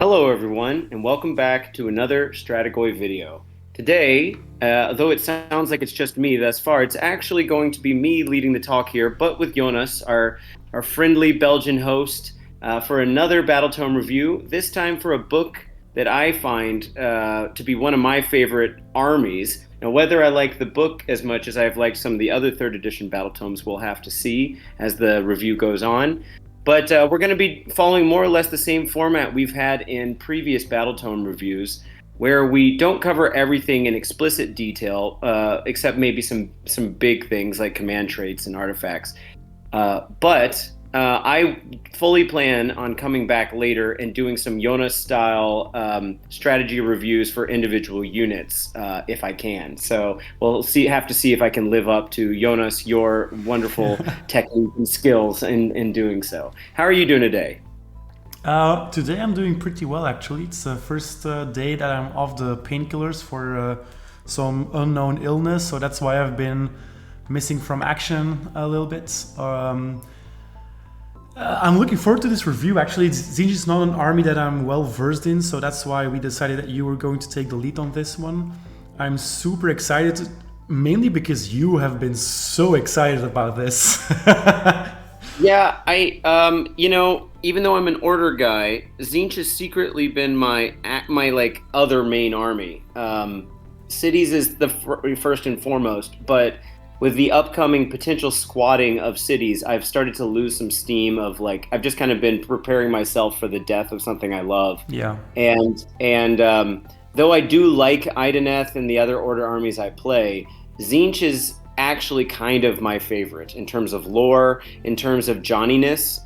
Hello everyone, and welcome back to another Strategoi video. Today, though it sounds like it's just me thus far, it's actually going to be me leading the talk here, but with Jonas, our friendly Belgian host, for another Battletome review, this time for a book that I find to be one of my favorite armies. Now, whether I like the book as much as I've liked some of the other 3rd edition Battletomes, we'll have to see as the review goes on. But we're going to be following more or less the same format we've had in previous Battletome reviews, where we don't cover everything in explicit detail, except maybe some big things like command traits and artifacts. But I fully plan on coming back later and doing some Jonas-style strategy reviews for individual units, if I can. So we'll have to see if I can live up to Jonas, your wonderful technique and skills in doing so. How are you doing today? Today I'm doing pretty well, actually. It's the first day that I'm off the painkillers for some unknown illness, so that's why I've been missing from action a little bit. I'm looking forward to this review. Actually, Tzeentch is not an army that I'm well versed in, so that's why we decided that you were going to take the lead on this one. I'm super excited, mainly because you have been so excited about this. Yeah, even though I'm an order guy, Tzeentch has secretly been my like other main army. Cities is the first and foremost, but with the upcoming potential squatting of cities, I've started to lose some steam of I've just kind of been preparing myself for the death of something I love. Yeah. And though I do like Ideneth and the other order armies I play, Tzeentch is actually kind of my favorite in terms of lore, in terms of Johnniness.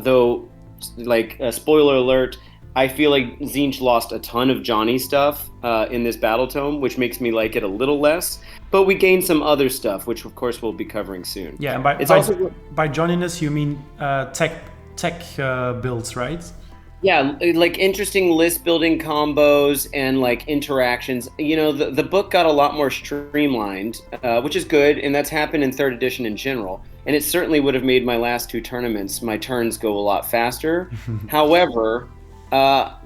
Though, spoiler alert, I feel like Tzeentch lost a ton of Johnny stuff in this Battletome, which makes me like it a little less. But we gained some other stuff, which of course we'll be covering soon. Yeah, and by Johnniness you mean tech builds, right? Yeah, like interesting list building combos and like interactions. You know, the book got a lot more streamlined, which is good, and that's happened in 3rd edition in general. And it certainly would have made my last 2 tournaments, my turns go a lot faster. However,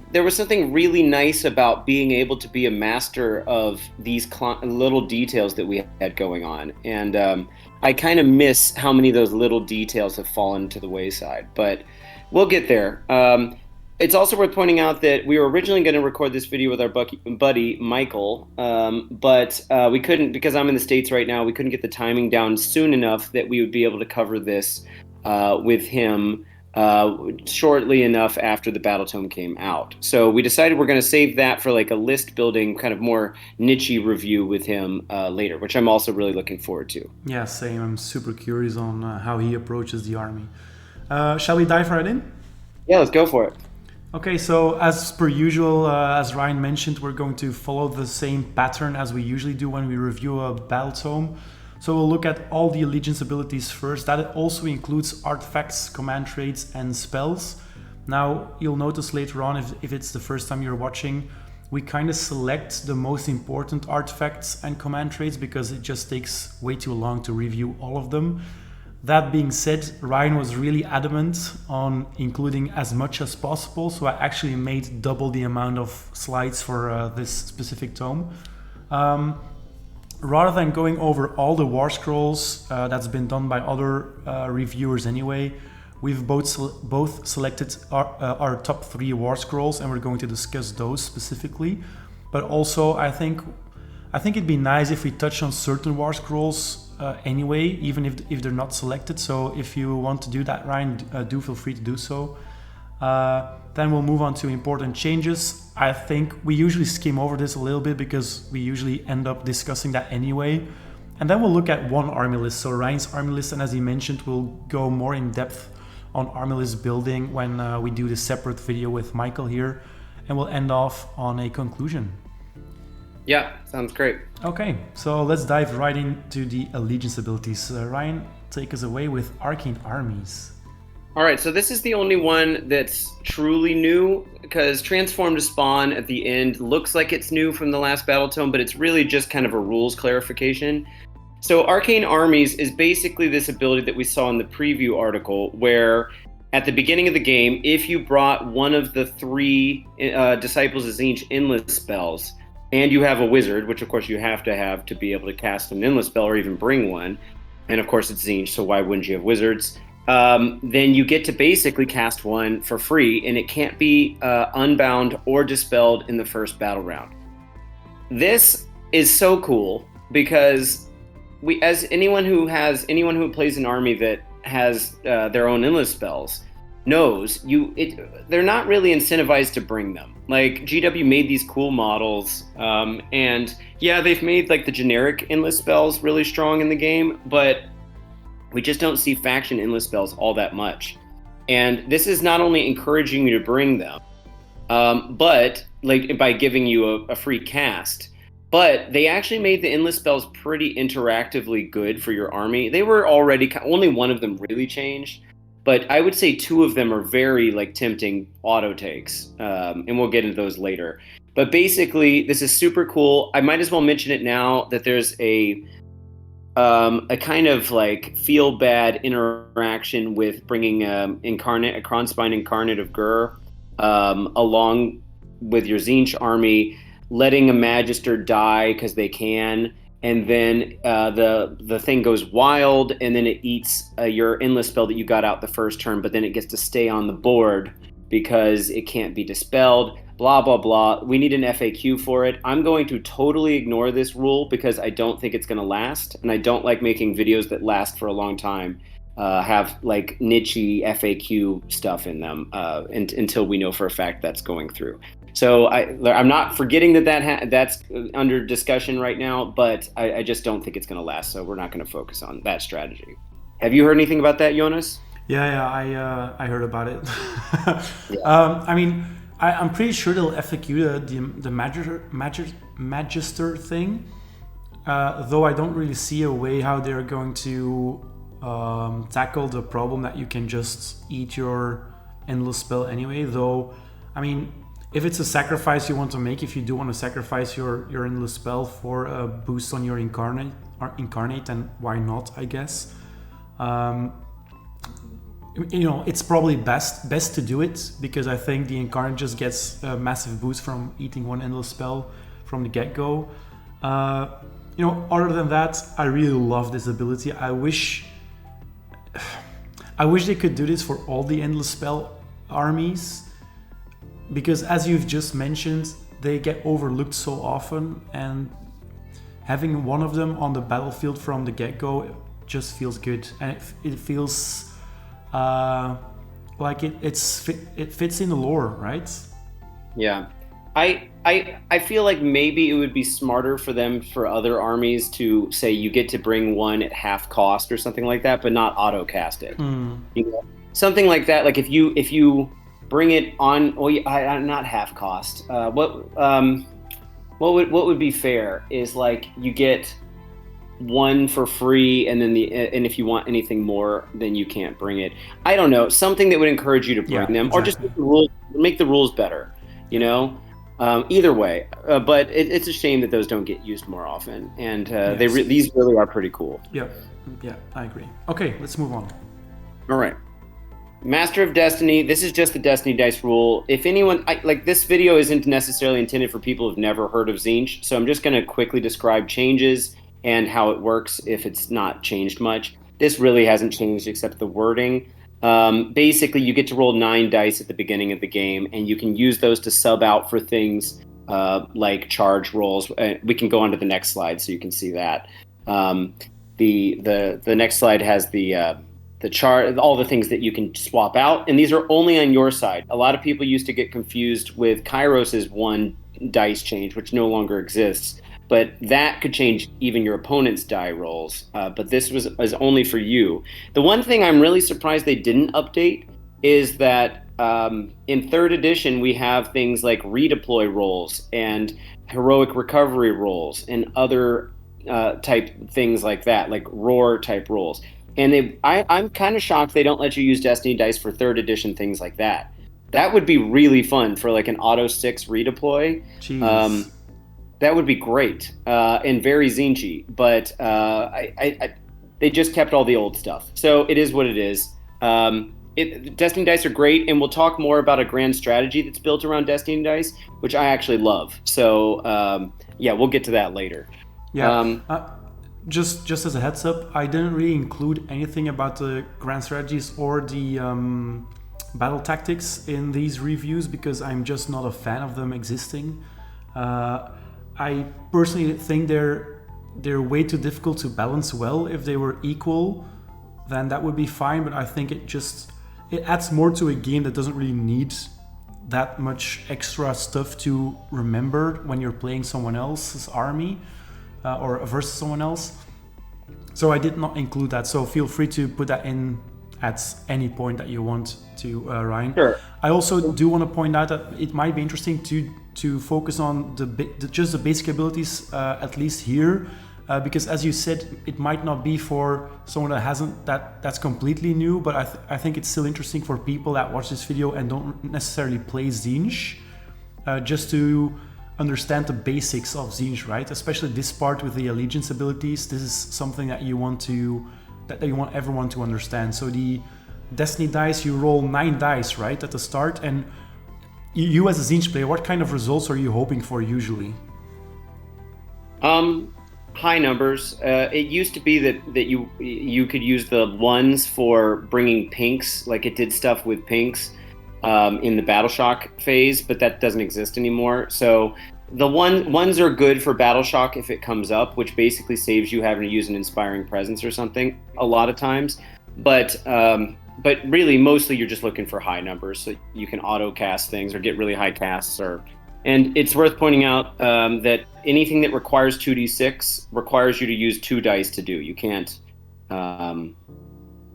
there was something really nice about being able to be a master of these little details that we had going on. And I kind of miss how many of those little details have fallen to the wayside. But we'll get there. It's also worth pointing out that we were originally going to record this video with our buddy Michael, but we couldn't, because I'm in the States right now, we couldn't get the timing down soon enough that we would be able to cover this with him shortly enough after the Battletome came out. So we decided we're going to save that for like a list building kind of more niche-y review with him later, which I'm also really looking forward to. Yeah, same. I'm super curious on how he approaches the army. Shall we dive right in? Yeah, let's go for it. Okay, so as per usual, as Ryan mentioned, we're going to follow the same pattern as we usually do when we review a Battletome. So we'll look at all the allegiance abilities first. That also includes artifacts, command traits, and spells. Now, you'll notice later on, if it's the first time you're watching, we kind of select the most important artifacts and command traits because it just takes way too long to review all of them. That being said, Ryan was really adamant on including as much as possible, so I actually made double the amount of slides for this specific tome. Rather than going over all the Warscrolls, that's been done by other reviewers anyway, we've both selected our top 3 Warscrolls, and we're going to discuss those specifically. But also, I think it'd be nice if we touch on certain Warscrolls anyway, even if they're not selected. So if you want to do that, Ryan, do feel free to do so. Then we'll move on to important changes. I think we usually skim over this a little bit because we usually end up discussing that anyway. And then we'll look at one army list, so Ryan's army list, and as he mentioned, we'll go more in depth on army list building when we do the separate video with Michael here, and we'll end off on a conclusion. Yeah, sounds great. Okay, so let's dive right into the allegiance abilities. Ryan, take us away with Arcane armies. All right, so this is the only one that's truly new, because Transform to Spawn at the end looks like it's new from the last Battletome, but it's really just kind of a rules clarification. So Arcane Armies is basically this ability that we saw in the preview article, where at the beginning of the game, if you brought one of the three Disciples of Tzeentch endless spells, and you have a wizard, which of course you have to be able to cast an endless spell or even bring one, and of course it's Tzeentch, so why wouldn't you have wizards? Then you get to basically cast one for free, and it can't be unbound or dispelled in the first battle round. This is so cool because as anyone who plays an army that has their own endless spells knows, they're not really incentivized to bring them. Like, GW made these cool models, and yeah, they've made like the generic endless spells really strong in the game, but we just don't see faction endless spells all that much. And this is not only encouraging you to bring them, but like by giving you a free cast, but they actually made the endless spells pretty interactively good for your army. They were already, only one of them really changed, but I would say two of them are very like tempting auto takes, and we'll get into those later. But basically, this is super cool. I might as well mention it now that there's a kind of like feel bad interaction with bringing a Kronspine Incarnate of Gur along with your Tzeentch army, letting a Magister die because they can, and then the thing goes wild, and then it eats your endless spell that you got out the first turn, but then it gets to stay on the board because it can't be dispelled. Blah, blah, blah. We need an FAQ for it. I'm going to totally ignore this rule because I don't think it's going to last, and I don't like making videos that last for a long time, have like niche-y FAQ stuff in them until we know for a fact that's going through. So I'm not forgetting that's under discussion right now, but I just don't think it's going to last, so we're not going to focus on that strategy. Have you heard anything about that, Jonas? Yeah, I heard about it. Yeah. I mean, I'm pretty sure they'll FAQ the Magister thing, though I don't really see a way how they're going to tackle the problem that you can just eat your endless spell anyway. Though, I mean, if it's a sacrifice you want to make, if you do want to sacrifice your endless spell for a boost on your incarnate, then why not, I guess. It's probably best to do it because I think the incarnate just gets a massive boost from eating one endless spell from the get-go. Other than that, I really love this ability. I wish they could do this for all the endless spell armies, because as you've just mentioned, they get overlooked so often, and having one of them on the battlefield from the get-go just feels good, and it feels like it fits in the lore, right? Yeah, I feel like maybe it would be smarter for other armies to say you get to bring one at half cost or something like that, but not auto cast it. Something like that. Like if you bring it on, not half cost. What would be fair is like you get one for free, and then and if you want anything more, then you can't bring it. I don't know, something that would encourage you to bring them, exactly. Or just make the rules better. Either way. But it's a shame that those don't get used more often, and yes. These really are pretty cool. Yeah, I agree. Okay, let's move on. All right. Master of Destiny. This is just the Destiny dice rule. If anyone this video isn't necessarily intended for people who've never heard of Tzeentch, so I'm just going to quickly describe changes and how it works if it's not changed much. This really hasn't changed except the wording. Basically, you get to roll 9 dice at the beginning of the game, and you can use those to sub out for things like charge rolls. We can go on to the next slide so you can see that. The next slide has the chart, all the things that you can swap out, and these are only on your side. A lot of people used to get confused with Kairos's 1 dice change, which no longer exists, but that could change even your opponent's die rolls. But this was only for you. The one thing I'm really surprised they didn't update is that in 3rd edition we have things like redeploy rolls and heroic recovery rolls and other type things like that, like roar type rolls. And I'm kind of shocked they don't let you use Destiny dice for 3rd edition things like that. That would be really fun for like an auto 6 redeploy. Jeez. That would be great and very Tzeentchy, but they just kept all the old stuff. So it is what it is. Destiny dice are great, and we'll talk more about a grand strategy that's built around Destiny dice, which I actually love. So yeah, we'll get to that later. Yeah. Just as a heads up, I didn't really include anything about the grand strategies or the battle tactics in these reviews because I'm just not a fan of them existing. I personally think they're way too difficult to balance well. If they were equal, then that would be fine, but I think it adds more to a game that doesn't really need that much extra stuff to remember when you're playing someone else's army or versus someone else. So I did not include that, so feel free to put that in at any point that you want to, Ryan. Sure. I also do want to point out that it might be interesting to focus on just the basic abilities, at least here, because as you said, it might not be for someone that's completely new, but I think it's still interesting for people that watch this video and don't necessarily play Tzeentch, just to understand the basics of Tzeentch, right? Especially this part with the allegiance abilities. This is something that you want everyone to understand. So the Destiny dice, you roll 9 dice, right, at the start, and you as a Tzeentch player, what kind of results are you hoping for usually? High numbers. It used to be that you could use the ones for bringing pinks, like it did stuff with pinks in the Battle Shock phase, but that doesn't exist anymore. So the ones are good for Battle Shock if it comes up, which basically saves you having to use an Inspiring Presence or something a lot of times. But really, mostly you're just looking for high numbers so you can auto cast things or get really high casts. And it's worth pointing out that anything that requires 2d6 requires you to use 2 dice to do. You can't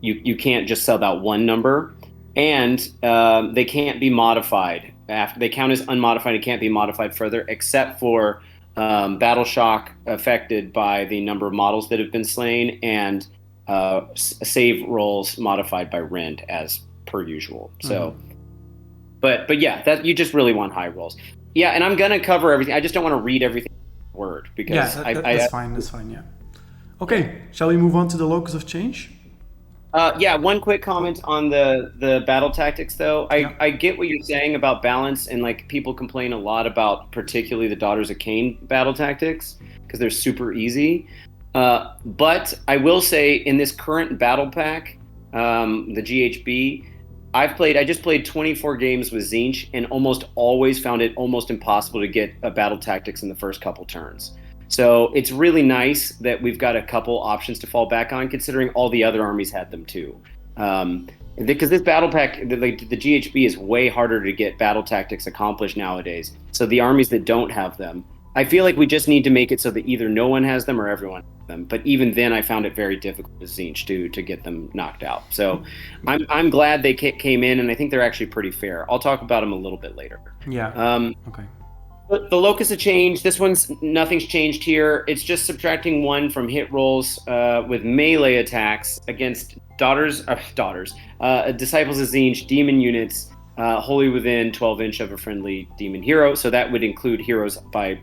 you can't just sell out one number, and they can't be modified. After they count as unmodified, it can't be modified further, except for Battle Shock affected by the number of models that have been slain, and save rolls modified by rend as per usual. So, but yeah, that you just really want high rolls. Yeah, and I'm gonna cover everything. I just don't want to read everything word because that's fine. That's fine. Yeah. Okay, shall we move on to the Locus of Change? Yeah, one quick comment on the battle tactics, though. I get what you're saying about balance, and like people complain a lot about particularly the Daughters of Cain battle tactics because they're super easy. But I will say in this current battle pack, the GHB, I just played 24 games with Tzeentch and almost always found it almost impossible to get a battle tactics in the first couple turns. So it's really nice that we've got a couple options to fall back on, considering all the other armies had them too. Because this battle pack, the GHB is way harder to get battle tactics accomplished nowadays. So the armies that don't have them, I feel like we just need to make it so that either no one has them or everyone has them. But even then, I found it very difficult with Tzeentch to get them knocked out. So I'm glad they came in, and I think they're actually pretty fair. I'll talk about them a little bit later. Yeah. Okay. The Locus of Change, nothing's changed here. It's just subtracting 1 from hit rolls with melee attacks against Disciples of Tzeentch demon units wholly within 12 inch of a friendly demon hero. So that would include heroes by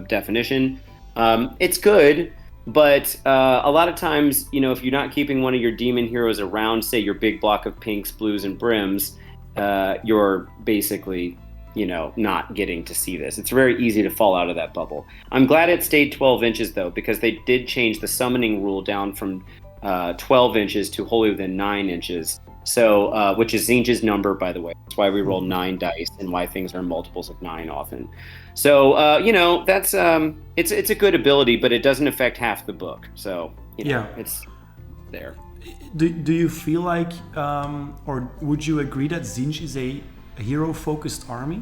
definition. It's good, but a lot of times, if you're not keeping one of your demon heroes around, say your big block of pinks, blues, and brims, you're basically not getting to see this. It's very easy to fall out of that bubble. I'm glad it stayed 12 inches though, because they did change the summoning rule down from 12 inches to wholly within 9 inches. So, which is Tzeentch's number, by the way. That's why we roll 9 dice and why things are multiples of 9 often. So, that's it's a good ability, but it doesn't affect half the book. So, it's there. Do you feel like, or would you agree that Tzeentch is a hero-focused army?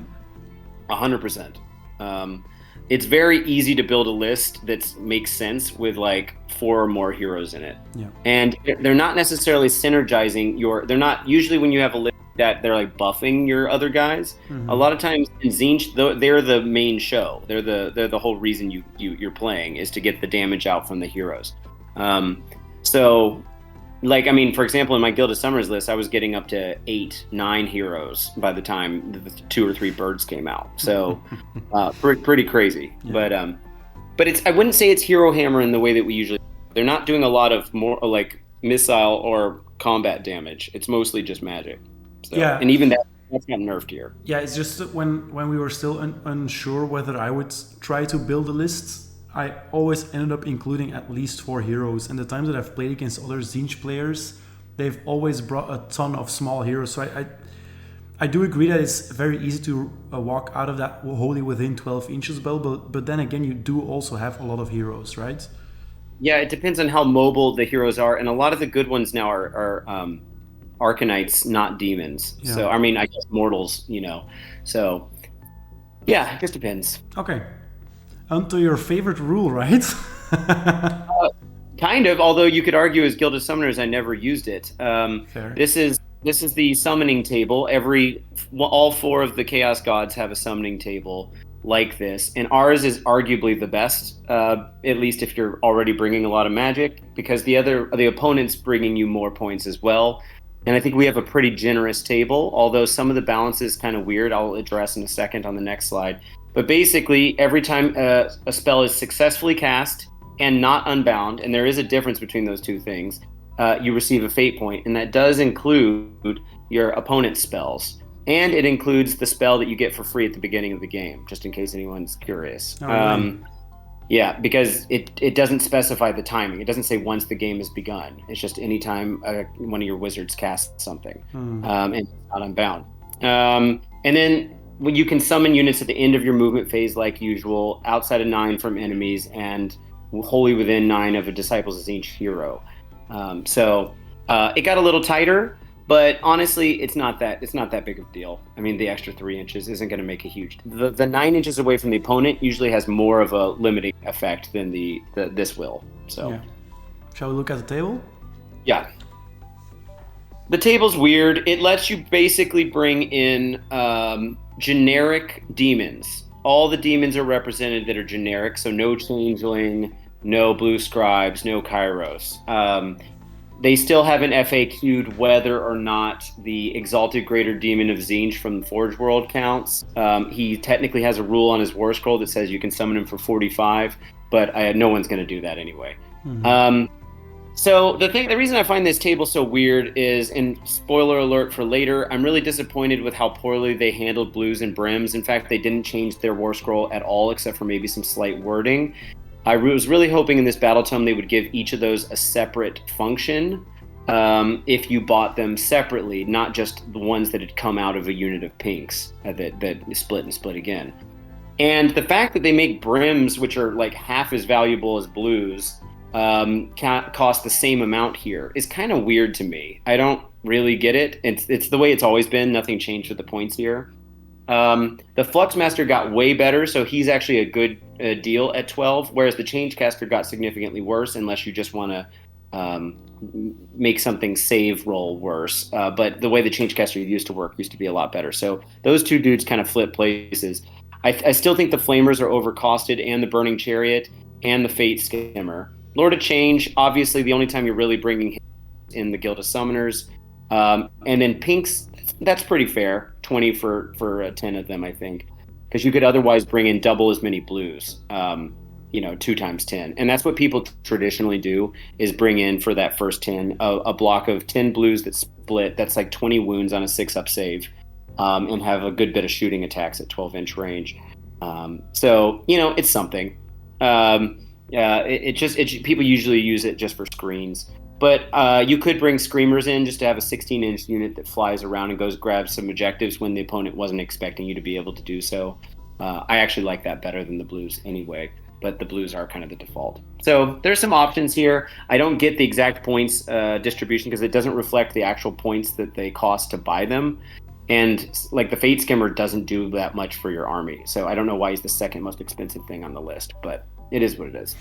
100%. It's very easy to build a list that makes sense with like 4 or more heroes in it. Yeah. And they're not necessarily synergizing they're not usually when you have a list that they're like buffing your other guys. Mm-hmm. A lot of times in Tzeentch, they're the main show. They're the whole reason you're playing is to get the damage out from the heroes. So for example, in my Guild of Summers list, I was getting up to 8, 9 heroes by the time the 2 or 3 birds came out. So, pretty crazy. Yeah. But I wouldn't say it's hero hammer in the way that we usually. They're not doing a lot of more like missile or combat damage. It's mostly just magic. So, Yeah. and even that's not nerfed here. Yeah, it's just that when we were still unsure whether I would try to build a list, I always ended up including at least 4 heroes. And the times that I've played against other Tzeentch players, they've always brought a ton of small heroes. So I do agree that it's very easy to walk out of that wholly within 12 inches bell, but then again, you do also have a lot of heroes, right? Yeah, it depends on how mobile the heroes are, and a lot of the good ones now are Arcanites, not demons. Yeah. So, I mean, I guess mortals, So, yeah, it just depends. Okay. On to your favorite rule, right? Kind of, although you could argue as Guild of Summoners, I never used it. Fair. This is the summoning table. All 4 of the Chaos Gods have a summoning table like this, and ours is arguably the best, at least if you're already bringing a lot of magic, because the opponent's bringing you more points as well. And I think we have a pretty generous table, although some of the balance is kind of weird. I'll address in a second on the next slide. But basically, every time a spell is successfully cast and not unbound, and there is a difference between those two things, you receive a fate point, and that does include your opponent's spells. And it includes the spell that you get for free at the beginning of the game, just in case anyone's curious. Oh, really? Yeah, because it doesn't specify the timing. It doesn't say once the game has begun. It's just anytime one of your wizards casts something, and it's not unbound. And then when you can summon units at the end of your movement phase like usual, outside of 9 from enemies, and wholly within 9 of a Disciples of Tzeentch hero. So it got a little tighter, but honestly, it's not that big of a deal. I mean, the extra 3 inches isn't going to make a huge. The 9 inches away from the opponent usually has more of a limiting effect than this will. So, yeah. Shall we look at the table? Yeah. The table's weird. It lets you basically bring in generic demons. All the demons are represented that are generic, so no changeling, no blue scribes, no kairos. They still haven't FAQ'd whether or not the Exalted Greater Demon of Tzeentch from the Forge World counts. He technically has a rule on his Warscroll that says you can summon him for 45, but no one's going to do that anyway. Mm-hmm. So the reason I find this table so weird is, and spoiler alert for later, I'm really disappointed with how poorly they handled blues and brims. In fact, they didn't change their Warscroll at all, except for maybe some slight wording. I was really hoping in this Battletome they would give each of those a separate function if you bought them separately, not just the ones that had come out of a unit of pinks that split and split again. And the fact that they make brims, which are like half as valuable as blues, cost the same amount here is kind of weird to me. I don't really get it. It's the way it's always been. Nothing changed with the points here. The Fluxmaster got way better, so he's actually a good deal at 12, whereas the Changecaster got significantly worse, unless you just want to make something save roll worse. But the way the Changecaster used to be a lot better. So those two dudes kind of flip places. I still think the Flamers are overcosted, and the Burning Chariot, and the Fate Skimmer. Lord of Change, obviously the only time you're really bringing him in the Guild of Summoners. And then pinks, that's pretty fair. 20 for 10 of them, I think, because you could otherwise bring in double as many blues. 2 times 10, and that's what people traditionally do, is bring in for that first 10 a block of 10 blues that split. That's like 20 wounds on a 6-up save, and have a good bit of shooting attacks at 12-inch range. So it's something. People usually use it just for screens. But you could bring Screamers in just to have a 16-inch unit that flies around and goes grab some objectives when the opponent wasn't expecting you to be able to do so. I actually like that better than the blues anyway, but the blues are kind of the default. So there's some options here. I don't get the exact points distribution because it doesn't reflect the actual points that they cost to buy them. And like the Fate Skimmer doesn't do that much for your army. So I don't know why he's the second most expensive thing on the list, but it is what it is.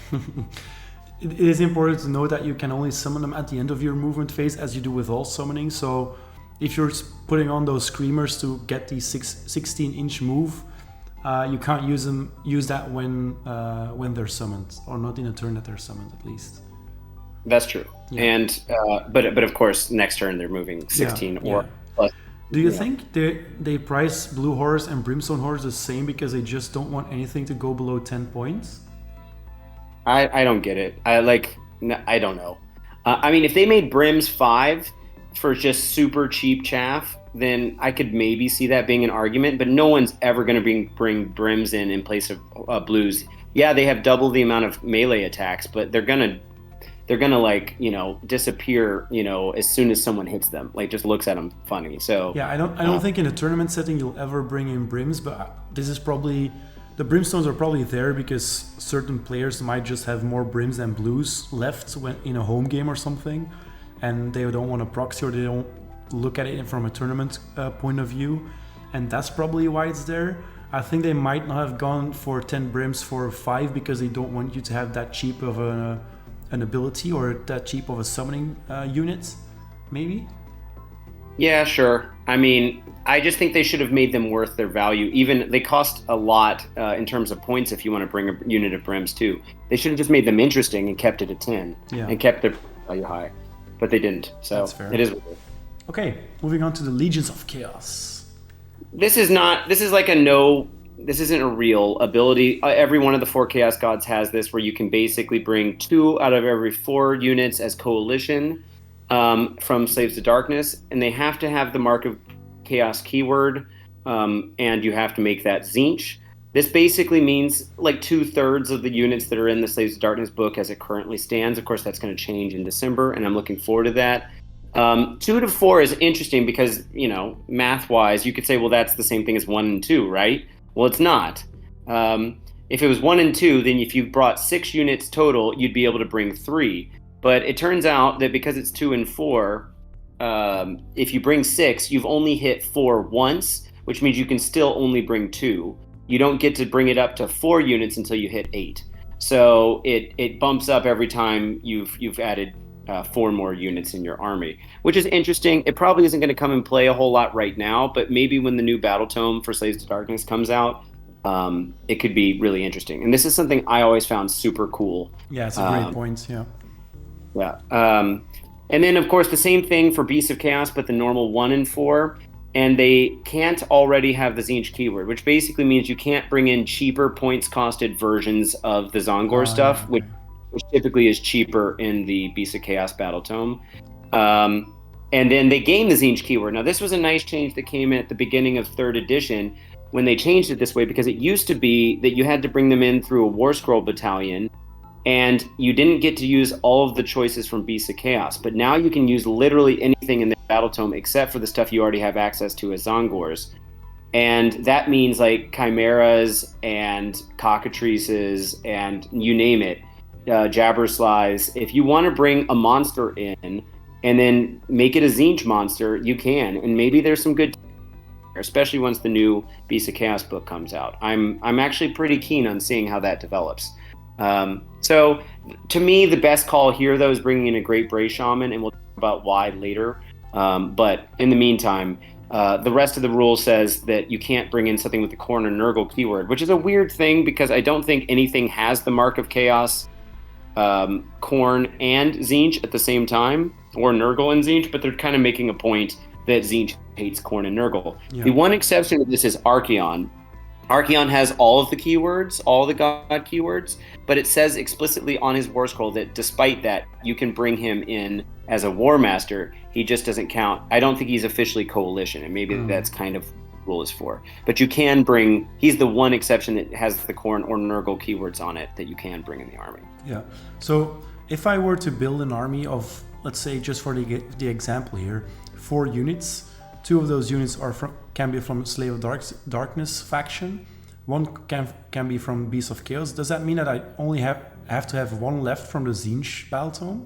It is important to know that you can only summon them at the end of your movement phase, as you do with all summoning. So if you're putting on those Screamers to get the 16-inch move, you can't use that when they're summoned, or not in a turn that they're summoned, at least. That's true. Yeah. And but of course, next turn they're moving 16 or plus. Do you think they price Blue Horrors and Brimstone Horrors the same because they just don't want anything to go below 10 points? I don't get it. I don't know. I mean, if they made Brims 5 for just super cheap chaff, then I could maybe see that being an argument. But no one's ever going to bring brims in place of blues. Yeah, they have double the amount of melee attacks, but they're gonna like, you know, disappear, you know, as soon as someone hits them, like just looks at them funny. So yeah, I don't think in a tournament setting you'll ever bring in brims, but this is probably, the brimstones are probably there because certain players might just have more brims than blues left when in a home game or something, and they don't want to proxy, or they don't look at it from a tournament point of view, and that's probably why it's there. I think they might not have gone for 10 brims for 5 because they don't want you to have that cheap of an ability or that cheap of a summoning unit, maybe? yeah, sure. I mean, I just think they should have made them worth their value. Even they cost a lot in terms of points if you want to bring a unit of brims too. They should have just made them interesting and kept it at 10 and kept their value high, but they didn't. So it is what it is. Okay, moving on to the Legions of Chaos. This isn't a real ability. Every one of the 4 Chaos Gods has this, where you can basically bring 2 out of every 4 units as coalition from Slaves to Darkness, and they have to have the Mark of Chaos keyword, and you have to make that Tzeentch. This basically means like 2/3 of the units that are in the Slaves to Darkness book as it currently stands. Of course, that's going to change in December, and I'm looking forward to that. 2 to 4 is interesting because, you know, math-wise, you could say, well, that's the same thing as 1 and 2, right? Well, it's not. If it was 1 and 2, then if you brought 6 units total, you'd be able to bring 3. But it turns out that because it's 2 and 4, if you bring 6, you've only hit 4 once, which means you can still only bring 2. You don't get to bring it up to 4 units until you hit 8. So it bumps up every time you've added 4 more units in your army, which is interesting. It probably isn't going to come and play a whole lot right now, but maybe when the new Battletome for Slaves to Darkness comes out, it could be really interesting. And this is something I always found super cool. Yeah, it's a great point, yeah. Yeah. And then, of course, the same thing for Beasts of Chaos, but the normal 1 and 4. And they can't already have the Tzeentch keyword, which basically means you can't bring in cheaper points-costed versions of the Zongor stuff, okay. which typically is cheaper in the Beasts of Chaos Battletome. And then they gained the Tzeentch keyword. Now, this was a nice change that came in at the beginning of 3rd edition when they changed it this way, because it used to be that you had to bring them in through a Warscroll battalion, and you didn't get to use all of the choices from Beasts of Chaos. But now you can use literally anything in the Battletome except for the stuff you already have access to as Zongors. And that means like Chimeras and Cockatrices and you name it, Jabberslies. If you want to bring a monster in and then make it a Tzeentch monster, you can. And maybe there's some good, especially once the new Beasts of Chaos book comes out. I'm actually pretty keen on seeing how that develops. So to me, the best call here, though, is bringing in a Great Bray Shaman, and we'll talk about why later. But in the meantime, the rest of the rule says that you can't bring in something with the Khorne or Nurgle keyword, which is a weird thing because I don't think anything has the Mark of Chaos, Khorne and Tzeentch at the same time, or Nurgle and Tzeentch, but they're kind of making a point that Tzeentch hates Khorne and Nurgle. Yeah. The one exception to this is Arcane. Arcane has all of the keywords, all the god keywords, but it says explicitly on his Warscroll that despite that, you can bring him in as a War Master. He just doesn't count. I don't think he's officially Coalition, and maybe that's kind of what rule is for. But you can bring, he's the one exception that has the Khorne or Nurgle keywords on it that you can bring in the army. Yeah. So if I were to build an army of, let's say, just for the example here, 4 units, 2 of those units can be from Slave of Darkness faction. 1 can be from Beast of Chaos. Does that mean that I only have to have 1 left from the Tzeentch Battletome?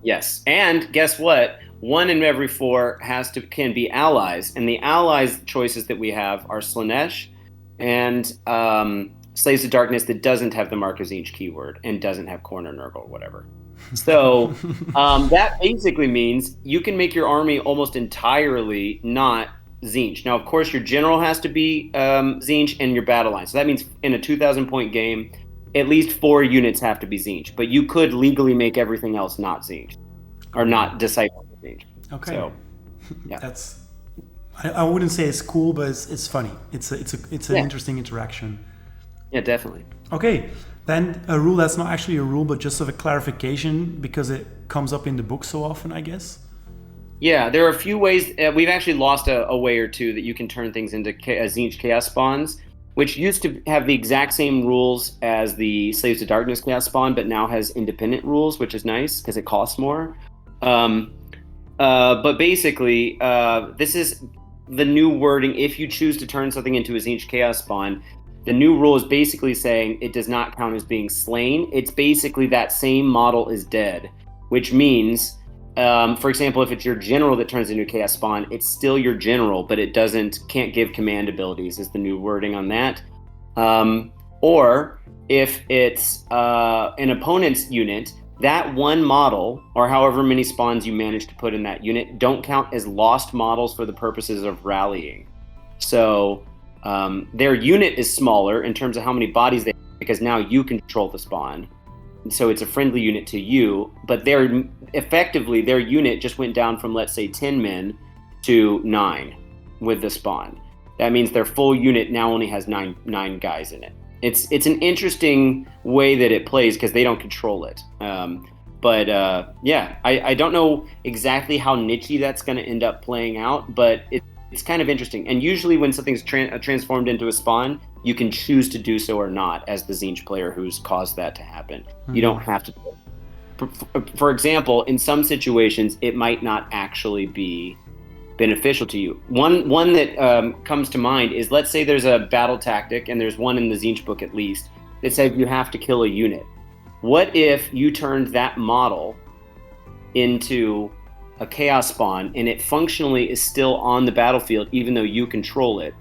Yes, and guess what? 1 in every 4 can be allies, and the allies choices that we have are Slaanesh and Slaves of Darkness that doesn't have the Mark of Tzeentch keyword and doesn't have Khorne or Nurgle or whatever. So that basically means you can make your army almost entirely not Tzeentch. Now, of course, your general has to be Tzeentch and your battle line. So that means in a 2,000 point game, at least 4 units have to be Tzeentch. But you could legally make everything else not Tzeentch or not Disciples of Tzeentch. Okay. So, yeah. That's, I wouldn't say it's cool, but it's funny. It's an interesting interaction. Yeah, definitely. Okay. Then a rule that's not actually a rule, but just of a clarification because it comes up in the book so often, I guess. Yeah, there are a few ways. We've actually lost a way or two that you can turn things into Tzeentch Chaos spawns, which used to have the exact same rules as the Slaves to Darkness Chaos spawn, but now has independent rules, which is nice because it costs more. Um, but basically, this is the new wording. If you choose to turn something into a Tzeentch Chaos spawn, the new rule is basically saying it does not count as being slain. It's basically that same model is dead, which means, for example, if it's your general that turns into a Chaos spawn, it's still your general, but it can't give command abilities, is the new wording on that. Or if it's an opponent's unit, that one model, or however many spawns you manage to put in that unit, don't count as lost models for the purposes of rallying. So their unit is smaller in terms of how many bodies they have, because now you control the spawn. So it's a friendly unit to you, but their unit just went down from, let's say, 10 men to 9 with the spawn. That means their full unit now only has nine guys in it. It's an interesting way that it plays because they don't control it. I don't know exactly how niche-y that's going to end up playing out, but it's kind of interesting. And usually when something's transformed into a spawn, you can choose to do so or not as the Tzeentch player who's caused that to happen. Mm-hmm. You don't have to. For example, in some situations, it might not actually be beneficial to you. One that comes to mind is, let's say there's a battle tactic, and there's one in the Tzeentch book at least, that says you have to kill a unit. What if you turned that model into a chaos spawn and it functionally is still on the battlefield even though you control it,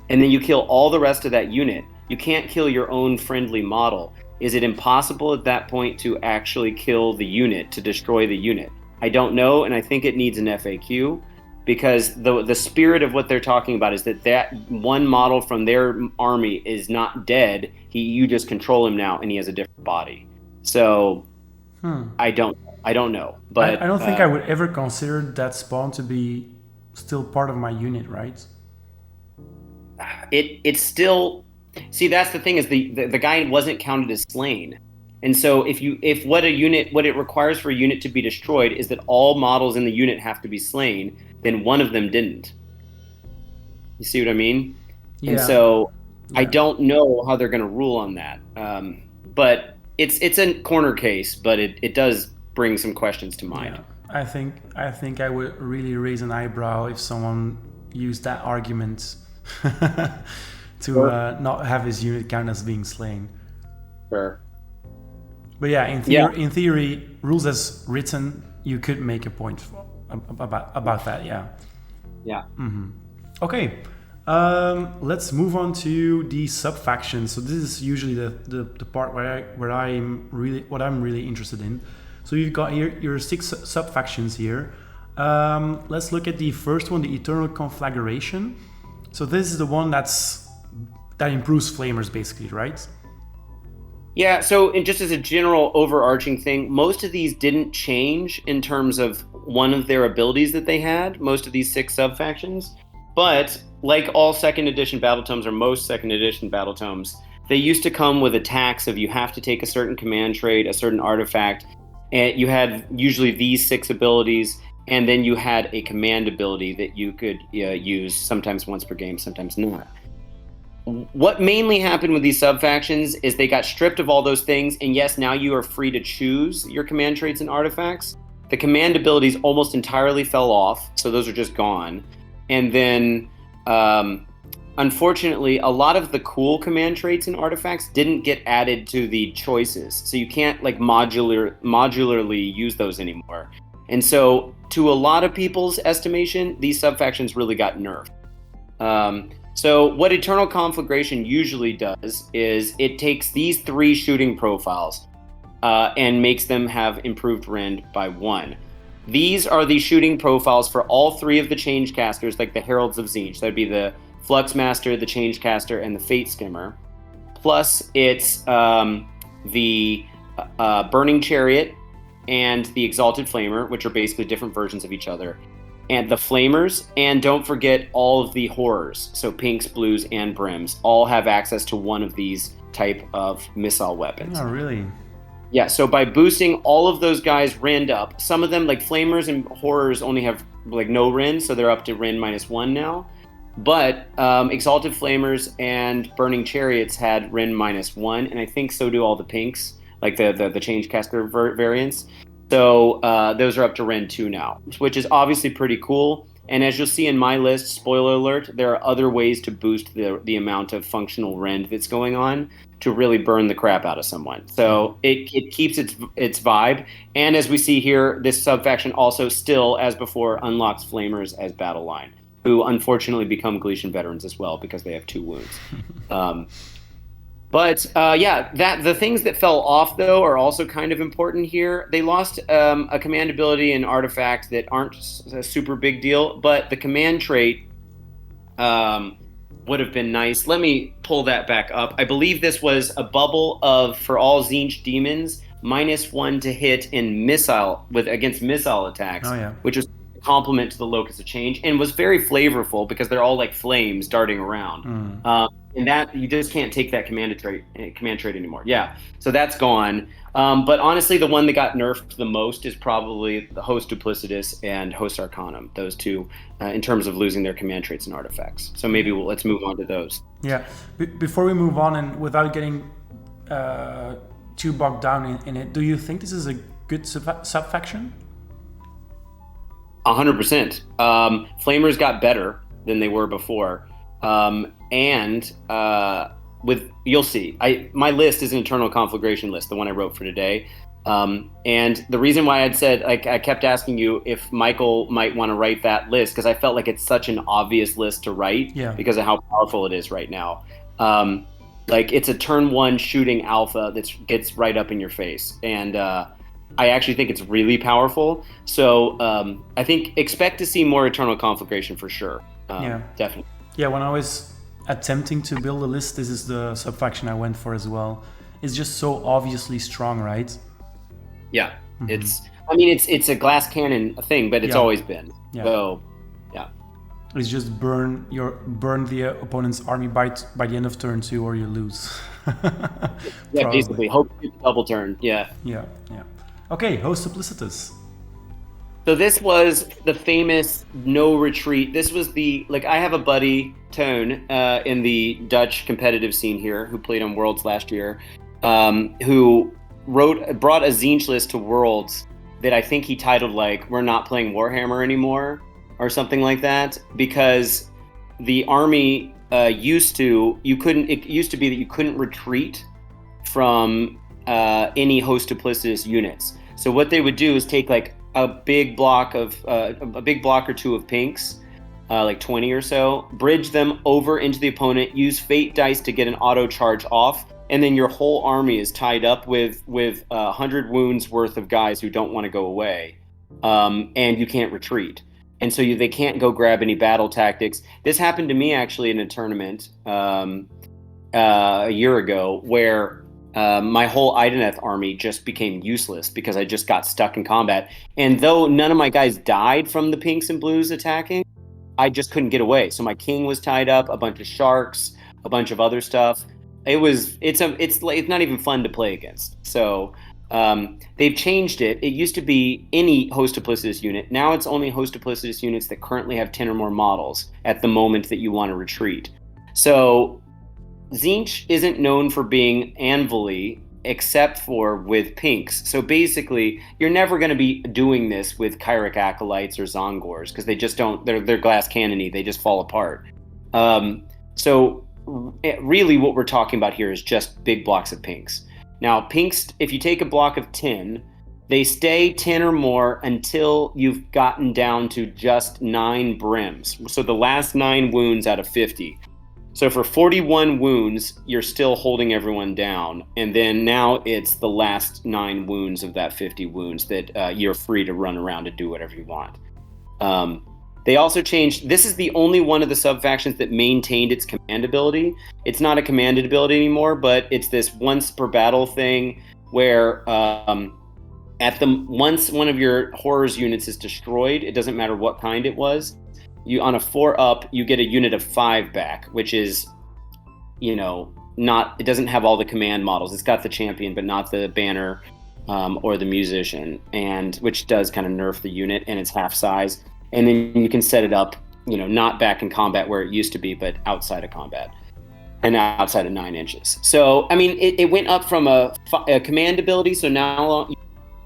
and then you kill all the rest of that unit? You can't kill your own friendly model. Is it impossible at that point to actually kill the unit, to destroy the unit? I don't know, and I think it needs an FAQ, because the spirit of what they're talking about is that one model from their army is not dead. You just control him now, and he has a different body. So I don't know. But I don't think I would ever consider that spawn to be still part of my unit, right? It's still, see, that's the thing, is the guy wasn't counted as slain. And so if what it requires for a unit to be destroyed is that all models in the unit have to be slain, then one of them didn't. You see what I mean? Yeah. And so I don't know how they're going to rule on that. But it's a corner case, but it does bring some questions to mind. Yeah. I think I would really raise an eyebrow if someone used that argument to not have his unit count as being slain. Sure. But yeah, in theory, rules as written, you could make a point about that. Yeah. Yeah. Mm-hmm. Okay. Let's move on to the sub factions. So this is usually the part where I'm really interested in. So you've got here your 6 sub factions here. Let's look at the first one, the Eternal Conflagration. So this is the one that improves flamers, basically, right? Yeah, so just as a general overarching thing, most of these didn't change in terms of one of their abilities that they had, most of these 6 sub-factions. But like all 2nd edition Battletomes, or most 2nd edition Battletomes, they used to come with attacks of you have to take a certain command trait, a certain artifact, and you had usually these 6 abilities, and then you had a command ability that you could use sometimes once per game, sometimes not. What mainly happened with these sub-factions is they got stripped of all those things, and yes, now you are free to choose your command traits and artifacts. The command abilities almost entirely fell off, so those are just gone. And then, unfortunately, a lot of the cool command traits and artifacts didn't get added to the choices, so you can't like modularly use those anymore. And so, to a lot of people's estimation, these sub-factions really got nerfed. So what Eternal Conflagration usually does is it takes these 3 shooting profiles and makes them have improved rend by 1. These are the shooting profiles for all 3 of the Change Casters, like the Heralds of Tzeentch. That'd be the Flux Master, the Change Caster, and the Fate Skimmer. Plus, it's the Burning Chariot and the Exalted Flamer, which are basically different versions of each other. And the Flamers, and don't forget all of the Horrors, so Pinks, Blues, and Brims, all have access to one of these type of missile weapons. Oh, really? Yeah, so by boosting all of those guys rend up, some of them, like Flamers and Horrors, only have like no Rin, so they're up to Rin -1 now. But Exalted Flamers and Burning Chariots had Rin -1, and I think so do all the pinks, like the Change Caster variants. So those are up to Rin 2 now, which is obviously pretty cool. And as you'll see in my list, spoiler alert, there are other ways to boost the amount of functional rend that's going on to really burn the crap out of someone. So it keeps its vibe. And as we see here, this sub-faction also still, as before, unlocks Flamers as battle line, who unfortunately become Galician veterans as well because they have 2 wounds. But the things that fell off, though, are also kind of important here. They lost a command ability and artifact that aren't a super big deal, but the command trait would have been nice. Let me pull that back up. I believe this was a bubble of, for all Tzeentch demons, -1 to hit in against missile attacks, which was a complement to the Locus of Change, and was very flavorful because they're all like flames darting around. And that you just can't take that command trait anymore. Yeah, so that's gone. But honestly, the one that got nerfed the most is probably the Host Duplicitous and Host Arcanum. Those two, in terms of losing their command traits and artifacts. So maybe let's move on to those. Yeah. Before we move on, and without getting too bogged down in it, do you think this is a good sub-faction? 100%. Flamers got better than they were before. You'll see, my list is an Eternal Conflagration list, the one I wrote for today. And the reason why I'd said, I kept asking you if Michael might want to write that list, because I felt like it's such an obvious list to write because of how powerful it is right now. Like it's a turn 1 shooting alpha that gets right up in your face. And, I actually think it's really powerful. So, I think expect to see more Eternal Conflagration for sure. Definitely. Yeah, when I was attempting to build a list, this is the sub-faction I went for as well. It's just so obviously strong, right? Yeah, it's a glass cannon thing, but it's always been. Yeah. So, yeah. It's just burn the opponent's army by the end of turn 2 or you lose. Yeah, basically. Hope you double turn, yeah. Yeah. Okay, Host Duplicitous. So this was the famous no retreat. This was I have a buddy, Tone, in the Dutch competitive scene here, who played on Worlds last year, who brought a Tzeentch list to Worlds that I think he titled "We're not playing Warhammer anymore" or something like that, because the army used to be that you couldn't retreat from any Host Duplicitous units. So what they would do is take a big block or 2 of pinks, 20 or so, bridge them over into the opponent, use fate dice to get an auto charge off, and then your whole army is tied up with 100 wounds worth of guys who don't want to go away, and you can't retreat. And so they can't go grab any battle tactics. This happened to me actually in a tournament a year ago where my whole Ideneth army just became useless because I just got stuck in combat. And though none of my guys died from the pinks and blues attacking, I just couldn't get away. So my king was tied up, a bunch of sharks, a bunch of other stuff. It's not even fun to play against. So they've changed it. It used to be any Host Duplicitous unit. Now it's only Host Duplicitous units that currently have 10 or more models at the moment that you want to retreat. So Tzeentch isn't known for being anvil-y except for with pinks. So basically, you're never going to be doing this with Kyric Acolytes or Zongors because they just don't, they're glass cannon-y, they just fall apart. So really what we're talking about here is just big blocks of pinks. Now, pinks, if you take a block of 10, they stay 10 or more until you've gotten down to just 9 brims. So the last 9 wounds out of 50. So for 41 wounds, you're still holding everyone down. And then now it's the last 9 wounds of that 50 wounds that you're free to run around and do whatever you want. They also changed, this is the only one of the sub-factions that maintained its command ability. It's not a commanded ability anymore, but it's this once per battle thing where once one of your horrors units is destroyed, it doesn't matter what kind it was, you on a 4-up, you get a unit of 5 back, which is, it doesn't have all the command models. It's got the champion, but not the banner or the musician, and which does kind of nerf the unit, and it's half size. and then you can set it up, not back in combat where it used to be, but outside of combat and outside of 9 inches. So, I mean, it went up from a command ability, so now you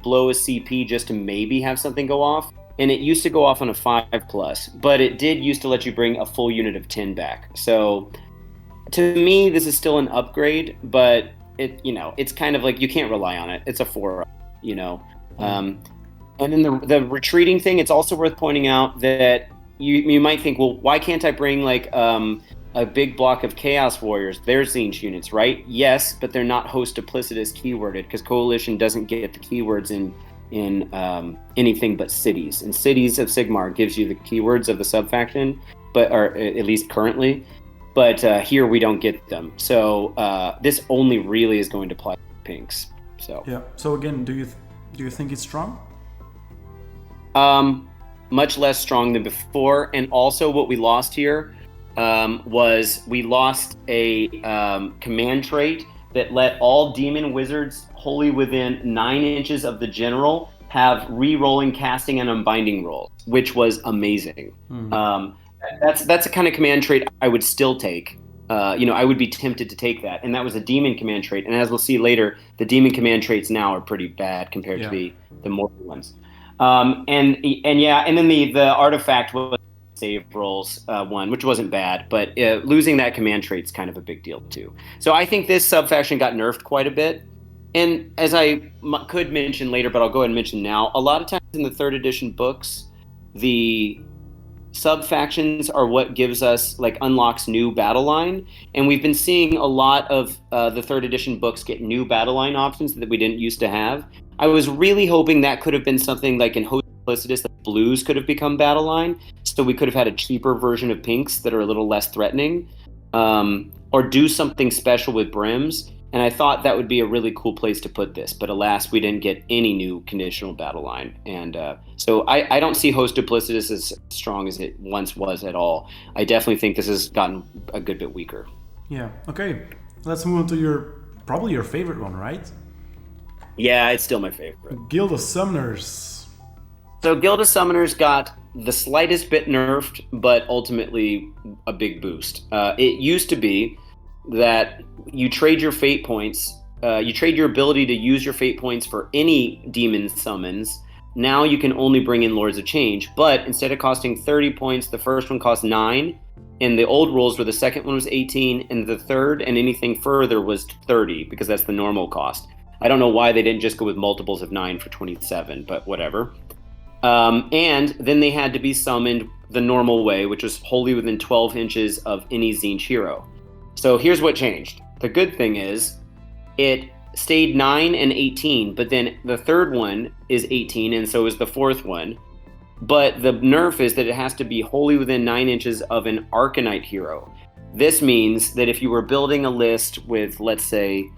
blow a CP just to maybe have something go off. And it used to go off on a 5+, but it did used to let you bring a full unit of 10 back. So to me, this is still an upgrade, but it's kind of like you can't rely on it. It's a 4, And then the retreating thing, it's also worth pointing out that you might think, well, why can't I bring like a big block of Chaos Warriors? They're Tzeentch units, right? Yes, but they're not host duplicitous keyworded because Coalition doesn't get the keywords in anything but cities. And Cities of Sigmar gives you the keywords of the subfaction, or at least currently. But here we don't get them. So this only really is going to apply to pinks. So yeah. So again, do you think it's strong? Much less strong than before. And also what we lost here was we lost a command trait that let all demon wizards wholly within 9 inches of the general have re-rolling, casting, and unbinding rolls, which was amazing. That's a kind of command trait I would still take. I would be tempted to take that, and that was a demon command trait. And as we'll see later, the demon command traits now are pretty bad compared to the mortal ones. And then the artifact was save rolls one, which wasn't bad, but losing that command trait's kind of a big deal too. So I think this subfaction got nerfed quite a bit. And as I could mention later, but I'll go ahead and mention now, a lot of times in the 3rd edition books, the subfactions are what gives us, unlocks new battle line. And we've been seeing a lot of the 3rd edition books get new battle line options that we didn't used to have. I was really hoping that could have been something like in Host Duplicitous, that blues could have become battle line, so we could have had a cheaper version of pinks that are a little less threatening, or do something special with brims. And I thought that would be a really cool place to put this, but alas, we didn't get any new conditional battle line. And so I don't see Host Duplicitous as strong as it once was at all. I definitely think this has gotten a good bit weaker. Yeah, okay. Let's move on to probably your favorite one, right? Yeah, it's still my favorite. Guild of Summoners. So Guild of Summoners got the slightest bit nerfed, but ultimately a big boost. It used to be that you trade your fate points, you trade your ability to use your fate points for any demon summons. Now you can only bring in Lords of Change, but instead of costing 30 points, the first one cost 9, and the old rules where the second one was 18, and the third and anything further was 30, because that's the normal cost. I don't know why they didn't just go with multiples of 9 for 27, but whatever. And then they had to be summoned the normal way, which was wholly within 12 inches of any Tzeentch hero. So here's what changed. The good thing is it stayed 9 and 18, but then the third one is 18, and so is the fourth one. But the nerf is that it has to be wholly within 9 inches of an Arcanite hero. This means that if you were building a list with, let's say,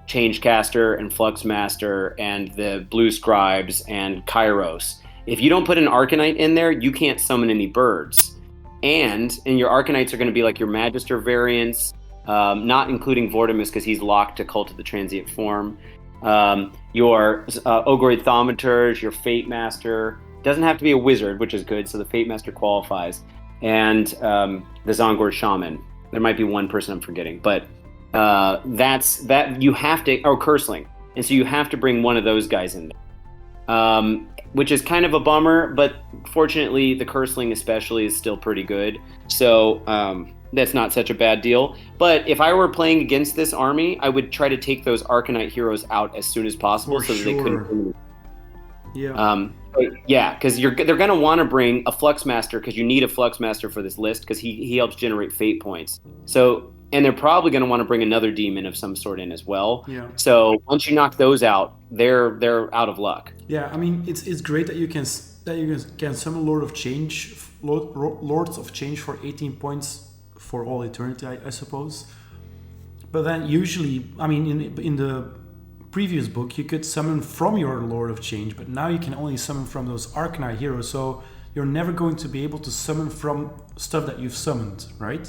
Changecaster and Fluxmaster and the Blue Scribes and Kairos, if you don't put an Arcanite in there, you can't summon any birds. And your Arcanites are going to be like your Magister variants, not including Vortimus because he's locked to Cult of the Transient form. Your Ogroid Thaumaturs, your Fate Master. Doesn't have to be a wizard, which is good, so the Fate Master qualifies. And the Zongor Shaman. There might be one person I'm forgetting, but that you have to, or Curseling. And so you have to bring one of those guys in there. Which is kind of a bummer, but fortunately the Curseling especially is still pretty good. So that's not such a bad deal. But if I were playing against this army, I would try to take those Arcanite heroes out as soon as possible so that they couldn't. Yeah, because they're going to want to bring a Fluxmaster because you need a Fluxmaster for this list because he helps generate fate points. So, and they're probably going to want to bring another demon of some sort in as well. Yeah. So once you knock those out, they're out of luck. Yeah, I mean it's great that you can summon Lords of Change for 18 points for all eternity, I suppose. But then usually, I mean, in the previous book, you could summon from your Lord of Change, but now you can only summon from those Arcanite heroes. So you're never going to be able to summon from stuff that you've summoned, right?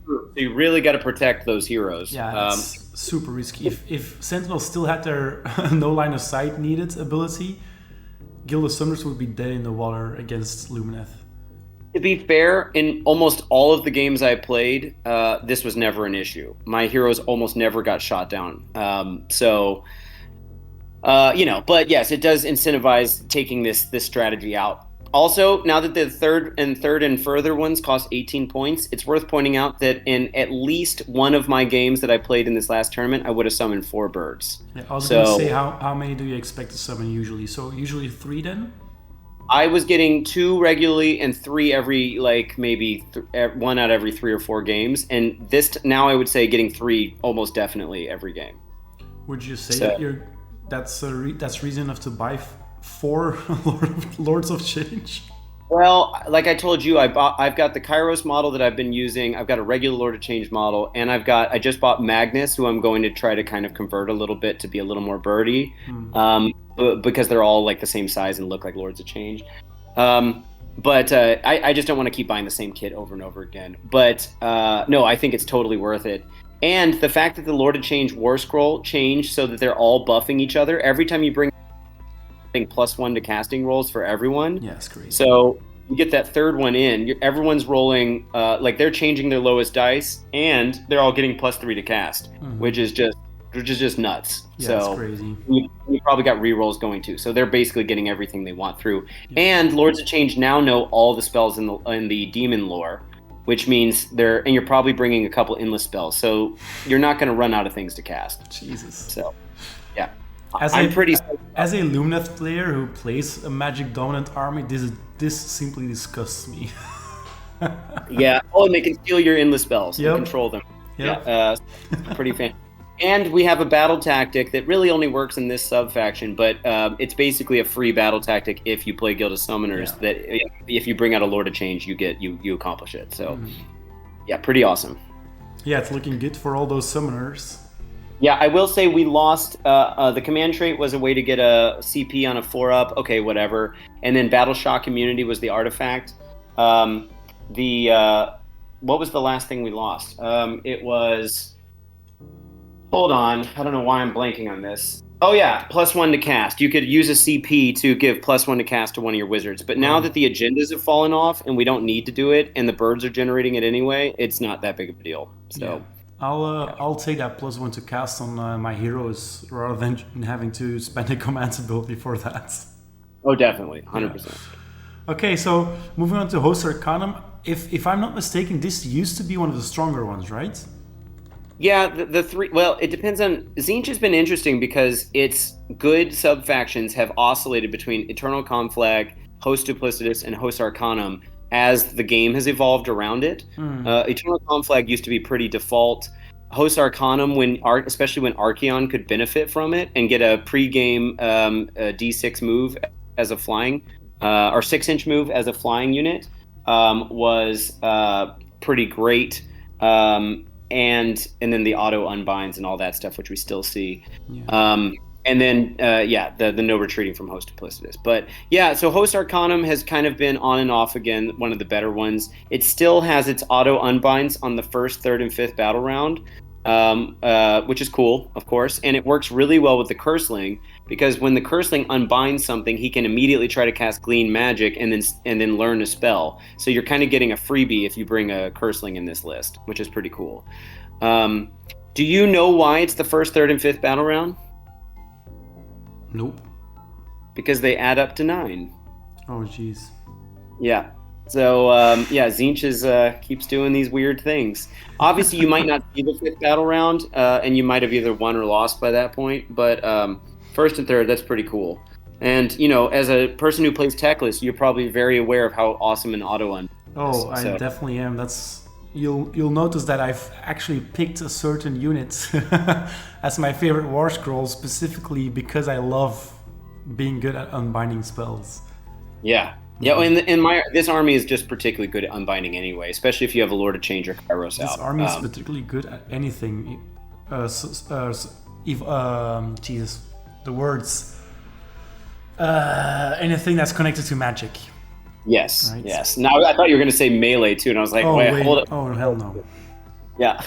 So you really got to protect those heroes. Yeah, that's super risky. If Sentinels still had their no line of sight needed ability, Guild of Summoners would be dead in the water against Lumineth. To be fair, in almost all of the games I played, this was never an issue. My heroes almost never got shot down. But yes, it does incentivize taking this strategy out. Also, now that the third and further ones cost 18 points, it's worth pointing out that in at least one of my games that I played in this last tournament, I would have summoned 4 birds. Yeah, I was going to say, how many do you expect to summon usually? So usually 3 then? I was getting 2 regularly and 3 every, like, maybe 1 out of every 3 or 4 games. And now I would say getting 3 almost definitely every game. Would you say that that's reason enough to buy 4 Lords of Change? Well, like I told you, I've got the Kairos model that I've been using. I've got a regular Lord of Change model, and I just bought Magnus, who I'm going to try to kind of convert a little bit to be a little more birdy, because they're all like the same size and look like Lords of Change. But I just don't want to keep buying the same kit over and over again. But no, I think it's totally worth it. And the fact that the Lord of Change Warscroll changed so that they're all buffing each other every time you bring +1 to casting rolls for everyone. Yeah, it's great. So you get that third one in. Everyone's rolling like they're changing their lowest dice, and they're all getting +3 to cast, which is just nuts. Yeah, so it's crazy. You probably got rerolls going too. So they're basically getting everything they want through. Yeah. And Lords of Change now know all the spells in the demon lore, which means and you're probably bringing a couple endless spells. So you're not going to run out of things to cast. Jesus. So, yeah. As a Lumineth player who plays a magic dominant army, this simply disgusts me. Yeah. Oh, and they can steal your endless spells and control them. Yep. Yeah. Pretty fan. And we have a battle tactic that really only works in this sub-faction, but it's basically a free battle tactic if you play Guild of Summoners, that if you bring out a Lord of Change, you accomplish it. So, yeah, pretty awesome. Yeah, it's looking good for all those summoners. Yeah, I will say we lost, the command trait was a way to get a CP on a 4-up, okay, whatever. And then Battle Shock Immunity was the artifact. What was the last thing we lost? It was... Hold on, I don't know why I'm blanking on this. Oh yeah, +1 to cast. You could use a CP to give +1 to cast to one of your wizards. But now that the agendas have fallen off and we don't need to do it, and the birds are generating it anyway, it's not that big of a deal. So I'll take that +1 to cast on my heroes rather than having to spend a command ability for that. Oh, definitely, 100%. Yeah. Okay, so moving on to Host Arcanum. If I'm not mistaken, this used to be one of the stronger ones, right? Yeah, the 3. Well, it depends on. Tzeentch has been interesting because its good sub-factions have oscillated between Eternal Conflag, Host Duplicitous, and Host Arcanum as the game has evolved around it. Eternal Conflag used to be pretty default. Host Arcanum, especially when Archaon could benefit from it and get a pre-game D6 move as a flying, or 6-inch move as a flying unit, was pretty great. And then the auto unbinds and all that stuff, which we still see. Yeah. And then, the no retreating from Host Duplicitous. But yeah, so Host Arcanum has kind of been on and off again, one of the better ones. It still has its auto unbinds on the 1st, 3rd, and 5th battle round, which is cool, of course. And it works really well with the Curseling, because when the Curseling unbinds something, he can immediately try to cast Glean Magic and then learn a spell. So you're kind of getting a freebie if you bring a Curseling in this list, which is pretty cool. Do you know why it's the 1st, 3rd, and 5th battle round? Nope. Because they add up to 9. Oh, jeez. Yeah. So, Tzeentch keeps doing these weird things. Obviously, you might not see the 5th battle round, and you might have either won or lost by that point, but 1st and 3rd, that's pretty cool. And, as a person who plays Techless, you're probably very aware of how awesome an auto-un is. Oh, I definitely am. You'll notice that I've actually picked a certain unit as my favorite Warscroll, specifically because I love being good at unbinding spells. Yeah. Yeah, and this army is just particularly good at unbinding anyway, especially if you have a Lord of Change or Kairos out. This army is particularly good at anything. Anything that's connected to magic. Yes, right? Yes. Now I thought you were going to say melee too, and I was like, wait, hold it. Oh, hell no. Yeah.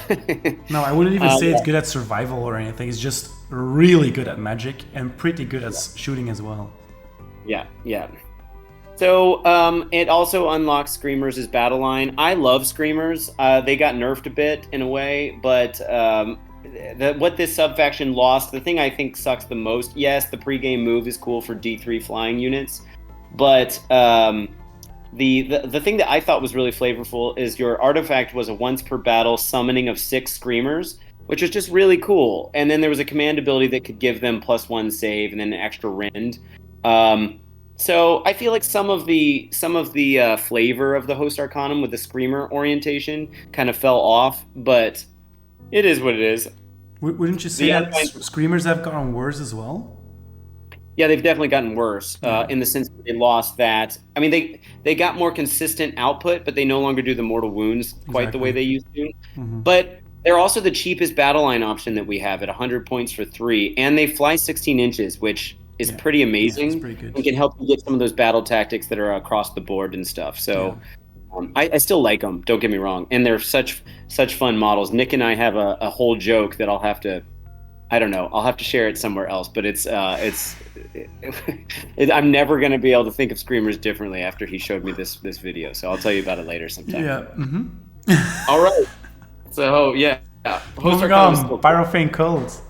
No, I wouldn't even say it's good at survival or anything. It's just really good at magic and pretty good at shooting as well. Yeah. So it also unlocks Screamers as battle line. I love Screamers. They got nerfed a bit in a way, but what this subfaction lost, the thing I think sucks the most, yes, the pregame move is cool for D3 flying units, but the thing that I thought was really flavorful is your artifact was a once per battle summoning of 6 Screamers, which was just really cool. And then there was a command ability that could give them +1 save and then an extra rend. So I feel like some of the flavor of the host arcanum with the Screamer orientation kind of fell off, but it is what it is. Wouldn't you say that Screamers have gotten worse as well? Yeah, they've definitely gotten worse in the sense that they lost that. I mean, they got more consistent output, but they no longer do the mortal wounds quite the way they used to. Mm-hmm. But they're also the cheapest battle line option that we have at 100 points for 3, and they fly 16 inches, which is pretty amazing. Yeah, pretty good. And can help you get some of those battle tactics that are across the board and stuff. So I still like them, don't get me wrong. And they're such fun models. Nick and I have a whole joke that I'll have to share it somewhere else, but I'm never going to be able to think of Screamers differently after he showed me this video. So I'll tell you about it later sometime. Yeah. Mm-hmm. All right. So, yeah. Moving on, Pyrophane codes.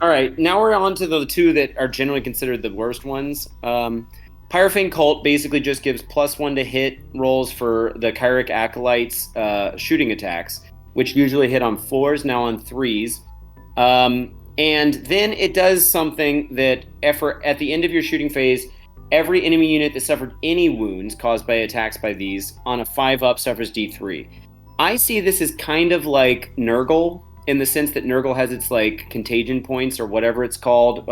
All right, now we're on to the 2 that are generally considered the worst ones. Pyrophane Cult basically just gives +1 to hit rolls for the Kyric Acolytes shooting attacks, which usually hit on 4s, now on 3s. And then it does something that at the end of your shooting phase, every enemy unit that suffered any wounds caused by attacks by these on a 5-up suffers D3. I see this as kind of like Nurgle, in the sense that Nurgle has its like contagion points or whatever it's called,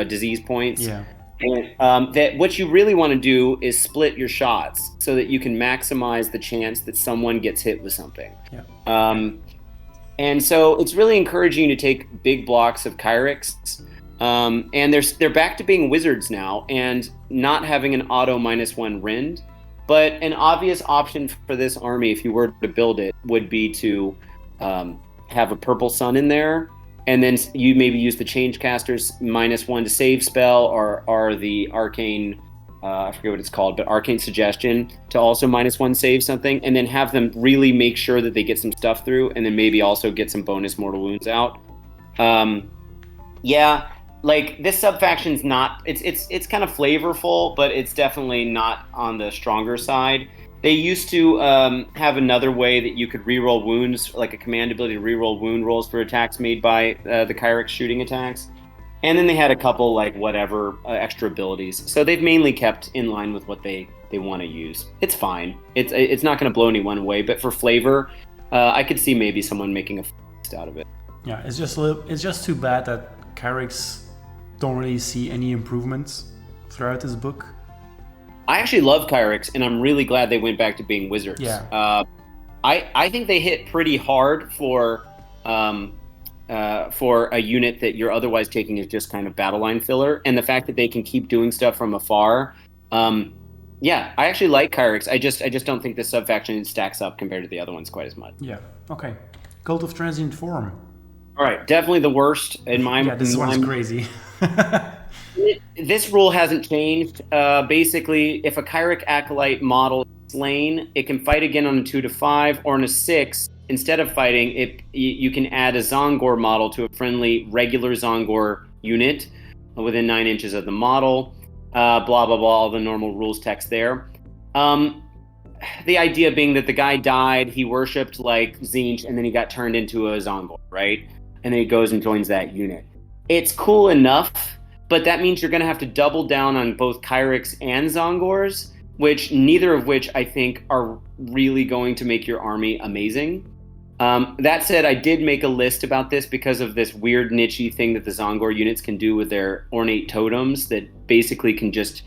disease points. Yeah. And, that what you really want to do is split your shots so that you can maximize the chance that someone gets hit with something. Yeah. And so it's really encouraging you to take big blocks of Kyrics. And they're back to being wizards now and not having an auto -1 rend. But an obvious option for this army, if you were to build it, would be to have a purple sun in there, and then you maybe use the Changecaster's -1 to save spell, or the Arcane, I forget what it's called, but Arcane Suggestion to also -1 save something, and then have them really make sure that they get some stuff through, and then maybe also get some bonus mortal wounds out. Like this subfaction's not, it's kind of flavorful, but it's definitely not on the stronger side. They used to have another way that you could reroll wounds, like a command ability to reroll wound rolls for attacks made by the Kyric shooting attacks. And then they had a couple like whatever extra abilities. So they've mainly kept in line with what they want to use. It's fine. It's not going to blow anyone away, but for flavor, I could see maybe someone making a feast out of it. Yeah, it's just too bad that Kyrics don't really see any improvements throughout this book. I actually love Kyrics, and I'm really glad they went back to being wizards. Yeah. I think they hit pretty hard for a unit that you're otherwise taking as just kind of battle line filler, and the fact that they can keep doing stuff from afar. I actually like Kyrics. I just don't think this subfaction stacks up compared to the other ones quite as much. Yeah. Okay. Cult of Transient Form. All right, definitely the worst in my. Yeah, this one's crazy. This rule hasn't changed. Basically, if a Kyric Acolyte model is slain, it can fight again on a 2-5, or on a 6. Instead of fighting, you can add a Zongor model to a friendly regular Zongor unit within 9 inches of the model. Blah, blah, blah, all the normal rules text there. The idea being that the guy died, he worshipped like Tzeentch, and then he got turned into a Zongor, right? And then he goes and joins that unit. It's cool enough, but that means you're going to have to double down on both Kyrics and Zongors, neither of which I think are really going to make your army amazing. That said, I did make a list about this because of this weird niche-y thing that the Zongor units can do with their ornate totems that basically can just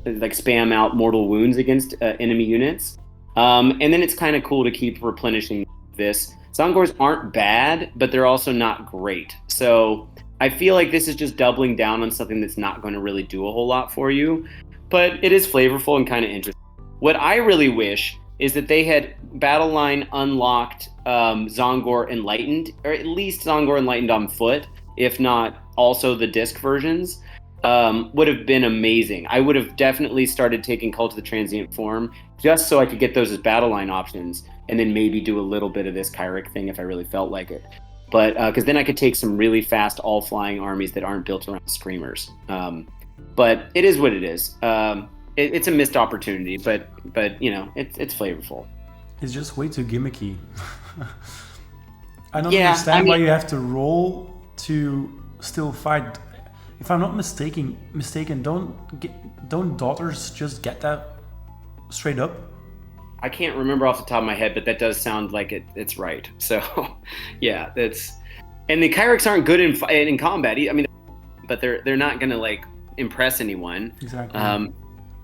like spam out mortal wounds against enemy units. And then it's kind of cool to keep replenishing this. Zongors aren't bad, but they're also not great. So I feel like this is just doubling down on something that's not going to really do a whole lot for you, but it is flavorful and kind of interesting. What I really wish is that they had battle line unlocked Zongor Enlightened, or at least Zongor Enlightened on foot, if not also the disc versions. would have been amazing. I would have definitely started taking Cult of the Transient form just so I could get those as battle line options, and then maybe do a little bit of this Kyric thing if I really felt like it. But because then I could take some really fast all-flying armies that aren't built around screamers. But it is what it is. It's a missed opportunity, but it's flavorful. It's just way too gimmicky. I don't understand why you have to roll to still fight. If I'm not mistaken, don't daughters just get that straight up? I can't remember off the top of my head, but that does sound like it's right. So, yeah, and the Kyrics aren't good in combat. I mean, but they're not gonna like impress anyone. Exactly.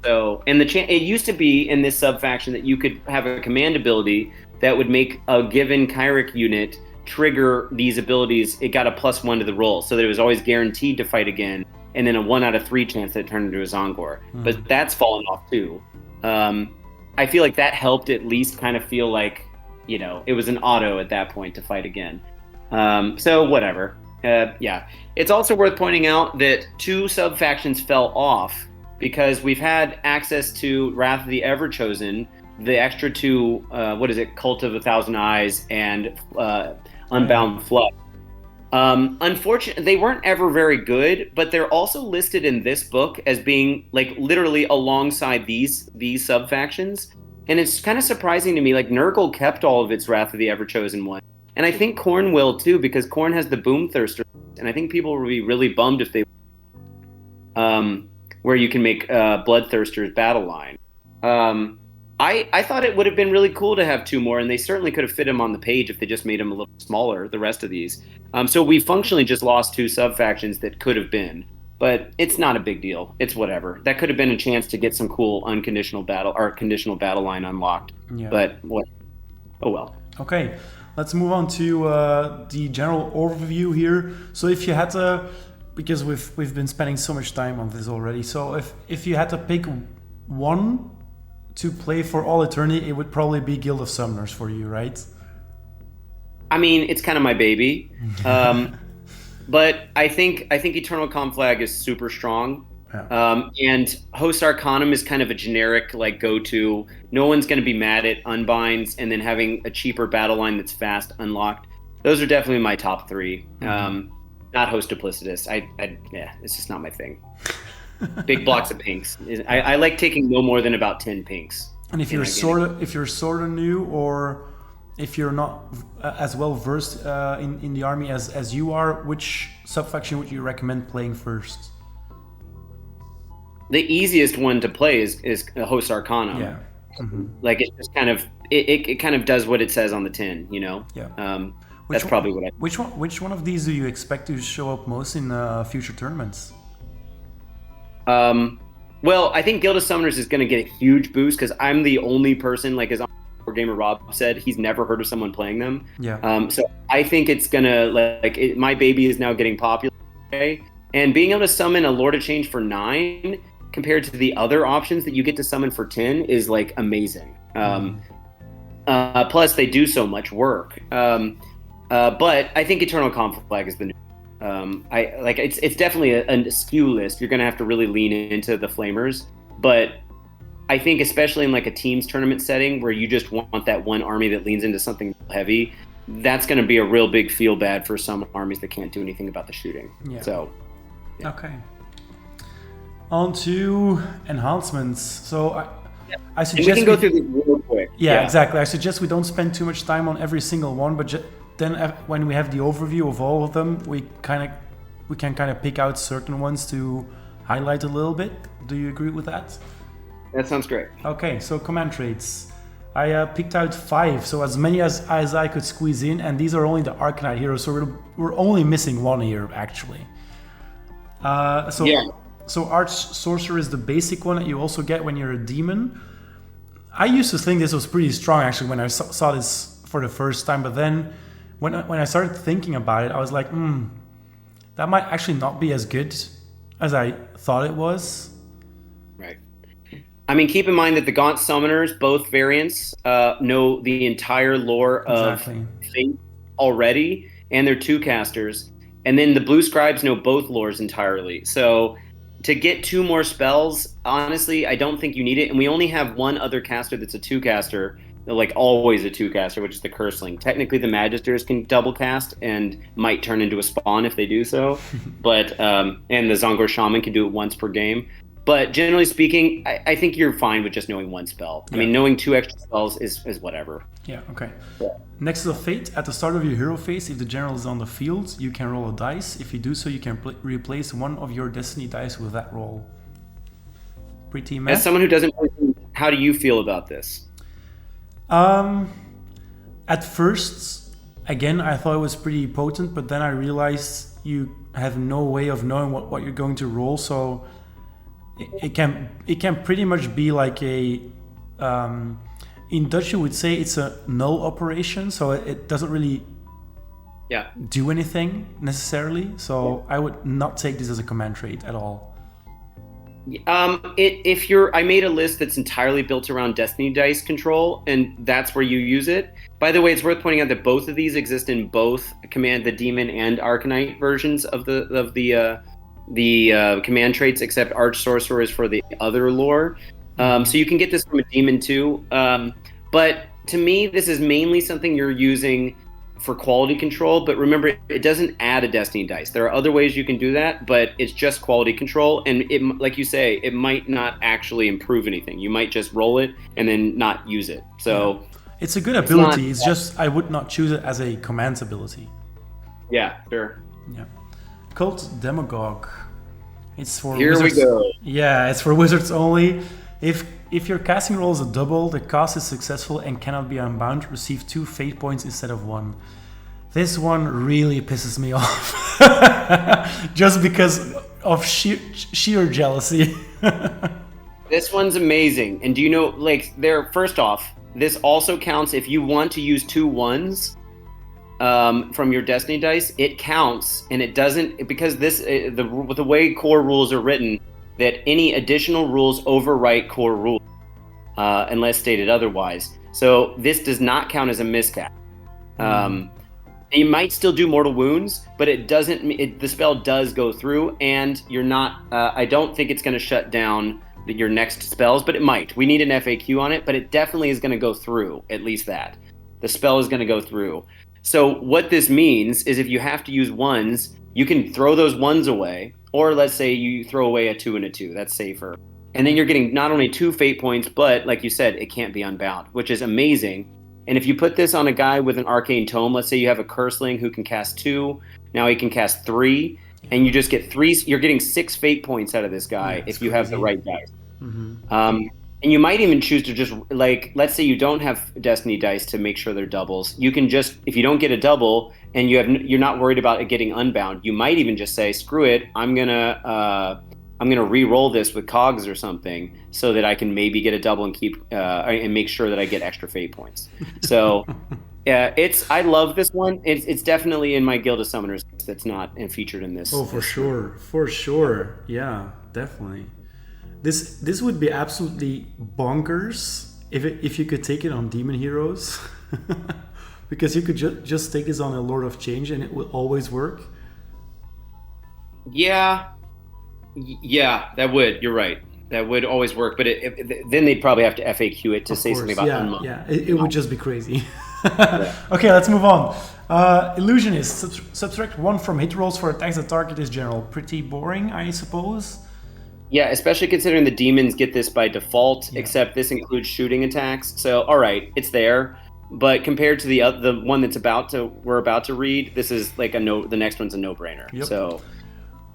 So, and it used to be in this sub faction that you could have a command ability that would make a given Kyric unit trigger these abilities. It got a +1 to the roll, so that it was always guaranteed to fight again, and then a 1 out of 3 chance that it turned into a Zongor. But that's fallen off too. I feel like that helped at least kind of feel like, it was an auto at that point to fight again. So whatever. Yeah. It's also worth pointing out that 2 sub-factions fell off because we've had access to Wrath of the Everchosen, the extra 2, Cult of 1,000 Eyes, and Unbound Flood. Unfortunately, they weren't ever very good, but they're also listed in this book as being like literally alongside these sub-factions. And it's kind of surprising to me, like Nurgle kept all of its Wrath of the Everchosen one. And I think Khorne will too, because Khorne has the Boomthirster, and I think people will be really bummed if they where you can make Bloodthirster's battle line. I thought it would have been really cool to have 2 more, and they certainly could have fit him on the page if they just made him a little smaller, the rest of these. So we functionally just lost 2 sub-factions that could have been, but it's not a big deal. It's whatever. That could have been a chance to get some cool unconditional battle or conditional battle line unlocked. Yeah. But what? Oh well. Okay, let's move on to the general overview here. So if you had to, because we've been spending so much time on this already, so if you had to pick one to play for all eternity, it would probably be Guild of Summoners for you, right? I mean, it's kind of my baby, but I think Eternal Conflag is super strong, and Host Arcanum is kind of a generic like go-to. No one's going to be mad at Unbinds, and then having a cheaper battle line that's fast unlocked. Those are definitely my top 3. Not Host Duplicitous. It's just not my thing. Big blocks of pinks. I like taking no more than about 10 pinks. And if you're sort of new, or if you're not as well versed in the army as you are, which sub-faction would you recommend playing first? The easiest one to play is Host Arcanum. Yeah. Like it's just kind of it kind of does what it says on the tin, Yeah. That's probably what I. Which one of these do you expect to show up most in future tournaments? Well, I think Guild of Summoners is going to get a huge boost because I'm the only person, like as Gamer Rob said, he's never heard of someone playing them. Yeah. So I think it's gonna my baby is now getting popular, and being able to summon a Lord of Change for 9 compared to the other options that you get to summon for 10 is like amazing. Plus they do so much work. But I think Eternal Conflag is the new. It's definitely a SKU list. You're gonna have to really lean into the Flamers, but I think especially in like a teams tournament setting where you just want that one army that leans into something heavy, that's gonna be a real big feel bad for some armies that can't do anything about the shooting. Yeah. So, yeah. Okay. On to enhancements. So I suggest and we can go through these real quick. Yeah, exactly. I suggest we don't spend too much time on every single one, but then when we have the overview of all of them, we can kind of pick out certain ones to highlight a little bit. Do you agree with that? That sounds great. Okay, so command traits. I picked out 5, so as many as I could squeeze in, and these are only the Arcanite heroes, so we're only missing 1 here actually. So Arch Sorcerer is the basic one that you also get when you're a demon. I used to think this was pretty strong actually when I saw this for the first time, but then when I started thinking about it, I was like, that might actually not be as good as I thought it was. Right. I mean, keep in mind that the Gaunt Summoners, both variants, know the entire lore of Fate already, and they're 2 casters. And then the Blue Scribes know both lores entirely. So to get 2 more spells, honestly, I don't think you need it. And we only have one other caster that's a 2-caster, like always a 2-caster, which is the Curseling. Technically, the Magisters can double cast and might turn into a spawn if they do so. But and the Zongor Shaman can do it once per game. But generally speaking, I think you're fine with just knowing 1 spell. I mean, knowing 2 extra spells is whatever. Yeah, okay. Next is a fate. At the start of your hero phase, if the general is on the field, you can roll a dice. If you do so, you can replace one of your destiny dice with that roll. Pretty meh. As someone who doesn't, how do you feel about this? At first, again, I thought it was pretty potent, but then I realized you have no way of knowing what you're going to roll, so it can pretty much be like a in Dutch you would say it's a null operation, so it doesn't really do anything necessarily. So I would not take this as a command trait at all. I made a list that's entirely built around Destiny Dice control, and that's where you use it. By the way, it's worth pointing out that both of these exist in both the Demon and Arcanite versions of the command traits, except Arch Sorcerer is for the other lore. So you can get this from a Demon too. But to me, this is mainly something you're using for quality control. But remember, it doesn't add a Destiny Dice. There are other ways you can do that, but it's just quality control. And it, like you say, it might not actually improve anything. You might just roll it and then not use it. So it's a good ability. It's just I would not choose it as a command ability. Yeah, sure. Yeah. Cult Demagogue. It's for Here wizards. we go. Yeah, it's for wizards only. If your casting roll is a double, the cast is successful and cannot be unbound. Receive 2 fate points instead of 1. This one really pisses me off, just because of sheer jealousy. This one's amazing. And do you know, like, first off, this also counts if you want to use 2 1s. From your Destiny dice, it counts, and it doesn't, because the way core rules are written, that any additional rules overwrite core rules, unless stated otherwise. So this does not count as a miscast. You might still do mortal wounds, but it doesn't. The spell does go through, and you're not. I don't think it's going to shut down your next spells, but it might. We need an FAQ on it, but it definitely is going to go through. At least that the spell is going to go through. So what this means is if you have to use 1s, you can throw those 1s away, or let's say you throw away a 2 and a 2. That's safer. And then you're getting not only 2 fate points, but like you said, it can't be unbound, which is amazing. And if you put this on a guy with an Arcane Tome, let's say you have a Curseling who can cast 2, now he can cast 3, and you just get 3. You're getting 6 fate points out of this guy if you have the right dice. Mm-hmm. And you might even choose to just, like, let's say you don't have Destiny dice to make sure they're doubles. You can just, if you don't get a double and you're not worried about it getting unbound, you might even just say, screw it, I'm gonna re-roll this with cogs or something so that I can maybe get a double and keep and make sure that I get extra fate points. So I love this one. It's definitely in my Guild of Summoners that's not featured in this. Oh, for sure. Yeah, definitely. This would be absolutely bonkers if you could take it on Demon Heroes, because you could just take this on a Lord of Change and it will always work. Yeah, that would. You're right. That would always work, but then they'd probably have to FAQ it to say something about unlock. Yeah, it would just be crazy. Okay, let's move on. Illusionist, subtract 1 from hit rolls for attacks that target this general. Pretty boring, I suppose. Yeah, especially considering the demons get this by default, except this includes shooting attacks. So, all right, it's there. But compared to the one that's we're about to read, this is like the next one's a no-brainer. Yep. So,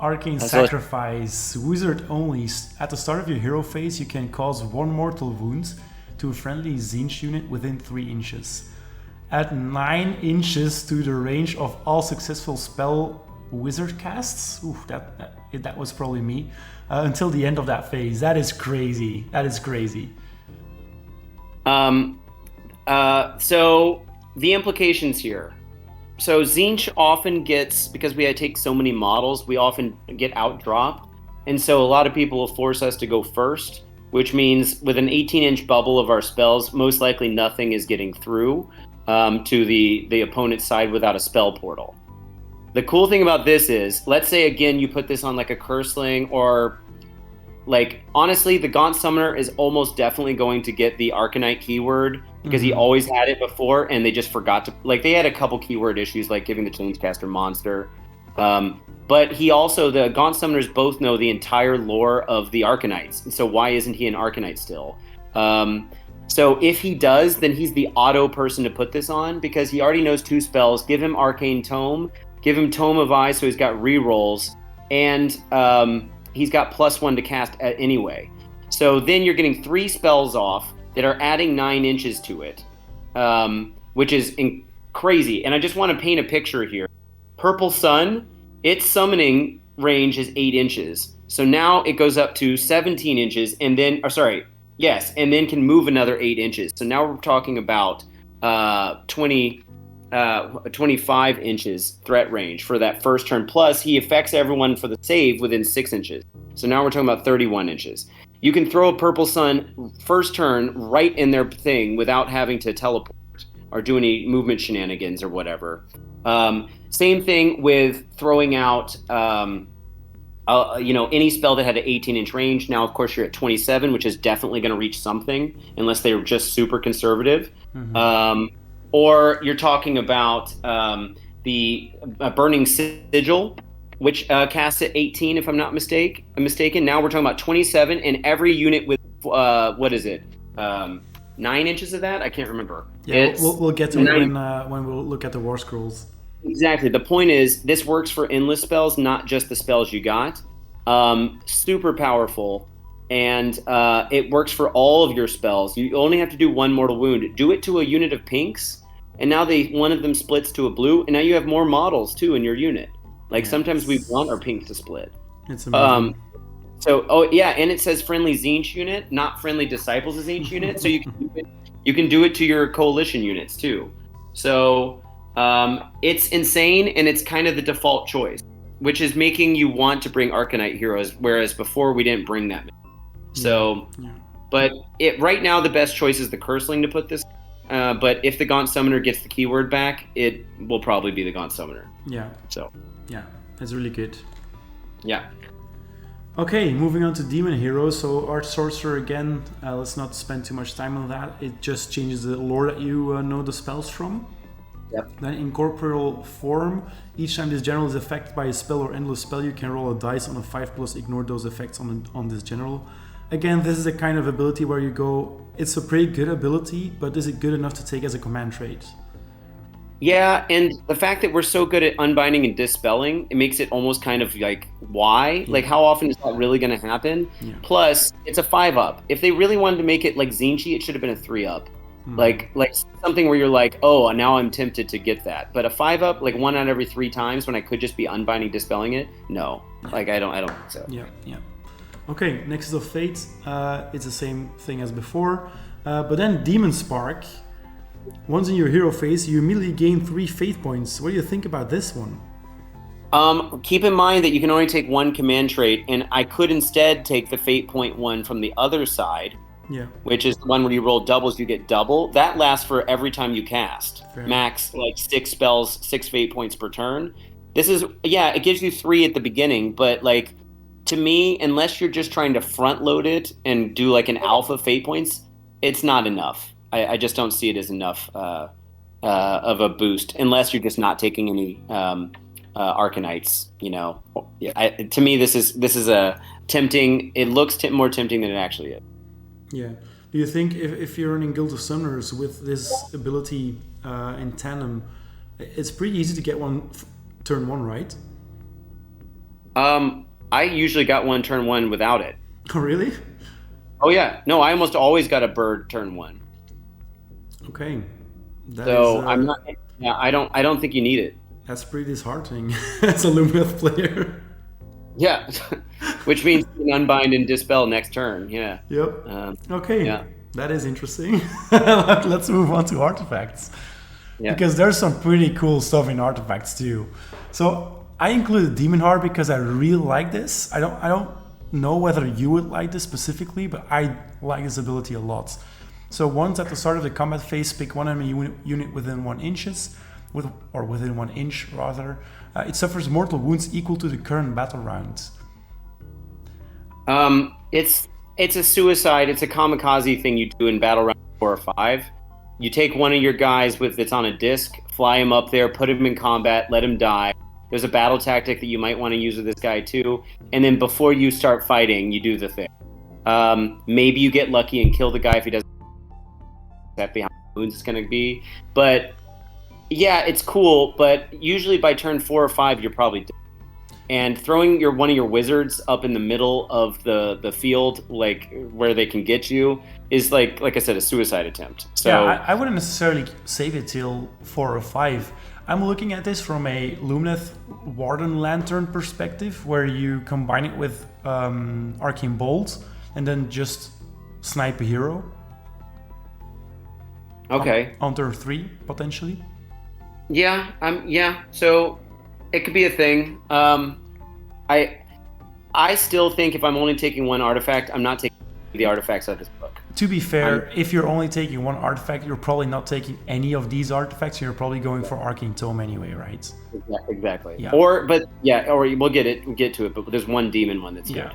Arcane Sacrifice, wizard only. At the start of your hero phase, you can cause 1 mortal wound to a friendly Tzeentch unit within 3 inches. Add 9 inches to the range of all successful spell wizard casts. Ooh, that was probably me. Until the end of that phase. That is crazy. So the implications here. So Tzeentch often gets, because we take so many models, we often get outdropped. And so a lot of people will force us to go first, which means with an 18-inch bubble of our spells, most likely nothing is getting through to the opponent's side without a spell portal. The cool thing about this is, let's say again you put this on like a Curseling or like honestly, the Gaunt Summoner is almost definitely going to get the Arcanite keyword because he always had it before, and they just forgot to, like, they had a couple keyword issues, like giving the Changecaster monster. But he also, the Gaunt Summoners both know the entire lore of the Arcanites, and so why isn't he an Arcanite still? So if he does, then he's the auto person to put this on because he already knows 2 spells. Give him Arcane Tome, give him Tome of Eye, so he's got rerolls, and he's got +1 to cast anyway. So then you're getting 3 spells off that are adding 9 inches to it, which is crazy. And I just want to paint a picture here. Purple Sun, its summoning range is 8 inches. So now it goes up to 17 inches, and then, and then can move another 8 inches. So now we're talking about 25 inches threat range for that first turn. Plus, he affects everyone for the save within 6 inches. So now we're talking about 31 inches. You can throw a Purple Sun first turn right in their thing without having to teleport or do any movement shenanigans or whatever. Same thing with throwing out any spell that had an 18-inch range. Now, of course, you're at 27, which is definitely going to reach something unless they're just super conservative. Or you're talking about the Burning Sigil, which casts at 18, if I'm not mistaken. Now we're talking about 27, and every unit with, 9 inches of that? I can't remember. Yeah, we'll get to it when we'll look at the War Scrolls. Exactly. The point is, this works for endless spells, not just the spells you got. Super powerful, and it works for all of your spells. You only have to do 1 mortal wound. Do it to a unit of pinks, and now one of them splits to a blue, and now you have more models too in your unit. Like sometimes we want our pinks to split. It's amazing. And it says friendly Tzeentch unit, not friendly Disciples of Tzeentch unit. So you can do it to your coalition units too. So it's insane, and it's kind of the default choice, which is making you want to bring Arcanite heroes, whereas before we didn't bring that many. So, but right now the best choice is the Curseling to put this. But if the Gaunt Summoner gets the keyword back, it will probably be the Gaunt Summoner. Yeah. So. Yeah, it's really good. Yeah. Okay, moving on to Demon Heroes. So Arch Sorcerer again, let's not spend too much time on that. It just changes the lore that you know the spells from. Yep. Then in corporeal form, each time this general is affected by a spell or endless spell, you can roll a dice on a 5+, ignore those effects on this general. Again, this is a kind of ability where you go, it's a pretty good ability, but is it good enough to take as a command trait? Yeah, and the fact that we're so good at unbinding and dispelling, it makes it almost kind of like, why? Yeah. Like, how often is that really going to happen? Yeah. Plus, it's a 5-up. If they really wanted to make it like Tzeentch, it should have been a 3-up. Like something where you're like, oh, now I'm tempted to get that. But a 5-up, like 1 out of every 3 times when I could just be unbinding, dispelling it, no. Like, I don't think so. Yeah. Okay, Nexus of Fate, it's the same thing as before. But then Demon Spark. Once in your hero phase, you immediately gain 3 fate points. What do you think about this one? Keep in mind that you can only take 1 command trait, and I could instead take the fate point one from the other side, which is the one where you roll doubles, you get double. That lasts for every time you cast. Fair. Max, like 6 spells, 6 fate points per turn. This is, it gives you 3 at the beginning, but like, to me, unless you're just trying to front load it and do like an alpha fate points, it's not enough. I just don't see it as enough of a boost, unless you're just not taking any Arcanites. To me, this is a tempting. It looks more tempting than it actually is. Yeah. Do you think if you're running Guild of Summoners with this ability in tandem, it's pretty easy to get one turn 1, right? I usually got one turn 1 without it. Oh, really? Oh yeah. No, I almost always got a bird turn 1. Okay. I'm not. Yeah, I don't think you need it. That's pretty disheartening as a Lumith player. Yeah, which means you can unbind and dispel next turn. Yeah. Yep. Okay. Yeah. That is interesting. Let's move on to artifacts. Yeah. Because there's some pretty cool stuff in artifacts too. So I included Demon Heart because I really like this. I don't know whether you would like this specifically, but I like this ability a lot. So once at the start of the combat phase, pick one enemy unit within 1 inch, within 1 inch rather. It suffers mortal wounds equal to the current battle round. It's a suicide. It's a kamikaze thing you do in battle round 4 or 5. You take one of your guys that's on a disc, fly him up there, put him in combat, let him die. There's a battle tactic that you might want to use with this guy too. And then before you start fighting, you do the thing. Maybe you get lucky and kill the guy if he doesn't. Exactly how many wounds it's going to be. But yeah, it's cool. But usually by turn 4 or 5, you're probably dead. And throwing one of your wizards up in the middle of the field, like where they can get you, is like I said, a suicide attempt. So yeah, I wouldn't necessarily save it till 4 or 5. I'm looking at this from a Lumineth Warden Lantern perspective, where you combine it with Arcane Bolt and then just snipe a hero. Okay. On turn 3, potentially. Yeah, yeah. So it could be a thing. I still think if I'm only taking one artifact, I'm not taking the artifacts out of this book. To be fair, if you're only taking one artifact, you're probably not taking any of these artifacts. You're probably going for Arcane Tome anyway, right? Exactly. Yeah. Or we'll get to it. But there's one demon one that's good.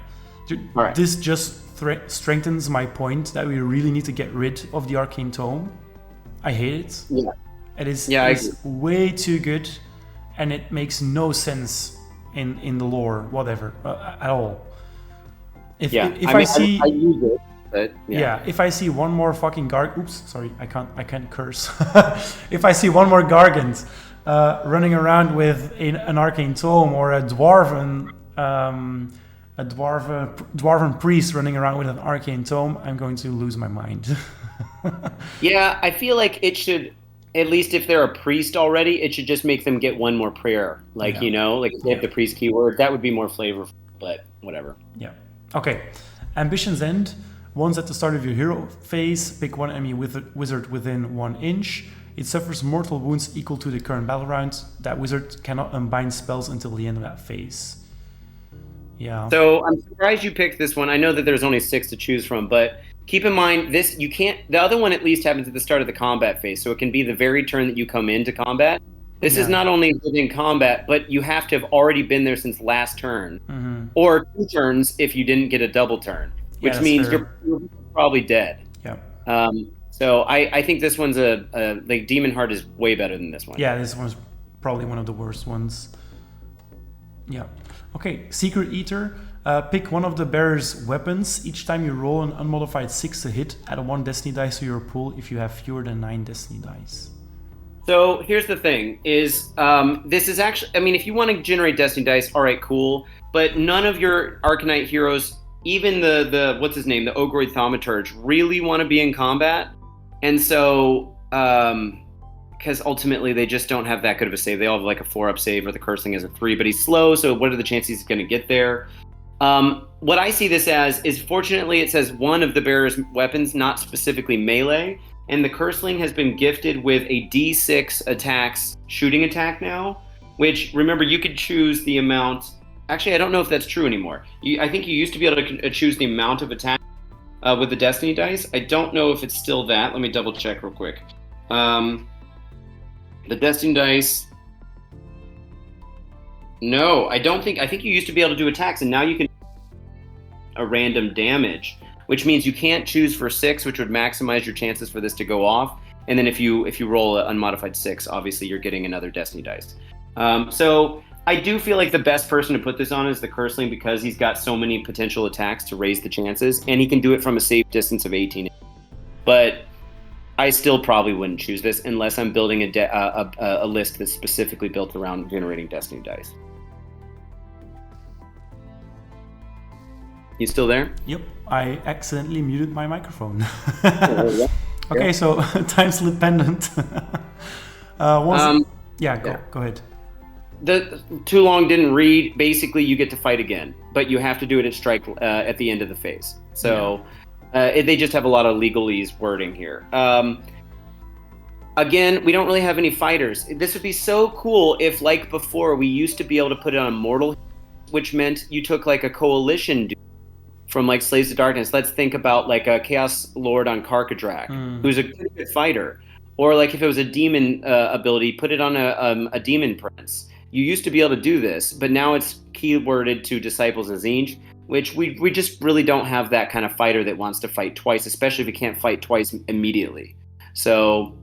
All right. This just strengthens my point that we really need to get rid of the Arcane Tome. I hate it. Yeah. It is way too good, and it makes no sense in the lore, whatever, at all. If I see, I use it. But, if I see one more fucking I can't curse. If I see one more Gargant running around with an Arcane Tome, or a dwarven priest running around with an Arcane Tome, I'm going to lose my mind. Yeah, I feel like it should, at least if they're a priest already, it should just make them get one more prayer. Like if they have the priest keyword, that would be more flavorful. But whatever. Yeah. Okay. Ambition's End. Once at the start of your hero phase, pick one enemy wizard within 1 inch. It suffers mortal wounds equal to the current battle round. That wizard cannot unbind spells until the end of that phase. Yeah. So I'm surprised you picked this one. I know that there's only 6 to choose from, but keep in mind the other one at least happens at the start of the combat phase, so it can be the very turn that you come into combat. This is not only within combat, but you have to have already been there since last turn, or 2 turns if you didn't get a double turn. Which means you're probably dead. Yeah. So I think this one's like Demon Heart is way better than this one. Yeah, this one's probably one of the worst ones. Yeah. Okay, Secret Eater. Pick one of the bearer's weapons. Each time you roll an unmodified 6 to hit, add 1 destiny dice to your pool if you have fewer than 9 destiny dice. So here's the thing: is this is actually, I mean, if you want to generate destiny dice, all right, cool. But none of your Arcanite heroes, even the what's his name, the Ogroid Thaumaturge, really want to be in combat. And so, because ultimately they just don't have that good of a save. They all have like a 4-up save, or the Cursling has a 3, but he's slow, so what are the chances he's going to get there? What I see this as is, fortunately, it says one of the bearer's weapons, not specifically melee, and the Cursling has been gifted with a D6 shooting attack now, which, remember, you could choose the amount. Actually, I don't know if that's true anymore. I think you used to be able to choose the amount of attack with the Destiny dice. I don't know if it's still that. Let me double check real quick. The Destiny dice. No, I don't think. I think you used to be able to do attacks, and now you can a random damage, which means you can't choose for 6, which would maximize your chances for this to go off. And then if you roll an unmodified 6, obviously you're getting another Destiny dice. So I do feel like the best person to put this on is the Cursling, because he's got so many potential attacks to raise the chances, and he can do it from a safe distance of 18. But I still probably wouldn't choose this unless I'm building a list that's specifically built around generating Destiny dice. You still there? Yep, I accidentally muted my microphone. Okay, so time slip pendant. Go ahead. The too long didn't read. Basically, you get to fight again, but you have to do it at strike at the end of the phase. So they just have a lot of legalese wording here. Again, we don't really have any fighters. This would be so cool if, like before, we used to be able to put it on mortal, which meant you took like a coalition dude from like Slaves of Darkness. Let's think about like a Chaos Lord on Karkadrak, who's a pretty good fighter. Or like if it was a demon ability, put it on a demon prince. You used to be able to do this, but now it's keyworded to Disciples of Tzeentch, which we just really don't have that kind of fighter that wants to fight twice, especially if he can't fight twice immediately. So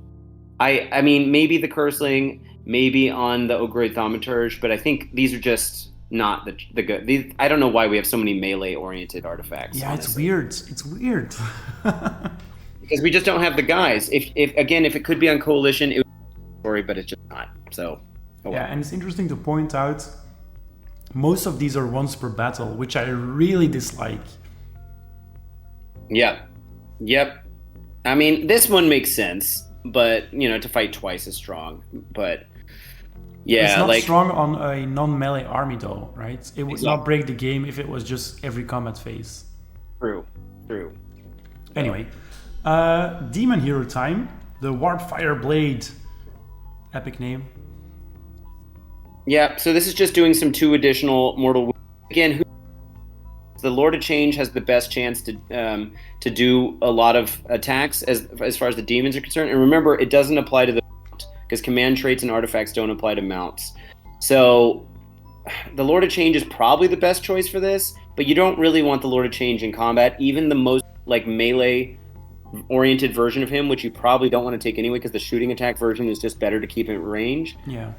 I mean, maybe the Curseling, maybe on the Ogre Thaumaturge, but I think these are just not the good. I don't know why we have so many melee-oriented artifacts. Yeah, honestly. It's weird. Because we just don't have the guys. If it could be on Coalition, it would be a story, but it's just not. So, oh well. Yeah, and it's interesting to point out, most of these are once per battle, which I really dislike. Yep. I mean, this one makes sense, but to fight twice is strong. But yeah, it's not strong on a non-melee army, though, right? It would not break the game if it was just every combat phase. True. Anyway, Demon Hero time. The Warpfire Blade, epic name. Yeah, so this is just doing some 2 additional mortal wounds. Again, the Lord of Change has the best chance to do a lot of attacks as far as the demons are concerned. And remember, it doesn't apply to the mount, because command traits and artifacts don't apply to mounts. So the Lord of Change is probably the best choice for this, but you don't really want the Lord of Change in combat. Even the most melee oriented version of him, which you probably don't want to take anyway, because the shooting attack version is just better to keep in range. Yeah.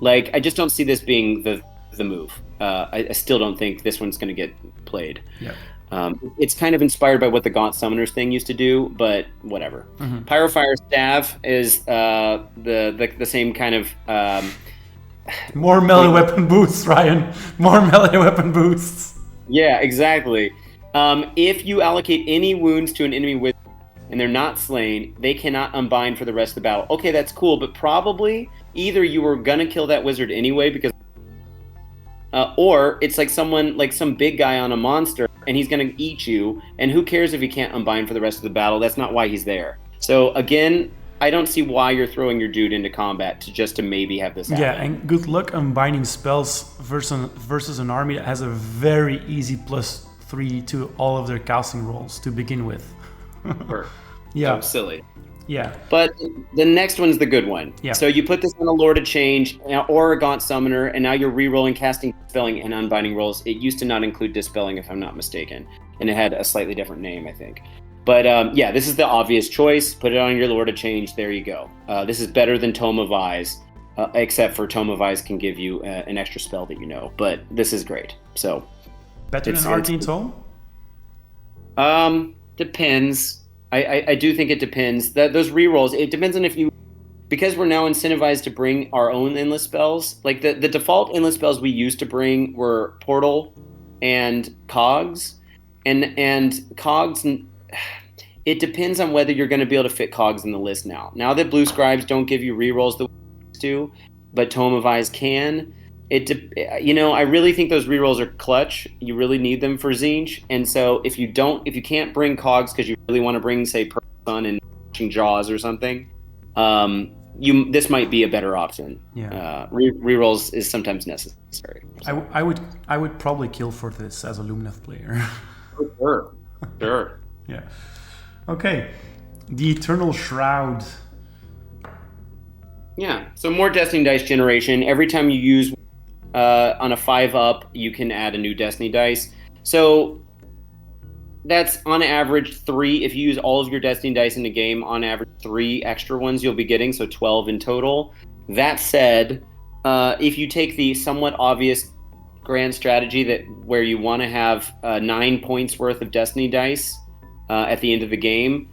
I just don't see this being the move. I still don't think this one's going to get played. Yeah. It's kind of inspired by what the Gaunt Summoners thing used to do, but whatever. Mm-hmm. Pyrophire Staff is the same kind of... More melee weapon boosts, Ryan. More melee weapon boosts. Yeah, exactly. If you allocate any wounds to an enemy with and they're not slain, they cannot unbind for the rest of the battle. Okay, that's cool, but probably either you were gonna kill that wizard anyway because or it's like some big guy on a monster and he's gonna eat you, and who cares if he can't unbind for the rest of the battle? That's not why he's there. So again, I don't see why you're throwing your dude into combat to maybe have this happen. Yeah, and good luck unbinding spells versus an army that has a very easy +3 to all of their casting rolls to begin with. Yeah. So silly. Yeah. But the next one's the good one. Yeah. So you put this on a Lord of Change or a Gaunt Summoner, and now you're re-rolling casting, dispelling, and unbinding rolls. It used to not include dispelling, if I'm not mistaken, and it had a slightly different name, I think. But yeah, this is the obvious choice. Put it on your Lord of Change. There you go. This is better than Tome of Eyes, except for Tome of Eyes can give you an extra spell that you know. But this is great. So better than Arcane Tome? Depends. I do think it depends. Those rerolls, it depends on because we're now incentivized to bring our own endless spells. Like the default endless spells we used to bring were Portal and Cogs, and Cogs. It depends on whether you're going to be able to fit Cogs in the list now. Now that Blue Scribes don't give you rerolls the way they used to, but Tome of Eyes can. I really think those rerolls are clutch. You really need them for Tzeentch. And so if you can't bring Cogs because you really want to bring, say, Purple Sun and Watching Jaws or something, this might be a better option. Yeah. Rerolls is sometimes necessary. So. I would probably kill for this as a Lumineth player. Sure. Yeah. Okay. The Eternal Shroud. Yeah. So more Destiny dice generation. Every time you use on a 5-up, you can add a new Destiny dice. So that's on average 3. If you use all of your Destiny dice in the game, on average 3 extra ones you'll be getting, so 12 in total. That said, if you take the somewhat obvious grand strategy where you want to have 9 points worth of Destiny dice at the end of the game,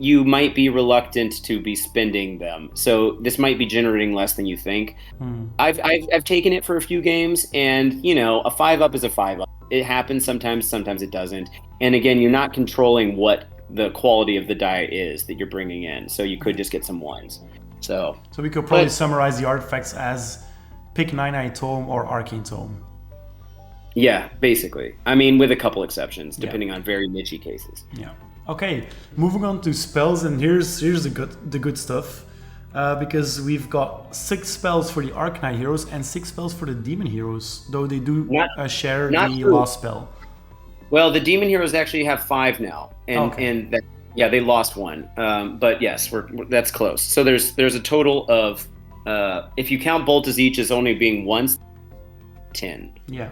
you might be reluctant to be spending them. So this might be generating less than you think. I've taken it for a few games, and a 5-up is a 5-up. It happens sometimes it doesn't. And again, you're not controlling what the quality of the die is that you're bringing in, so you could just get some 1s. So we could probably summarize the artifacts as pick 9-Eye Tome or Arcane Tome. Yeah, basically. I mean, with a couple exceptions, depending on very niche cases. Yeah. Okay, moving on to spells, and here's the good stuff, because we've got 6 spells for the Arcanine heroes and 6 spells for the Demon heroes, though they do share the lost spell. Well, the Demon heroes actually have 5 now, and they lost 1. But yes, that's close. So there's a total of, if you count Bolt as each as only being once, 10. Yeah.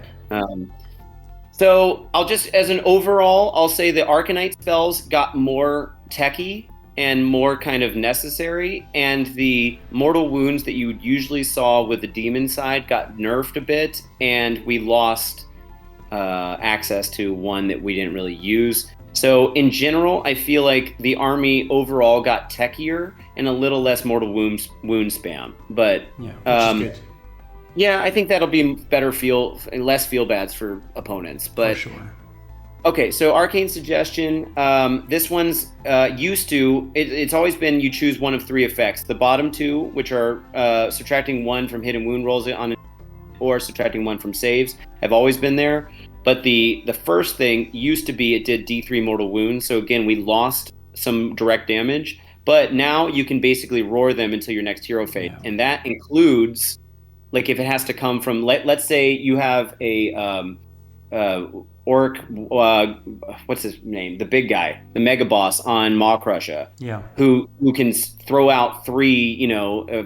So I'll just, as an overall, I'll say the Arcanite spells got more techy and more kind of necessary, and the mortal wounds that you usually saw with the demon side got nerfed a bit, and we lost access to one that we didn't really use. So in general, I feel like the army overall got techier and a little less mortal wound spam. But yeah, which is good. Yeah, I think that'll be less feel bads for opponents. But for sure. Okay, so Arcane suggestion. This one's it's always been you choose one of three effects. The bottom two, which are subtracting 1 from hidden wound rolls or subtracting 1 from saves, have always been there. But the first thing used to be it did D3 mortal wounds. So again, we lost some direct damage. But now you can basically roar them until your next hero phase. Yeah. And that includes, like, if it has to come from, let's say you have a orc, what's his name? The big guy, the mega boss on Maw Crusher. Yeah. Who can throw out 3,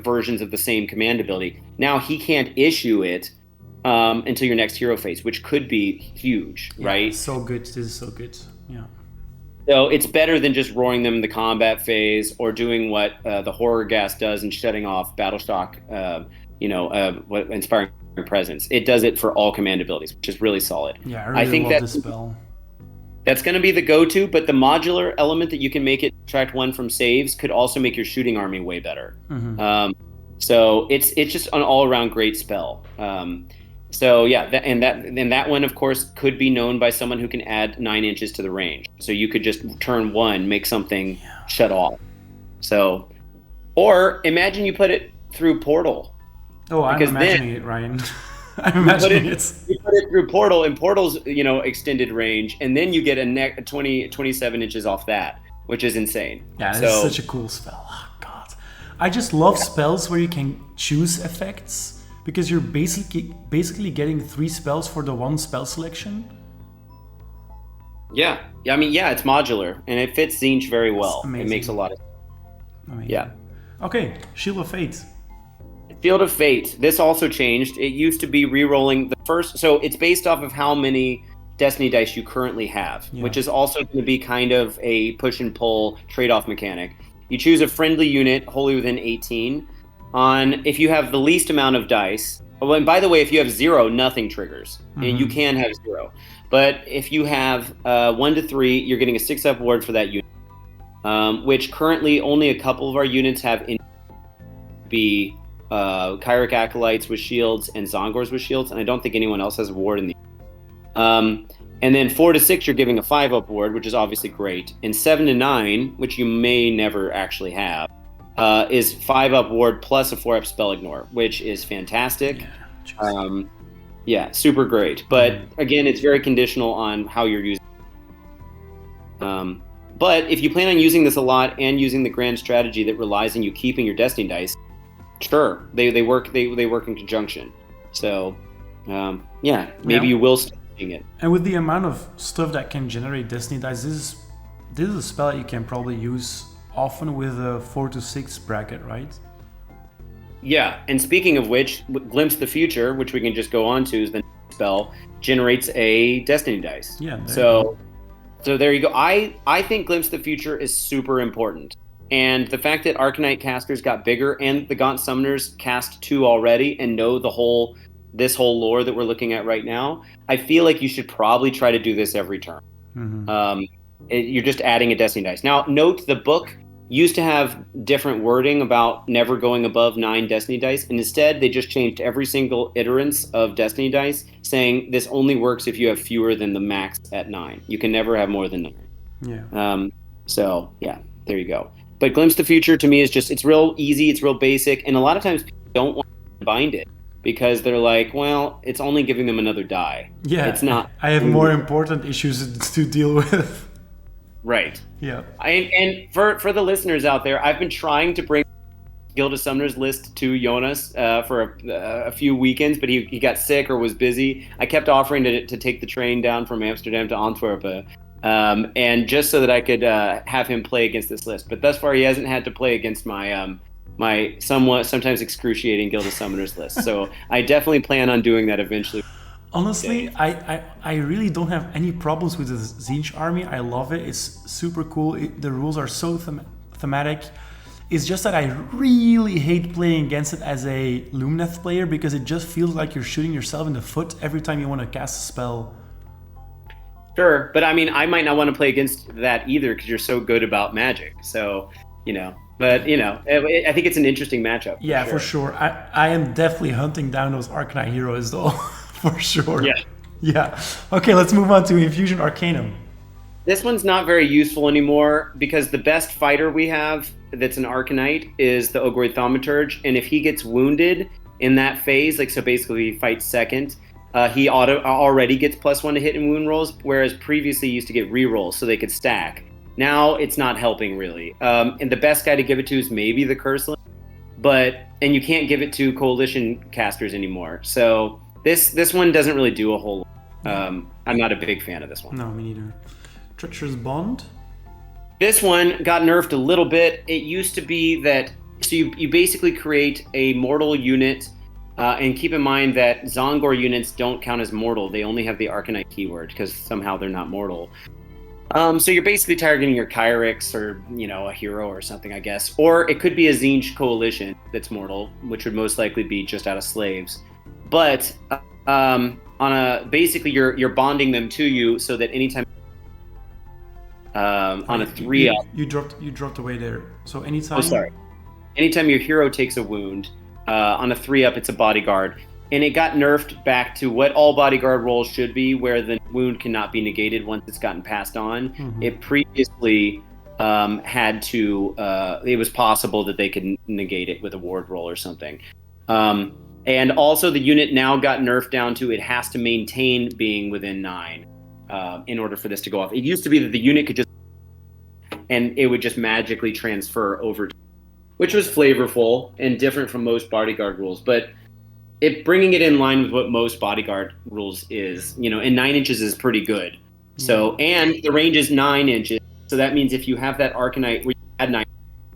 versions of the same command ability. Now he can't issue it until your next hero phase, which could be huge, right? So good. This is so good. Yeah. So it's better than just roaring them in the combat phase or doing what the horror gas does and shutting off Battleshock, inspiring presence. It does it for all command abilities, which is really solid. Yeah, I think love this spell. That's going to be the go-to, but the modular element that you can make it subtract 1 from saves could also make your shooting army way better. Mm-hmm. So it's just an all-around great spell. So yeah, that one, of course, could be known by someone who can add 9 inches to the range. So you could just turn 1, make something shut off. So, or imagine you put it through Portal. Oh, I'm imagining it, Ryan. I'm imagining it. You put it through Portal, and Portal's extended range, and then you get a 27 inches off that, which is insane. Yeah, it's such a cool spell. Oh, God. I just love spells where you can choose effects. Because you're basically getting 3 spells for the 1 spell selection. Yeah. I mean, it's modular, and it fits Tzeentch very well. It makes a lot of sense. Yeah. Okay, Shield of Fate. Shield of Fate. This also changed. It used to be re-rolling the first... So it's based off of how many Destiny dice you currently have, which is also going to be kind of a push and pull trade-off mechanic. You choose a friendly unit wholly within 18... if you have the least amount of dice. Oh, and by the way, if you have 0, nothing triggers. Mm-hmm. And you can have 0. But if you have 1 to 3, you're getting a 6-up ward for that unit. Which currently only a couple of our units have Kyric Acolytes with shields and Zongors with shields, and I don't think anyone else has a ward in the and then 4 to 6, you're giving a 5-up ward, which is obviously great. And 7 to 9, which you may never actually have, is 5-up ward plus a 4-up spell ignore, which is fantastic. Super great. But again, it's very conditional on how you're using it. But if you plan on using this a lot and using the grand strategy that relies on you keeping your Destiny dice, sure, they work in conjunction. So maybe you will start using it. And with the amount of stuff that can generate Destiny dice, this is a spell that you can probably use often with a 4 to 6 bracket, right? Yeah, and speaking of which, Glimpse the Future, which we can just go on to, is the next spell, generates a Destiny dice. Yeah. So there you go. I think Glimpse the Future is super important. And the fact that Arcanite casters got bigger and the Gaunt Summoners cast 2 already and know this whole lore that we're looking at right now, I feel like you should probably try to do this every turn. Mm-hmm. You're just adding a Destiny dice. Now, note the book used to have different wording about never going above 9 Destiny dice, and instead they just changed every single iterance of Destiny dice, saying this only works if you have fewer than the max at 9. You can never have more than 9. Yeah. There you go. But Glimpse the Future to me is just, it's real easy, it's real basic, and a lot of times people don't want to bind it because they're like, well, it's only giving them another die. Yeah, it's not. I have more important issues to deal with. Right. Yeah. And for the listeners out there, I've been trying to bring Guild of Summoners list to Jonas for a few weekends, but he got sick or was busy. I kept offering to take the train down from Amsterdam to Antwerp, and just so that I could have him play against this list. But thus far, he hasn't had to play against my sometimes excruciating Guild of Summoners list. So I definitely plan on doing that eventually. Honestly, I really don't have any problems with the Tzeentch army. I love it. It's super cool. The rules are so thematic. It's just that I really hate playing against it as a Lumineth player because it just feels like you're shooting yourself in the foot every time you want to cast a spell. Sure, but I mean, I might not want to play against that either because you're so good about magic. So, but I think it's an interesting matchup. Yeah, for sure. I am definitely hunting down those Arcanine heroes though, for sure. Yeah. Yeah. Okay, let's move on to Infusion Arcanum. This one's not very useful anymore because the best fighter we have that's an Arcanite is the Ogroid Thaumaturge, and if he gets wounded in that phase, like so basically he fights second, he already gets +1 to hit and wound rolls, whereas previously he used to get rerolls so they could stack. Now it's not helping really. And the best guy to give it to is maybe the Curseling, and you can't give it to Coalition casters anymore. So this one doesn't really do a whole lot. I'm not a big fan of this one. No, me neither. Treacherous Bond? This one got nerfed a little bit. It used to be that, so you basically create a mortal unit, and keep in mind that Zongor units don't count as mortal. They only have the Arcanite keyword because somehow they're not mortal. So you're basically targeting your Kyrix or, a hero or something, I guess. Or it could be a Tzeentch coalition that's mortal, which would most likely be just out of slaves. But basically you're bonding them to you so that anytime on a 3-up. You dropped away there. So anytime. Oh, sorry. Anytime your hero takes a wound, on a 3-up, it's a bodyguard, and it got nerfed back to what all bodyguard roles should be, where the wound cannot be negated once it's gotten passed on. Mm-hmm. It previously had to. It was possible that they could negate it with a ward roll or something. And also, the unit now got nerfed down to it has to maintain being within 9. In order for this to go off. It used to be that the unit could just, and it would just magically transfer over, which was flavorful and different from most bodyguard rules, but bringing it in line with what most bodyguard rules is, and 9 inches is pretty good. So, and the range is 9 inches. So that means if you have that Arcanite where you had 9,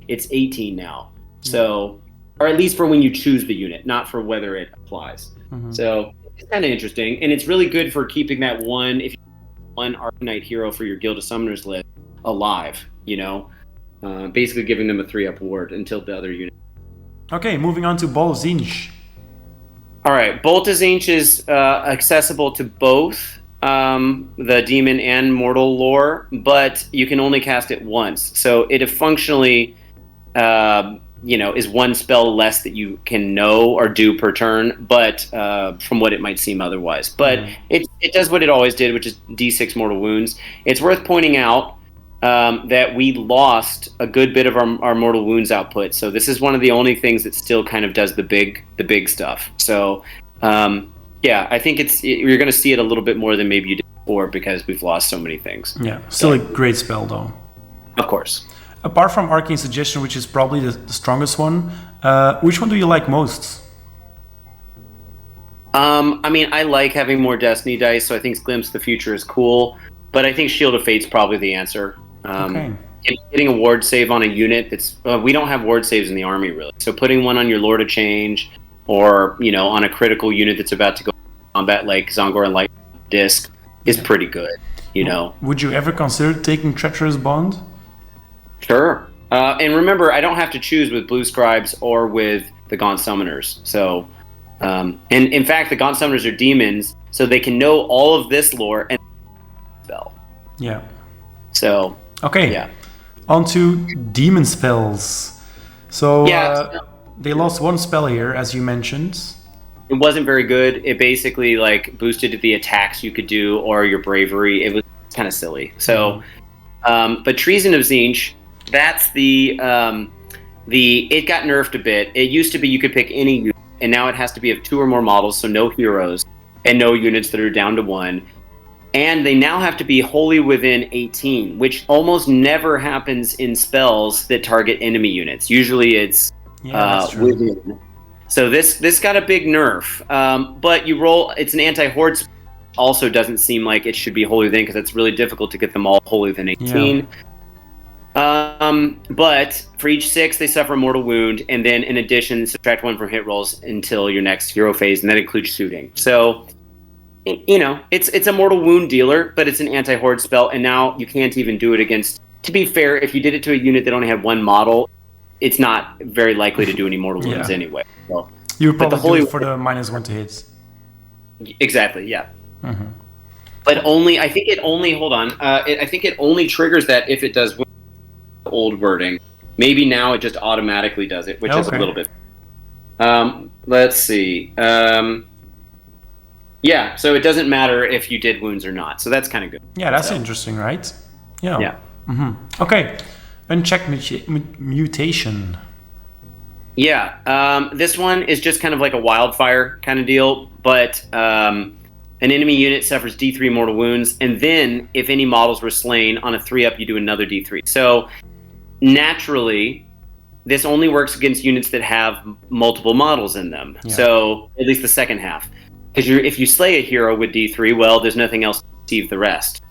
it's 18 now. So, or at least for when you choose the unit, not for whether it applies. Mm-hmm. So it's kind of interesting. And it's really good for keeping that one Arcanite hero for your Guild of Summoners list alive, basically giving them a 3-up ward until the other unit. Okay, moving on to Ball of Tzeentch. All right, Bolt of Tzeentch is accessible to both the demon and mortal lore, but you can only cast it once. So it functionally, is one spell less that you can know or do per turn, but from what it might seem otherwise. But it does what it always did, which is D6 mortal wounds. It's worth pointing out that we lost a good bit of our mortal wounds output. So this is one of the only things that still kind of does the big stuff. So I think you're going to see it a little bit more than maybe you did before because we've lost so many things. Yeah, still a great spell though. Of course. Apart from Arcane Suggestion, which is probably the strongest one, which one do you like most? I like having more Destiny dice, so I think Glimpse of the Future is cool, but I think Shield of Fate's probably the answer. Getting a ward save on a unit we don't have ward saves in the army really, so putting one on your Lord of Change or on a critical unit that's about to go combat like Zongor and Light Disc is pretty good. Would you ever consider taking Treacherous Bond? Sure. And remember, I don't have to choose with Blue Scribes or with the Gaunt Summoners. So, and in fact, the Gaunt Summoners are demons, so they can know all of this lore and spell. Yeah. So. Okay. Yeah. On to demon spells. So they lost one spell here, as you mentioned. It wasn't very good. It basically boosted the attacks you could do or your bravery. It was kind of silly. So, but Treason of Tzeentch. That's it got nerfed a bit. It used to be you could pick any unit, and now it has to be of 2 or more models, so no heroes, and no units that are down to 1. And they now have to be wholly within 18, which almost never happens in spells that target enemy units. Usually it's within. So this got a big nerf. But you roll, it's an anti-horde spell. Also doesn't seem like it should be wholly within because it's really difficult to get them all wholly within 18. Yeah. But for each 6, they suffer a mortal wound, and then in addition, subtract 1 from hit rolls until your next hero phase, and that includes shooting. So it's a mortal wound dealer, but it's an anti-horde spell, and now you can't even do it against. To be fair, if you did it to a unit that only had one model, it's not very likely to do any mortal wounds anyway. So, you would probably do it for the -1 to hits. Exactly, yeah. But I think it only triggers that if it does old wording. Maybe now it just automatically does it, which is a little bit. Let's see. Yeah, so it doesn't matter if you did wounds or not. So that's kind of good. Yeah, that's interesting, right? Yeah. Yeah. Okay. Unchecked mutation. Yeah. This one is just kind of like a wildfire kind of deal, but an enemy unit suffers D3 mortal wounds, and then if any models were slain on a 3-up, you do another D3. So naturally, this only works against units that have multiple models in them. Yeah. So at least the second half. Because if you slay a hero with D3, well, there's nothing else to receive the rest.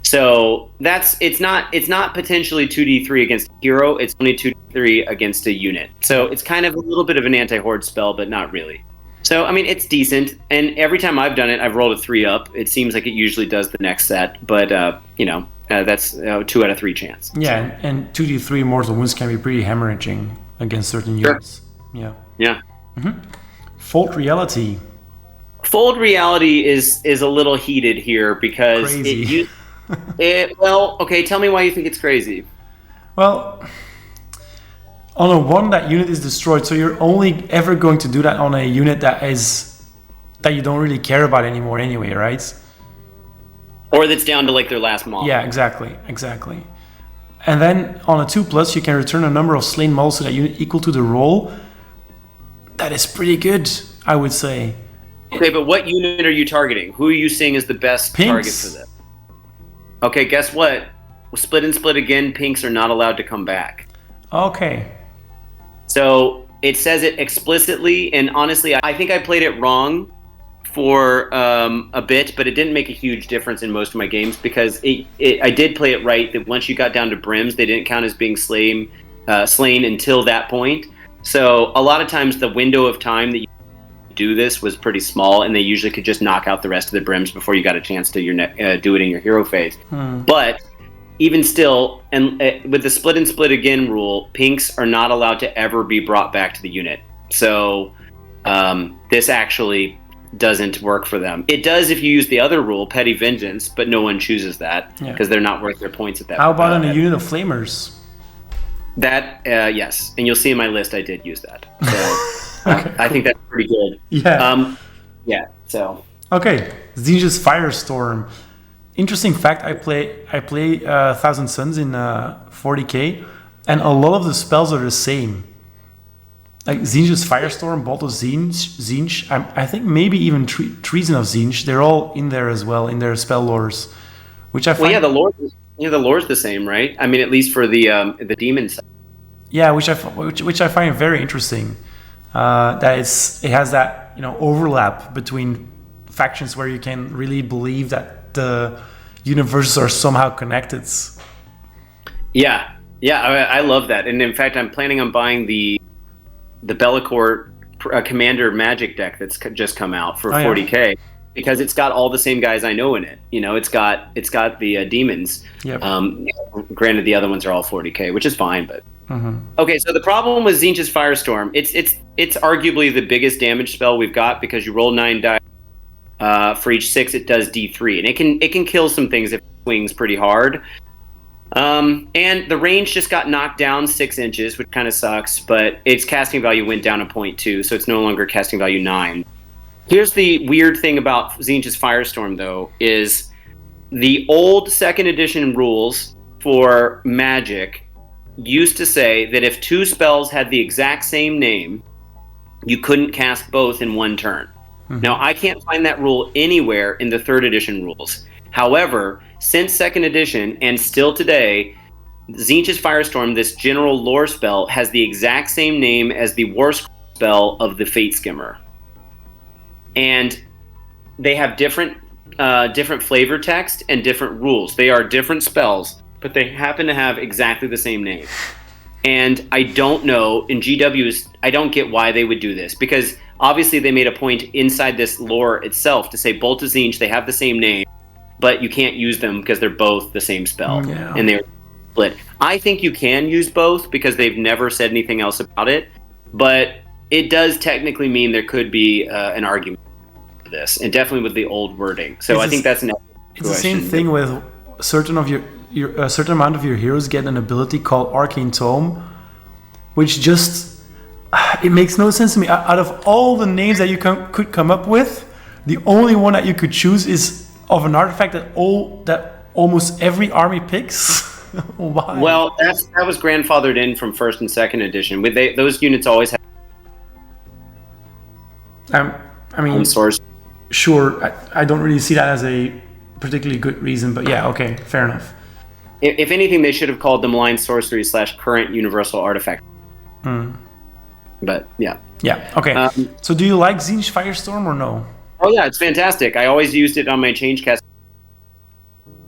So it's not potentially 2D3 against a hero. It's only 2D3 against a unit. So it's kind of a little bit of an anti-horde spell, but not really. So I mean, it's decent. And every time I've done it, I've rolled a 3-up. It seems like it usually does the next set, but that's a 2 out of 3 chance. Yeah, so. And 2D3 mortal wounds can be pretty hemorrhaging against certain units. Yeah. Yeah. Fold reality. Fold reality is a little heated here because well, okay, tell me why you think it's crazy. Well, on a 1, that unit is destroyed, so you're only ever going to do that on a unit that you don't really care about anymore anyway, right? Or that's down to like their last model. Yeah, exactly. And then on a 2+, you can return a number of slain models to that unit equal to the roll. That is pretty good, I would say. Okay, but what unit are you targeting? Who are you seeing as the best target for this? Okay, guess what? Split and split again, pinks are not allowed to come back. Okay. So it says it explicitly, and honestly, I think I played it wrong for a bit, but it didn't make a huge difference in most of my games because I did play it right that once you got down to brims, they didn't count as being slain until that point. So a lot of times the window of time that you do this was pretty small, and they usually could just knock out the rest of the brims before you got a chance to do it in your hero phase. But even still, and with the split and split again rule, pinks are not allowed to ever be brought back to the unit. So this actually doesn't work for them. It does if you use the other rule, petty vengeance, but no one chooses that because they're not worth their points at that point. How about on a unit of flamers? That yes, and you'll see in my list I did use that. So I think that's pretty good. Yeah. So. Okay, Tzeentch's Firestorm. Interesting fact: I play Thousand Suns in 40k, and a lot of the spells are the same. Like Tzeentch's Firestorm, Bolt of Tzeentch. I think maybe even Treason of Tzeentch. They're all in there as well in their spell lores, which I find. Well, the lore's the same, right? I mean, at least for the demon side. Yeah, which I find very interesting. That it has that overlap between factions where you can really believe that the universes are somehow connected. Yeah, I love that, and in fact, I'm planning on buying the Bellacore Commander Magic deck that's just come out for 40k because it's got all the same guys I know in it. It's got the demons. Yep. Granted, the other ones are all 40k, which is fine, but. Okay, so the problem with Tzeentch's Firestorm, it's arguably the biggest damage spell we've got because you roll 9 die for each 6, it does D3, and it can kill some things if it swings pretty hard. And the range just got knocked down 6 inches, which kind of sucks, but its casting value went down a point 2, so it's no longer casting value 9. Here's the weird thing about Tzeentch's Firestorm, though, is the old 2nd edition rules for Magic used to say that if 2 spells had the exact same name, you couldn't cast both in one turn. Now, I can't find that rule anywhere in the 3rd edition rules. However, since 2nd edition and still today, Tzeentch's Firestorm, this general lore spell, has the exact same name as the Warscroll spell of the Fate Skimmer. And they have different flavor text and different rules. They are different spells, but they happen to have exactly the same name. And I don't know, in GWs, I don't get why they would do this, because obviously they made a point inside this lore itself to say Bolt of Tzeentch, they have the same name, but you can't use them because they're both the same spell, and they're split. I think you can use both because they've never said anything else about it, but it does technically mean there could be an argument for this, and definitely with the old wording. So I think that's an It's the same thing with certain of a certain amount of your heroes get an ability called Arcane Tome, which just it makes no sense to me. Out of all the names that you could come up with, the only one that you could choose is of an artifact that almost every army picks. Why? Well, that was grandfathered in from first and second edition. Those units always have. I mean, source. Sure. I don't really see that as a particularly good reason, but yeah, okay, fair enough. If anything, they should have called them line sorcery / current universal artifact. But yeah. Yeah. Okay. So, do you like Tzeentch Firestorm or no? Oh yeah, it's fantastic. I always used it on my change cast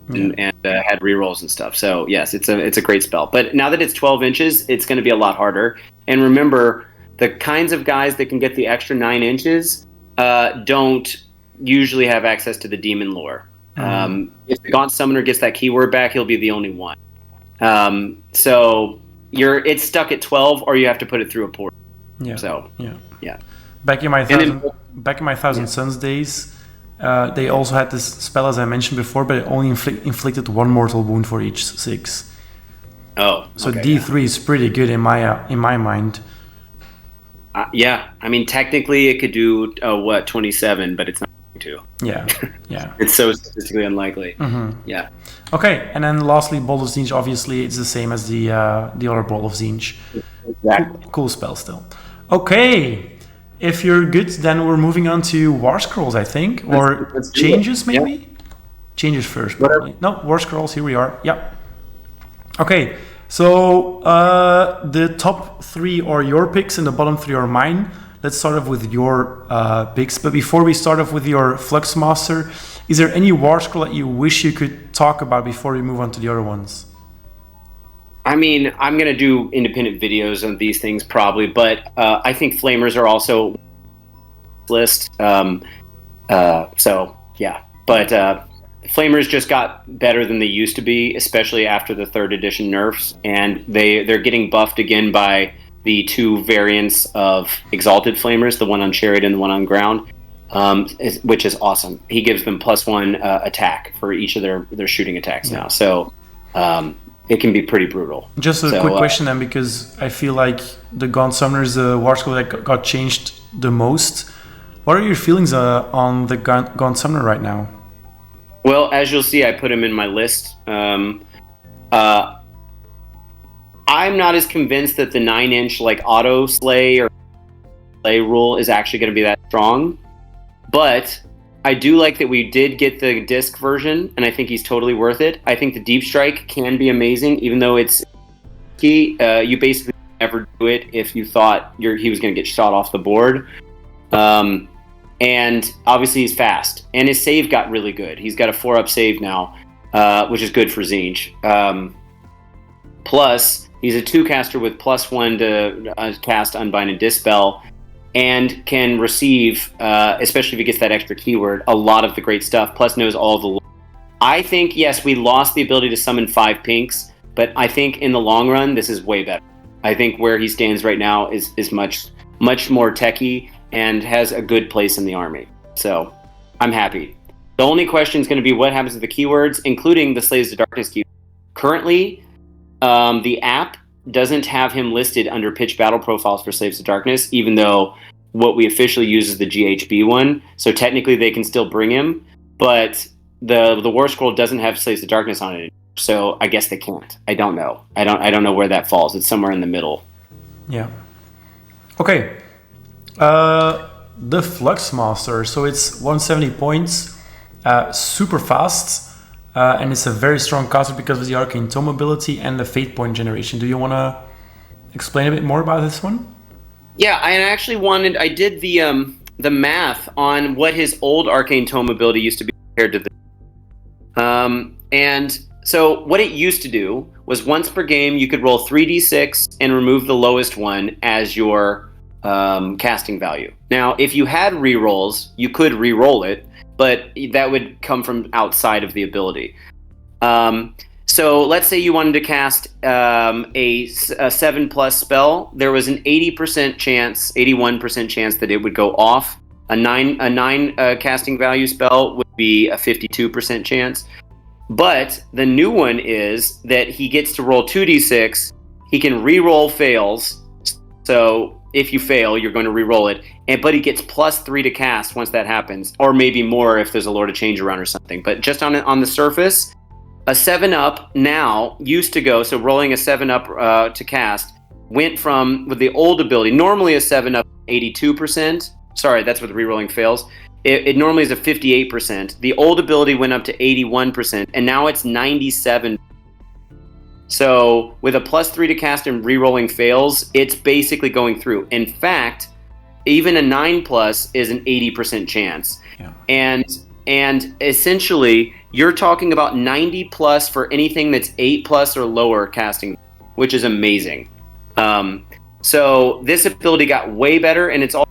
and had rerolls and stuff. So yes, it's a great spell. But now that it's 12 inches, it's going to be a lot harder. And remember, the kinds of guys that can get the extra 9 inches don't usually have access to the demon lore. If the Gaunt Summoner gets that keyword back, he'll be the only one. So it's stuck at 12, or you have to put it through a port. Yeah. So yeah. Back in my Thousand Suns days, they also had this spell, as I mentioned before, but it only inflicted 1 mortal wound for each 6. Oh, so D3 is pretty good in my mind. Yeah, I mean technically it could do 27, but it's not going to. Yeah. It's so statistically unlikely. Yeah. Okay, and then lastly, Bolt of Tzeentch. Obviously, it's the same as the other Bolt of Tzeentch. Exactly. Cool spell still. Okay. If you're good, then we're moving on to Warscrolls, I think, or let's changes maybe. Yeah. Changes first, probably. No, Warscrolls. Here we are. Yeah. Okay. So the top 3 are your picks, and the bottom 3 are mine. Let's start off with your picks. But before we start off with your Fluxmaster, is there any Warscroll that you wish you could talk about before we move on to the other ones? I mean, I'm going to do independent videos on these things probably, but I think Flamers are also list. So, yeah. But Flamers just got better than they used to be, especially after the 3rd edition nerfs, and they're getting buffed again by the 2 variants of Exalted Flamers, the one on Chariot and the one on Ground, which is awesome. He gives them +1 attack for each of their shooting attacks now. So it can be pretty brutal. Just a quick question then, because I feel like the Gaunt Summoner is the Warscroll that got changed the most. What are your feelings on the Gaunt Summoner right now? Well, as you'll see, I put him in my list. I'm not as convinced that the 9-inch auto slay or slay rule is actually going to be that strong, but I do like that we did get the disc version, and I think he's totally worth it. I think the Deep Strike can be amazing, even though it's key. You basically never do it if you thought he was going to get shot off the board. And obviously he's fast, and his save got really good. He's got a 4-up save now, which is good for Tzeentch. Plus, he's a 2-caster with +1 to cast Unbind and Dispel, and can receive, especially if he gets that extra keyword, a lot of the great stuff, plus knows all the lore. I think, yes, we lost the ability to summon 5 pinks, but I think in the long run, this is way better. I think where he stands right now is much more techy and has a good place in the army. So I'm happy. The only question is going to be what happens to the keywords, including the Slaves of Darkness keyword. Currently, the app doesn't have him listed under pitch battle profiles for Slaves of Darkness, even though what we officially use is the GHB one. So technically they can still bring him, but the Warscroll doesn't have Slaves of Darkness on it. So I guess they can't. I don't know. I don't know where that falls. It's somewhere in the middle. Yeah. Okay. The Fluxmaster. So it's 170 points, super fast. And it's a very strong caster because of the Arcane Tome ability and the Fate Point generation. Do you want to explain a bit more about this one? Yeah, I did the math on what his old Arcane Tome ability used to be compared to this. And So what it used to do was once per game you could roll 3d6 and remove the lowest one as your casting value. Now, if you had rerolls, you could re-roll it, but that would come from outside of the ability. So let's say you wanted to cast a 7+ spell. There was an 80% chance, 81% chance that it would go off. A 9 casting value spell would be a 52% chance. But the new one is that he gets to roll 2d6. He can re-roll fails. So if you fail, you're going to re-roll it. But he gets +3 to cast once that happens, or maybe more if there's a Lord of Change around or something. But just on the surface, a 7-up now used to go, so rolling a 7-up to cast, went from, with the old ability, normally a 7-up 82%. Sorry, that's with re-rolling fails. It normally is a 58%. The old ability went up to 81%, and now it's 97%. So with a +3 to cast and re-rolling fails, it's basically going through. In fact, even a 9+ is an 80% chance. Yeah. And essentially, you're talking about 90+ for anything that's 8+ or lower casting, which is amazing. So this ability got way better, and it's all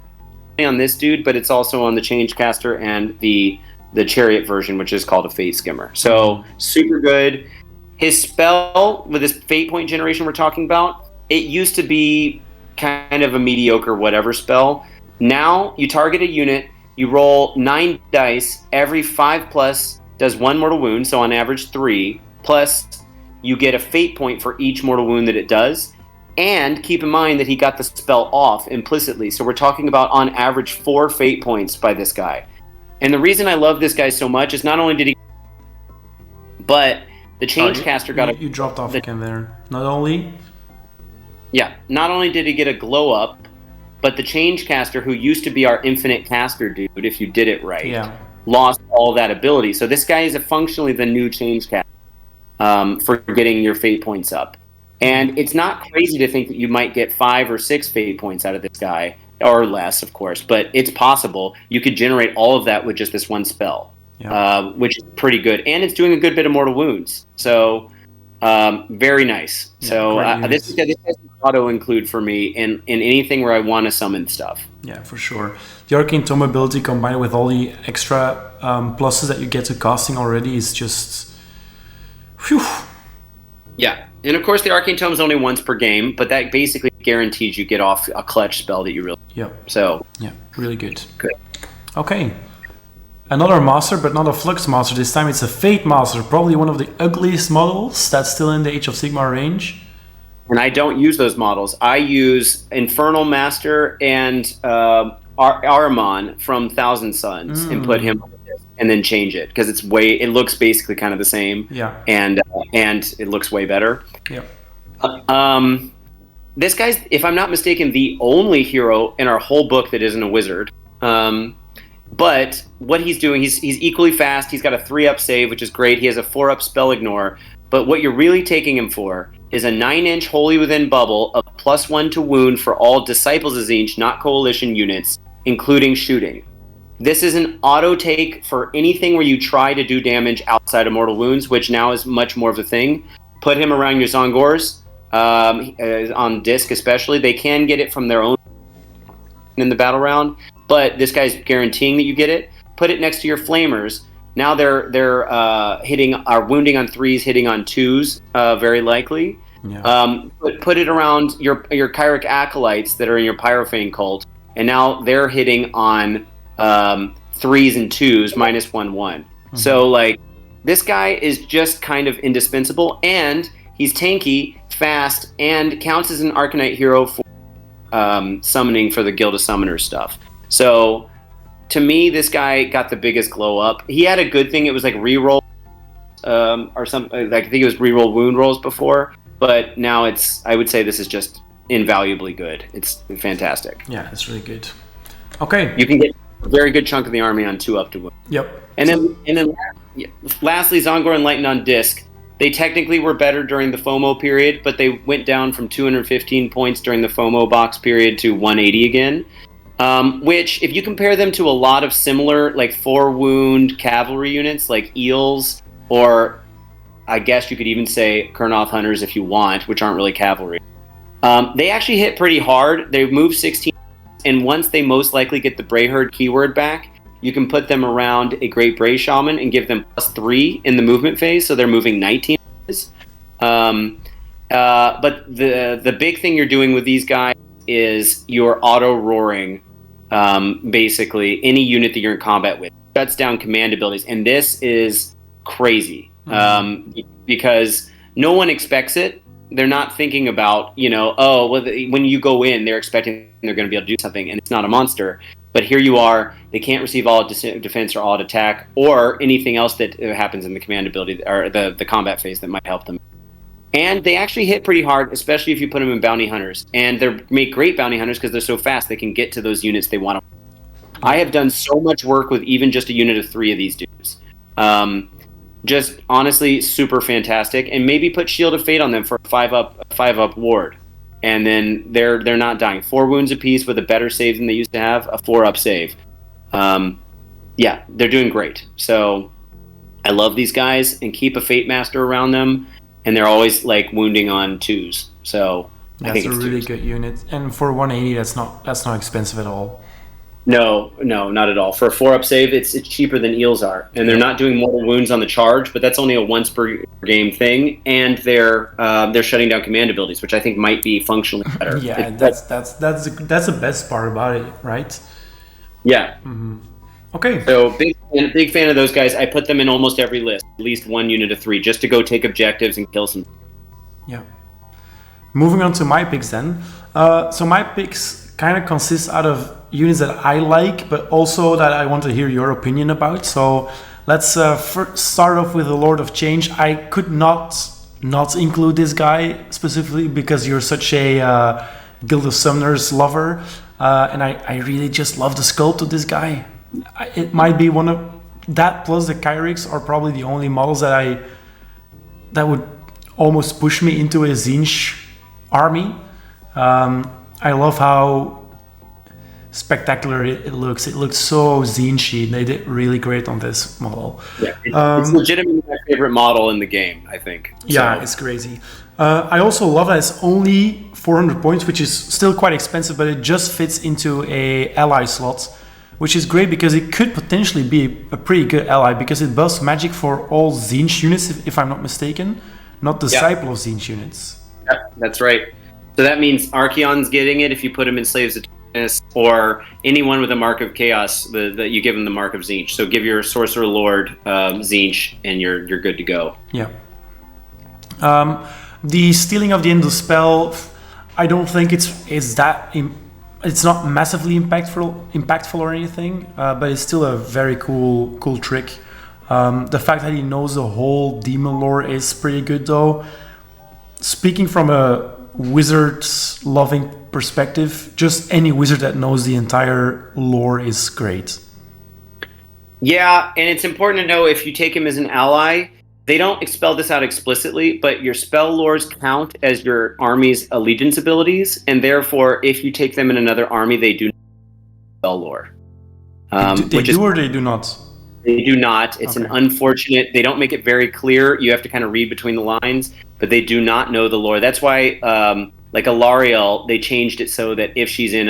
on this dude, but it's also on the Changecaster and the Chariot version, which is called a Fate Skimmer. So super good. His spell with this Fate Point generation we're talking about, it used to be kind of a mediocre whatever spell. Now you target a unit, you roll 9 dice, every 5+ does 1 mortal wound, so on average 3, plus you get a Fate Point for each mortal wound that it does. And keep in mind that he got the spell off implicitly. So we're talking about on average 4 Fate Points by this guy. And the reason I love this guy so much is not only did he, but the Changecaster got a... You dropped off again there. Not only did he get a glow up, but the Changecaster, who used to be our infinite caster dude, if you did it right, lost all that ability. So this guy is functionally the new Changecaster for getting your Fate Points up. And it's not crazy to think that you might get 5 or 6 Fate Points out of this guy, or less, of course, but it's possible. You could generate all of that with just this one spell, which is pretty good. And it's doing a good bit of mortal wounds. So, very nice. Yeah, so this is an auto-include for me in anything where I want to summon stuff. Yeah, for sure. The Arcane Tome ability combined with all the extra pluses that you get to casting already is just... Whew. Yeah. And of course, the Arcane Tome is only once per game, but that basically guarantees you get off a clutch spell that you really... So... Yeah, really good. Good. Okay. Another master, but not a Flux master. This time it's a Fate master. Probably one of the ugliest models that's still in the Age of Sigmar range. And I don't use those models. I use Infernal Master and Ahriman from Thousand Suns and put him on this and then change it because it looks basically kind of the same. Yeah. And it looks way better. Yeah. This guy's, if I'm not mistaken, the only hero in our whole book that isn't a wizard. But what he's doing, he's equally fast. He's got a 3-up save, which is great. He has a 4-up spell ignore. But what you're really taking him for is a 9-inch Holy Within bubble of +1 to wound for all Disciples of Tzeentch, not Coalition units, including shooting. This is an auto take for anything where you try to do damage outside of mortal wounds, which now is much more of a thing. Put him around your Zongors, on disc especially. They can get it from their own in the battle round, but this guy's guaranteeing that you get it. Put it next to your Flamers. Now they're wounding on 3s, hitting on 2s, very likely. Yeah. Put it around your Kyric Acolytes that are in your Pyrophane cult, and now they're hitting on 3s and 2s, -1/1. So like this guy is just kind of indispensable, and he's tanky, fast, and counts as an Arcanite hero for summoning for the Guild of Summoners stuff. So to me, this guy got the biggest glow up. He had a good thing. It was like reroll or something. Like I think it was reroll wound rolls before, but now I would say this is just invaluably good. It's fantastic. Yeah, it's really good. Okay. You can get a very good chunk of the army on 2 up to wound. Yep. And then lastly, Zongor Enlightened on disc. They technically were better during the FOMO period, but they went down from 215 points during the FOMO box period to 180 again. Which, if you compare them to a lot of similar, like 4-wound cavalry units, like Eels, or I guess you could even say Kurnoth Hunters if you want, which aren't really cavalry. They actually hit pretty hard. They move 16, and once they most likely get the Brayherd keyword back, you can put them around a Great Bray Shaman and give them +3 in the movement phase, so they're moving 19. But the big thing you're doing with these guys is you're auto-roaring, basically, any unit that you're in combat with. Shuts down command abilities, and this is crazy, because no one expects it. They're not thinking about, when you go in, they're expecting they're going to be able to do something, and it's not a monster. But here you are, they can't receive all defense or all attack, or anything else that happens in the command ability, or the combat phase that might help them. And they actually hit pretty hard, especially if you put them in bounty hunters. And they make great bounty hunters because they're so fast, they can get to those units they want to. I have done so much work with even just a unit of 3 of these dudes. Just honestly super fantastic, and maybe put Shield of Fate on them for a 5-up ward, and then they're not dying. 4 wounds apiece with a better save than they used to have, a 4-up save. Yeah, they're doing great. So I love these guys, and keep a Fate Master around them, and they're always like wounding on 2s. So I think it's a really good unit, and for 180, that's not expensive at all. No, not at all. For a 4-up save, it's cheaper than eels are, and they're not doing mortal wounds on the charge, but that's only a once per game thing, and they're shutting down command abilities, which I think might be functionally better. Yeah, that's the best part about it, right? Yeah. Mm-hmm. Okay. So big fan of those guys. I put them in almost every list, at least 1 unit of 3, just to go take objectives and kill some. Yeah. Moving on to my picks then. So my picks kind of consist out of units that I like, but also that I want to hear your opinion about. So let's first start off with the Lord of Change. I could not include this guy specifically because you're such a Guild of Summoners lover, and I really just love the sculpt of this guy. It might be one of that plus the Kyrix are probably the only models that would almost push me into a Tzeentch army. I love how spectacular it looks. It looks so Tzeentchy. They did really great on this model. Yeah, it's legitimately my favorite model in the game, I think. Yeah, it's crazy. I also love that it's only 400 points, which is still quite expensive, but it just fits into a ally slot, which is great because it could potentially be a pretty good ally because it buffs magic for all Tzeentch units, if I'm not mistaken, not Disciples of Tzeentch units. Yeah, that's right. So that means Archaon's getting it if you put him in Slaves of Tzeentch, or anyone with a Mark of Chaos that you give him the Mark of Tzeentch. So give your Sorcerer Lord Tzeentch, and you're good to go. Yeah. The stealing of the end of the spell, I don't think it's not massively impactful or anything, but it's still a very cool trick. The fact that he knows the whole demon lore is pretty good, though. Speaking from a wizard's loving perspective, just any wizard that knows the entire lore is great. Yeah, and it's important to know if you take him as an ally, they don't spell this out explicitly, but your spell lores count as your army's allegiance abilities, and therefore, if you take them in another army, they do not spell lore. They do or they do not? They do not. It's an unfortunate. They don't make it very clear. You have to kind of read between the lines, but they do not know the lore. That's why, like Alariel, they changed it so that if she's in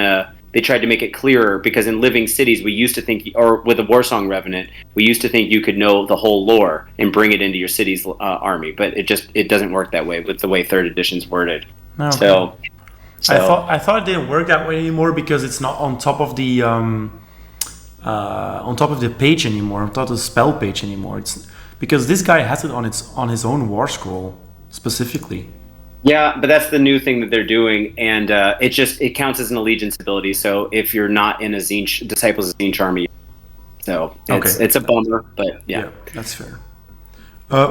they tried to make it clearer, because in Living Cities, we used to think, or with the Warsong Revenant, we used to think you could know the whole lore and bring it into your city's army, but it doesn't work that way with the way 3rd edition's worded. Okay. So I thought it didn't work that way anymore because it's not on top of the page anymore, on top of the spell page anymore. It's because this guy has it on his own Warscroll specifically. Yeah, but that's the new thing that they're doing, and it counts as an allegiance ability. So if you're not in a Tzeentch, Disciples of Tzeentch army, so it's a bummer, but yeah, that's fair.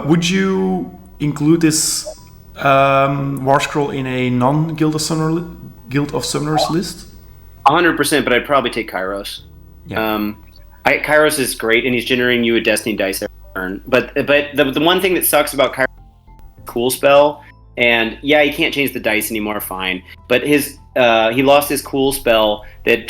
Would you include this Warscroll in a non-Guild of Summoners list? 100%, but I'd probably take Kairos. Yeah. Kairos is great, and he's generating you a Destiny dice every turn. But the one thing that sucks about Kairos is cool spell. And yeah, he can't change the dice anymore, fine. But he lost his cool spell that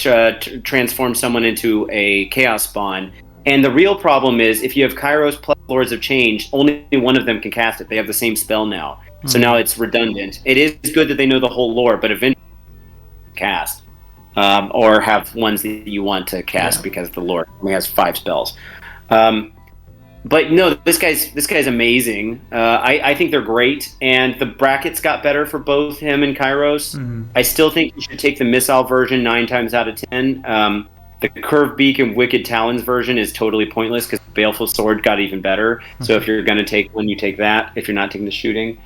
transformed someone into a chaos spawn. And the real problem is if you have Kairos plus Lords of Change, only one of them can cast it. They have the same spell now. So now it's redundant. It is good that they know the whole lore, but eventually cast. Or have ones that you want to cast because the lore only has 5 spells. But no, this guy's amazing. I think they're great, and the brackets got better for both him and Kairos. I still think you should take the missile version 9 times out of 10. The Curved Beak and Wicked Talons version is totally pointless because Baleful Sword got even better. So if you're going to take one, you take that. If you're not taking the shooting,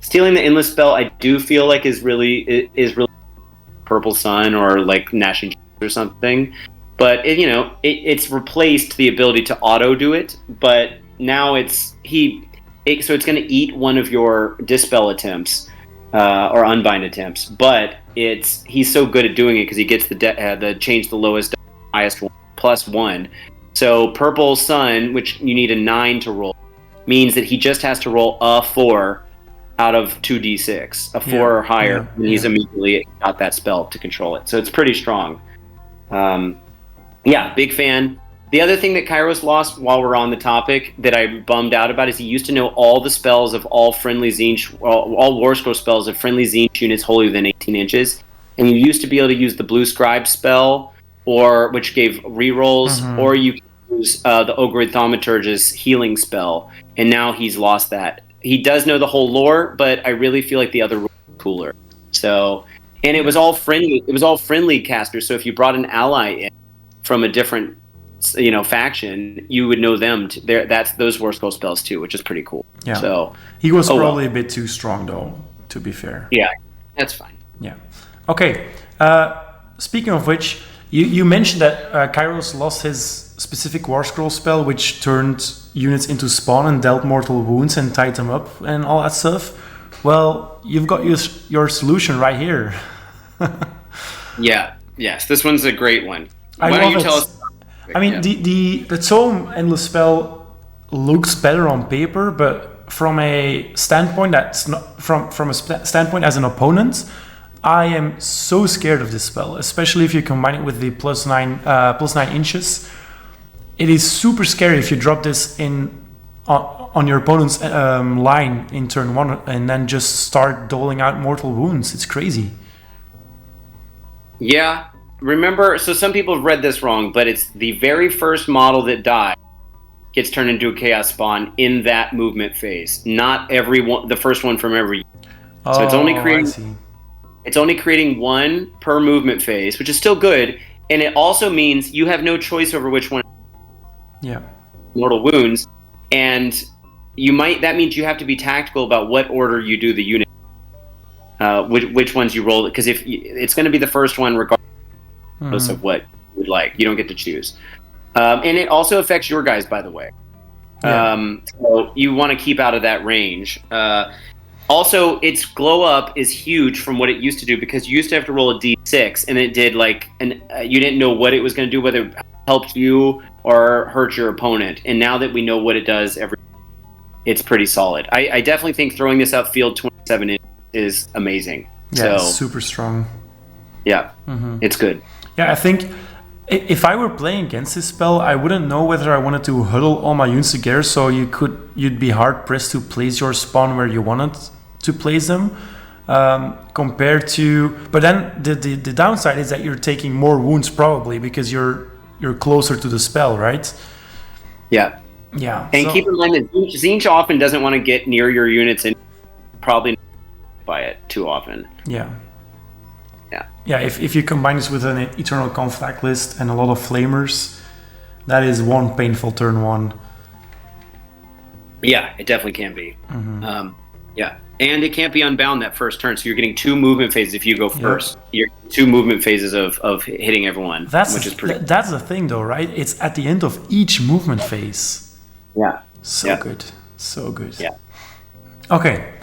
stealing the Endless Spell, I do feel like is really Purple Sun or like Gnashing or something. But it's replaced the ability to auto do it. But now so it's going to eat one of your dispel attempts or unbind attempts. But he's so good at doing it because he gets the change the lowest highest one +1. So Purple Sun, which you need a 9 to roll, means that he just has to roll a 4 out of 2d6, a 4 or higher, and he's immediately got that spell to control it. So it's pretty strong. Big fan. The other thing that Kairos lost while we're on the topic that I'm bummed out about is he used to know all the spells of all friendly Tzeentch, all Warscroll spells of friendly Tzeentch units wholly within 18 inches. And you used to be able to use the Blue Scribe spell, which gave rerolls, or you could use the Ogroid Thaumaturge's healing spell. And now he's lost that. He does know the whole lore, but I really feel like the other rules are cooler. So, and it was all friendly. It was all friendly casters. So if you brought an ally in from a different faction, you would know them. That's those Warscroll spells too, which is pretty cool. Yeah. So he was probably a bit too strong, though. To be fair. Yeah, that's fine. Yeah. Okay. Speaking of which, you mentioned that Kairos lost his specific Warscroll spell, which turned units into spawn and dealt mortal wounds and tied them up and all that stuff. Well, you've got your solution right here. Yeah. Yes. This one's a great one. Why don't you tell us? I mean, the Tome Endless Spell looks better on paper, but from a standpoint that's not from a standpoint as an opponent, I am so scared of this spell, especially if you combine it with the plus 9 inches. It is super scary if you drop this on your opponent's line in turn 1 and then just start doling out mortal wounds. It's crazy. Yeah. Remember, so some people have read this wrong, but it's the very first model that dies gets turned into a chaos spawn in that movement phase. Not the first one from every. So it's only creating 1 per movement phase, which is still good, and it also means you have no choice over which one. Yeah. Mortal wounds, and that means you have to be tactical about what order you do the unit, which ones you roll, because if it's going to be the first one regardless of what you would like. You don't get to choose. And it also affects your guys, by the way. Yeah. So you want to keep out of that range. Also, its glow up is huge from what it used to do, because you used to have to roll a d6, and it did you didn't know what it was going to do, whether it helped you or hurt your opponent. And now that we know what it does, it's pretty solid. I definitely think throwing this upfield 27 inches is amazing. Yeah, it's super strong. Yeah, it's good. Yeah, I think if I were playing against this spell, I wouldn't know whether I wanted to huddle all my units together, so you'd be hard pressed to place your spawn where you wanted to place them, compared to. But then the downside is that you're taking more wounds probably because you're closer to the spell, right? Yeah. Yeah. And keep in mind that Tzeentch often doesn't want to get near your units and probably not by it too often. Yeah. Yeah, if you combine this with an Eternal Conflag list and a lot of Flamers, that is one painful turn 1. Yeah, it definitely can be. Yeah, and it can't be unbound that first turn, so you're getting 2 movement phases if you go first. You're 2 movement phases of hitting everyone, which is pretty. That's the thing, though, right? It's at the end of each movement phase. Yeah. Good. So good. Yeah. Okay.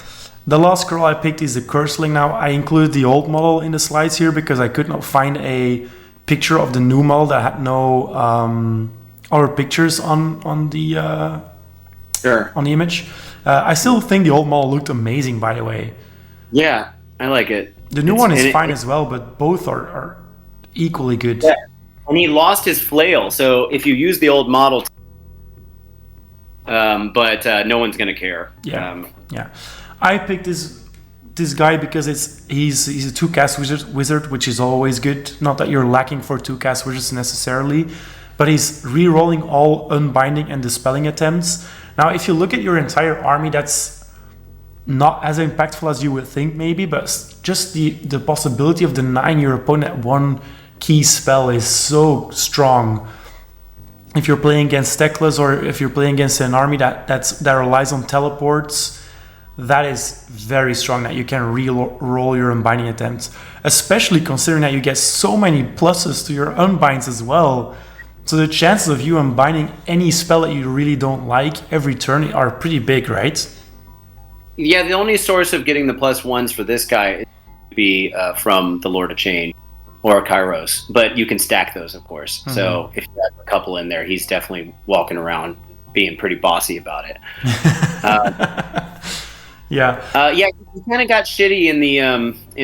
The last scroll I picked is the Curseling. Now, I included the old model in the slides here because I could not find a picture of the new model that had no other pictures on the image. I still think the old model looked amazing, by the way. Yeah, I like it. The new one is fine as well, but both are equally good. Yeah. And he lost his flail, so if you use the old model, but no one's gonna care. Yeah. I picked this guy because he's a 2-cast wizard, which is always good. Not that you're lacking for 2-cast wizards necessarily, but he's re-rolling all unbinding and dispelling attempts. Now, if you look at your entire army, that's not as impactful as you would think, maybe, but just the possibility of denying your opponent one key spell is so strong. If you're playing against Teclas, or if you're playing against an army that relies on teleports, that is very strong, that you can re-roll your unbinding attempts, especially considering that you get so many pluses to your unbinds as well. So the chances of you unbinding any spell that you really don't like every turn are pretty big, right? Yeah, the only source of getting the +1s for this guy would be from the Lord of Change or Kairos, but you can stack those, of course. Mm-hmm. So if you have a couple in there, he's definitely walking around being pretty bossy about it. Yeah, he kind of got shitty in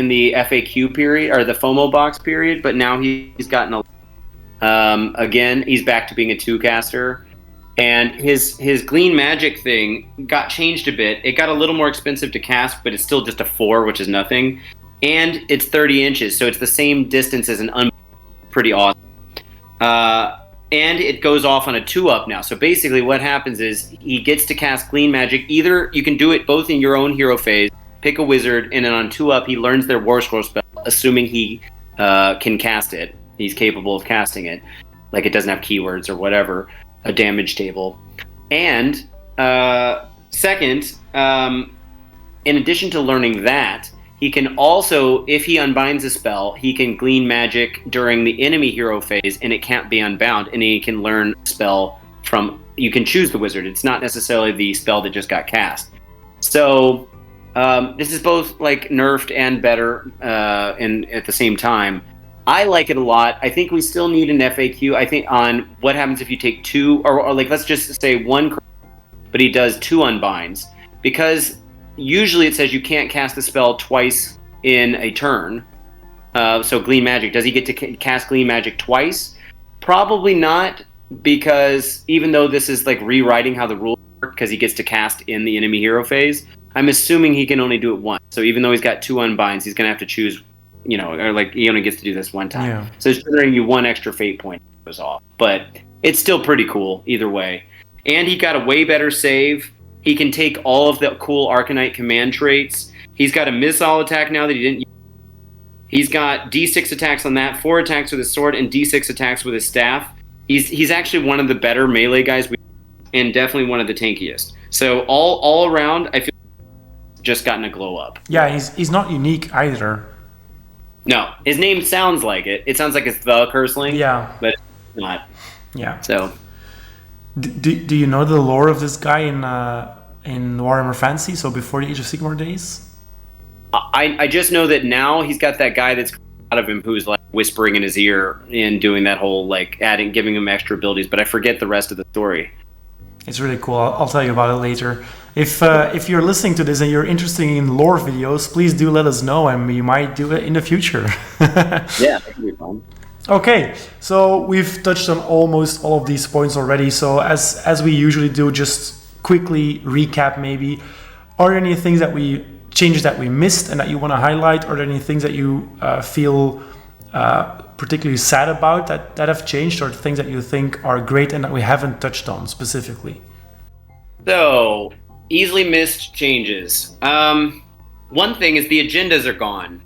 the FAQ period, or the FOMO box period, but now he's gotten again, he's back to being a 2-caster, and his Glean Magic thing got changed a bit. It got a little more expensive to cast, but it's still just a 4, which is nothing, and it's 30 inches, so it's the same distance as an pretty awesome. And it goes off on a 2-up now. So basically what happens is he gets to cast Glean Magic. Either you can do it both in your own hero phase, pick a wizard, and then on 2-up he learns their Warscroll spell, assuming he can cast it. He's capable of casting it. Like, it doesn't have keywords or whatever, a damage table. And second, in addition to learning that, he can also, if he unbinds a spell, he can Glean Magic during the enemy hero phase, and it can't be unbound, and he can learn a spell from, you can choose the wizard. It's not necessarily the spell that just got cast. So this is both like nerfed and better at the same time. I like it a lot. I think we still need an FAQ, I think, on what happens if you take 2, or like, let's just say 1, but he does 2 unbinds, because usually it says you can't cast the spell twice in a turn. So Glean Magic, does he get to cast Glean Magic twice? Probably not, because even though this is like rewriting how the rules work, because he gets to cast in the enemy hero phase, I'm assuming he can only do it once. So even though he's got 2 unbinds, he's going to have to choose, or like he only gets to do this one time. Yeah. So it's generating you 1 extra fate point goes off. But it's still pretty cool either way. And he got a way better save. He can take all of the cool Arcanite command traits. He's got a missile attack now that he didn't use. He's got D6 attacks on that, 4 attacks with his sword, and D6 attacks with his staff. He's actually one of the better melee guys, and definitely one of the tankiest. So all around, I feel just gotten a glow up. Yeah, he's not unique either. No, his name sounds like it. It sounds like it's the Curseling. Yeah, but it's not. Yeah. So. Do you know the lore of this guy in Warhammer Fantasy? So before the Age of Sigmar days? I just know that now he's got that guy that's out of him who's like whispering in his ear and doing that whole like giving him extra abilities, but I forget the rest of the story. It's really cool. I'll tell you about it later. If you're listening to this and you're interested in lore videos, please do let us know, and we might do it in the future. Yeah, that could be fun. Okay, so we've touched on almost all of these points already. So as we usually do, just quickly recap maybe. Are there any changes that we missed and that you want to highlight? Are there any things that you feel particularly sad about that have changed, or things that you think are great and that we haven't touched on specifically? So, easily missed changes. One thing is the agendas are gone.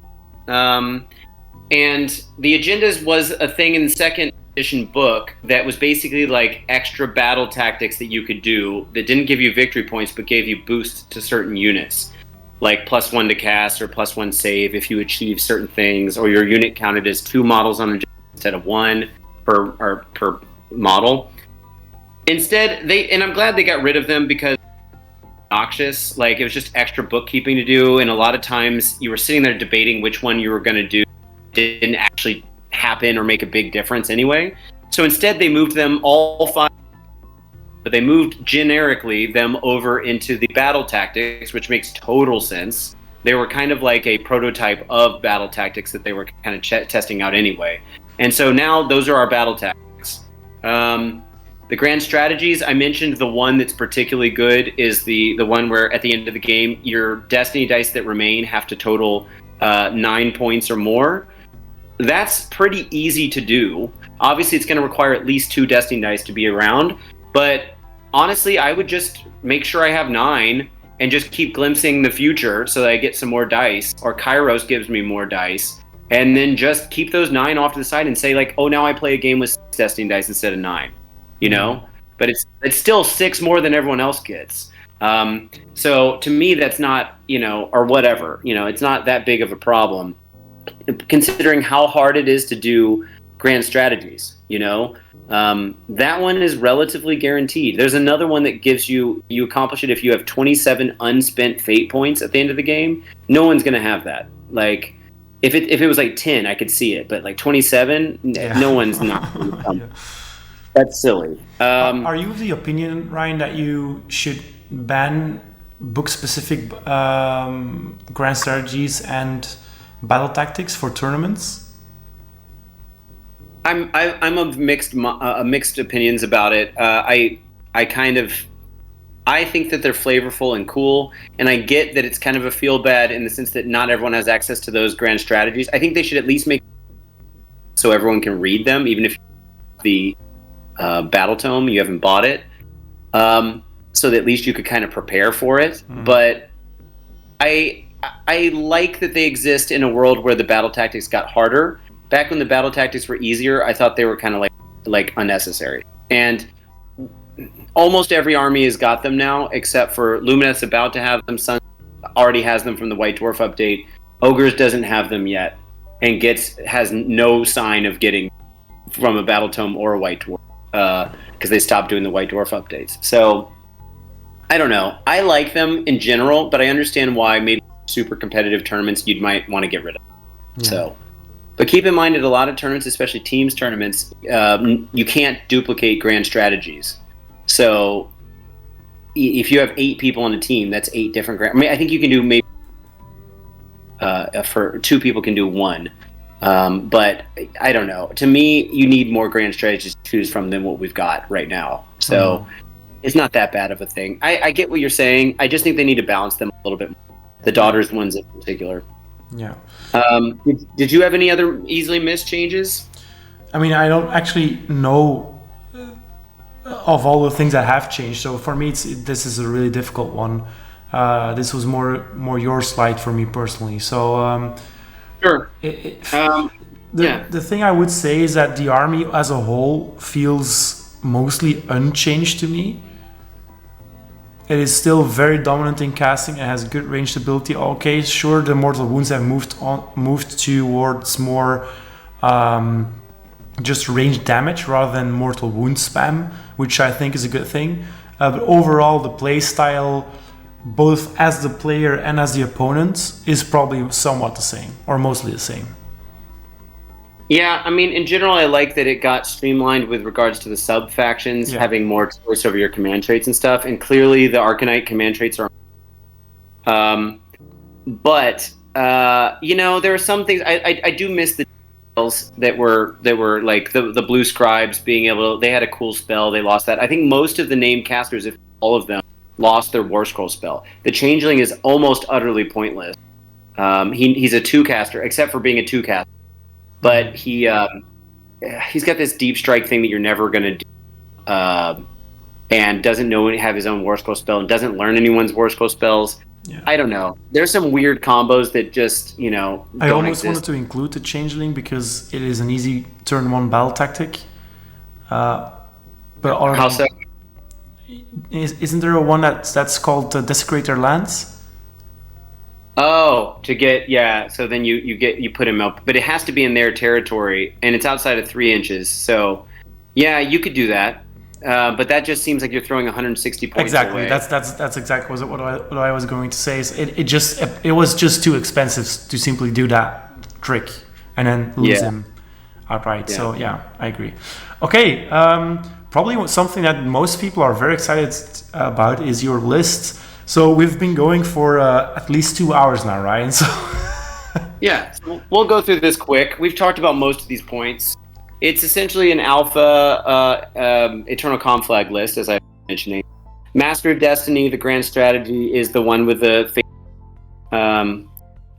And the agendas was a thing in the 2nd edition book that was basically like extra battle tactics that you could do that didn't give you victory points but gave you boosts to certain units. Like +1 to cast or +1 save if you achieve certain things, or your unit counted as 2 models on agenda instead of 1 per model. Instead, and I'm glad they got rid of them because obnoxious. Like, it was just extra bookkeeping to do, and a lot of times you were sitting there debating which one you were going to do. Didn't actually happen or make a big difference anyway. So instead they moved them all 5, but they moved generically them over into the battle tactics, which makes total sense. They were kind of like a prototype of battle tactics that they were kind of testing out anyway. And so now those are our battle tactics. The grand strategies, I mentioned the one that's particularly good is the one where at the end of the game, your destiny dice that remain have to total 9 points or more. That's pretty easy to do. Obviously, it's going to require at least 2 destiny dice to be around. But honestly, I would just make sure I have 9 and just keep glimpsing the future so that I get some more dice, or Kairos gives me more dice. And then just keep those 9 off to the side and say, like, oh, now I play a game with 6 destiny dice instead of 9. You know, but it's still 6 more than everyone else gets. So to me, that's not, you know, or whatever, you know, it's not that big of a problem, considering how hard it is to do grand strategies. You know, that one is relatively guaranteed. There's another one that gives you accomplish it if you have 27 unspent fate points at the end of the game. No one's gonna have that. Like, if it was like 10, I could see it, but like 27, no one's not. Yeah. That's silly. Are you of the opinion, Ryan, that you should ban book-specific grand strategies and battle tactics for tournaments? I'm of mixed opinions about it. I think that they're flavorful and cool, and I get that it's kind of a feel bad in the sense that not everyone has access to those grand strategies. I think they should at least make so everyone can read them, even if the Battletome, you haven't bought it, so that at least you could kind of prepare for it. But I like that they exist in a world where the battle tactics got harder. Back when the battle tactics were easier, I thought they were kind of like unnecessary. And almost every army has got them now, except for Lumineth's about to have them. Sun already has them from the White Dwarf update. Ogres doesn't have them yet, and has no sign of getting from a Battletome or a White Dwarf. Because they stopped doing the White Dwarf updates. So, I don't know. I like them in general, but I understand why maybe super competitive tournaments you might want to get rid of. Yeah. So, but keep in mind at a lot of tournaments, especially teams tournaments, you can't duplicate grand strategies. So, if you have 8 people on a team, that's 8 different grand. I mean, I think you can do maybe for 2 people can do 1. But I don't know. To me, you need more grand strategies to choose from than what we've got right now. So it's not that bad of a thing. I get what you're saying. I just think they need to balance them a little bit more. The daughters ones in particular. Yeah. Did you have any other easily missed changes? I mean, I don't actually know of all the things that have changed. So for me, this is a really difficult one. This was more your slide for me personally. So. Sure. The thing I would say is that the army as a whole feels mostly unchanged to me. It is still very dominant in casting. It has good range ability. Okay, sure, the mortal wounds have moved towards more just range damage rather than mortal wound spam, which I think is a good thing. But overall, the play style, both as the player and as the opponent, is probably somewhat the same, or mostly the same. Yeah, I mean, in general, I like that it got streamlined with regards to the sub-factions, having more choice over your command traits and stuff, and clearly the Arcanite command traits are... but, you know, there are some things... I do miss the details that were like the blue scribes being able to... They had a cool spell, they lost that. I think most of the named casters, if all of them, lost their Warscroll spell. The Changeling is almost utterly pointless. He's a 2-caster, except for being a 2-caster. But he's got this deep strike thing that you're never going to do, and doesn't have his own Warscroll spell, and doesn't learn anyone's Warscroll spells. Yeah. I don't know. There's some weird combos that just, you know, I almost wanted to include the Changeling because it is an easy turn 1 battle tactic. But how so? Isn't there a one that's called Desecrator Lance? Oh, to get, yeah. So then you put him up, but it has to be in their territory, and it's outside of 3 inches. So, yeah, you could do that. But that just seems like you're throwing 160 points exactly. away. That's exactly what I was going to say. Is it was just too expensive to simply do that trick and then lose him outright. Yeah. So yeah, I agree. Okay, probably something that most people are very excited about is your list. So we've been going for at least 2 hours now, Ryan. So yeah, so we'll go through this quick. We've talked about most of these points. It's essentially an alpha Eternal Conflag list, as I was mentioning. Master of Destiny, the grand strategy, is the one with the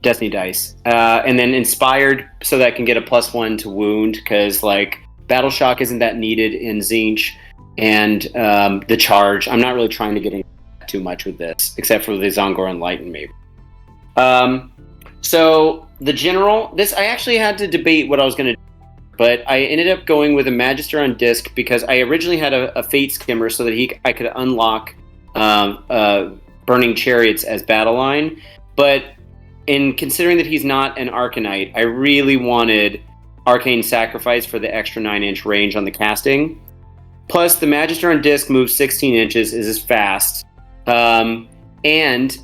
Destiny dice. And then Inspired, so that I can get a +1 to wound, because like Battle Shock isn't that needed in Tzeentch. And the Charge, I'm not really trying to get into too much with this, except for the Zongor Enlighten, maybe. So the General, this I actually had to debate what I was going to do. But I ended up going with a Magister on disc because I originally had a Fate Skimmer so that I could unlock Burning Chariots as battle line. But in considering that he's not an Arcanite, I really wanted Arcane Sacrifice for the extra 9-inch range on the casting. Plus, the Magister on disc moves 16 inches, is as fast. And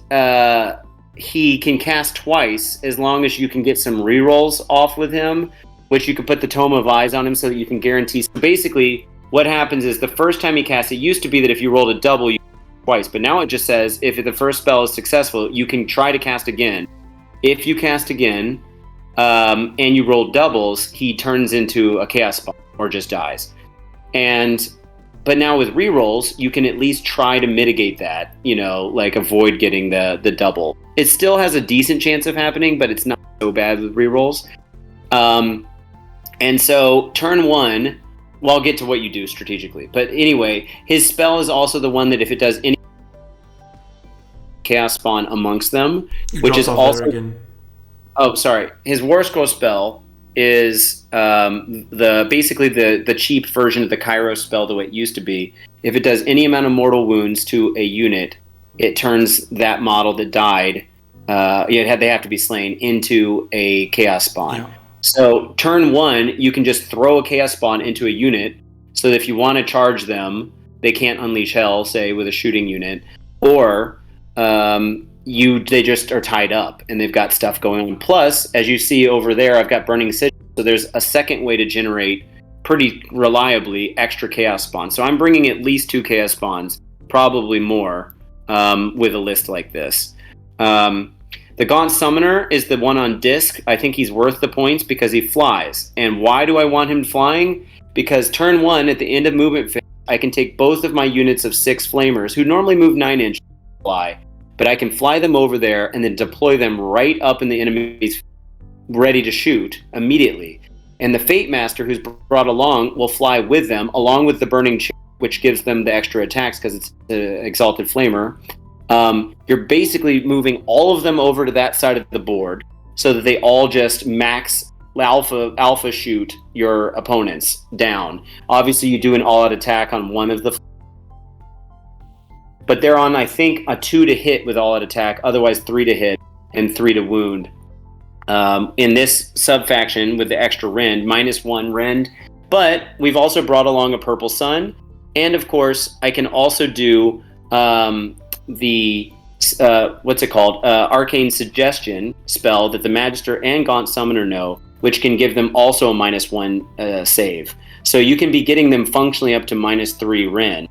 he can cast twice as long as you can get some rerolls off with him, which you can put the Tome of Eyes on him so that you can guarantee. So basically, what happens is the first time he casts, it used to be that if you rolled a double, you twice. But now it just says if the first spell is successful, you can try to cast again. If you cast again and you roll doubles, he turns into a Chaos Spawn or just dies. But now with rerolls, you can at least try to mitigate that, like avoid getting the double. It still has a decent chance of happening, but it's not so bad with rerolls. And so turn 1, well, I'll get to what you do strategically. But anyway, his spell is also the one that if it does any Chaos Spawn amongst them, which is also... Oh, sorry. His Warscroll spell is basically the cheap version of the Kairos spell the way it used to be. If it does any amount of mortal wounds to a unit, it turns that model that died, they have to be slain, into a Chaos Spawn. Yeah. So turn 1, you can just throw a Chaos Spawn into a unit, so that if you want to charge them, they can't unleash hell, say, with a shooting unit, or they just are tied up and they've got stuff going on. Plus, as you see over there, I've got Burning Sigil, so there's a second way to generate pretty reliably extra Chaos Spawns. So I'm bringing at least 2 Chaos Spawns, probably more, with a list like this. The Gaunt Summoner is the one on disc. I think he's worth the points because he flies. And why do I want him flying? Because turn 1, at the end of movement phase, I can take both of my units of 6 Flamers, who normally move 9 inches, fly. But I can fly them over there and then deploy them right up in the enemy's ready to shoot immediately. And the Fate Master, who's brought along, will fly with them, along with the Burning Chariot, which gives them the extra attacks because it's the Exalted Flamer. You're basically moving all of them over to that side of the board so that they all just max alpha shoot your opponents down. Obviously, you do an all-out attack on one of the... But they're on, I think, a 2 to hit with all-out attack, otherwise 3 to hit and 3 to wound. In this sub-faction with the extra rend, -1 rend. But we've also brought along a Purple Sun. And, of course, I can also do... Arcane Suggestion spell that the Magister and Gaunt Summoner know, which can give them also a -1 save. So you can be getting them functionally up to -3 rend.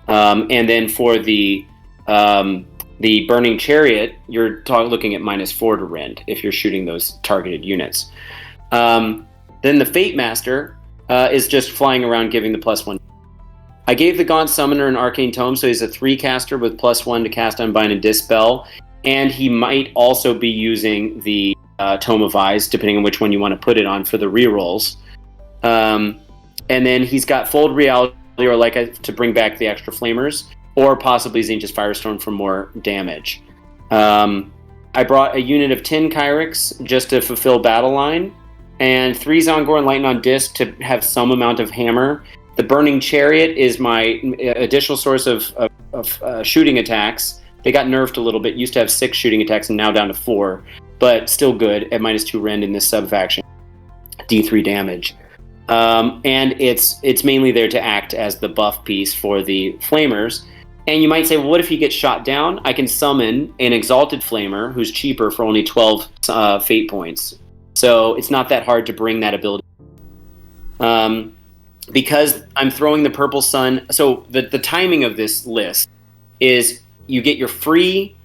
And then for the Burning Chariot, you're looking at -4 to rend if you're shooting those targeted units. Then the Fate Master is just flying around giving the +1. I gave the Gaunt Summoner an Arcane Tome, so he's a 3 caster with +1 to cast Unbind and Dispel. And he might also be using the Tome of Eyes, depending on which one you want to put it on for the rerolls. And then he's got Fold Reality, or to bring back the extra Flamers, or possibly Tzeentch's Firestorm for more damage. I brought a unit of 10 Kyrics just to fulfill Battle Line, and 3 Zongor Enlighten on disc to have some amount of hammer. The Burning Chariot is my additional source of shooting attacks. They got nerfed a little bit. Used to have 6 shooting attacks and now down to 4, but still good at -2 rend in this sub-faction. D3 damage. And it's mainly there to act as the buff piece for the Flamers. And you might say, well, what if he gets shot down? I can summon an Exalted Flamer who's cheaper for only 12 fate points. So it's not that hard to bring that ability. Because I'm throwing the Purple Sun. So the timing of this list is you get your free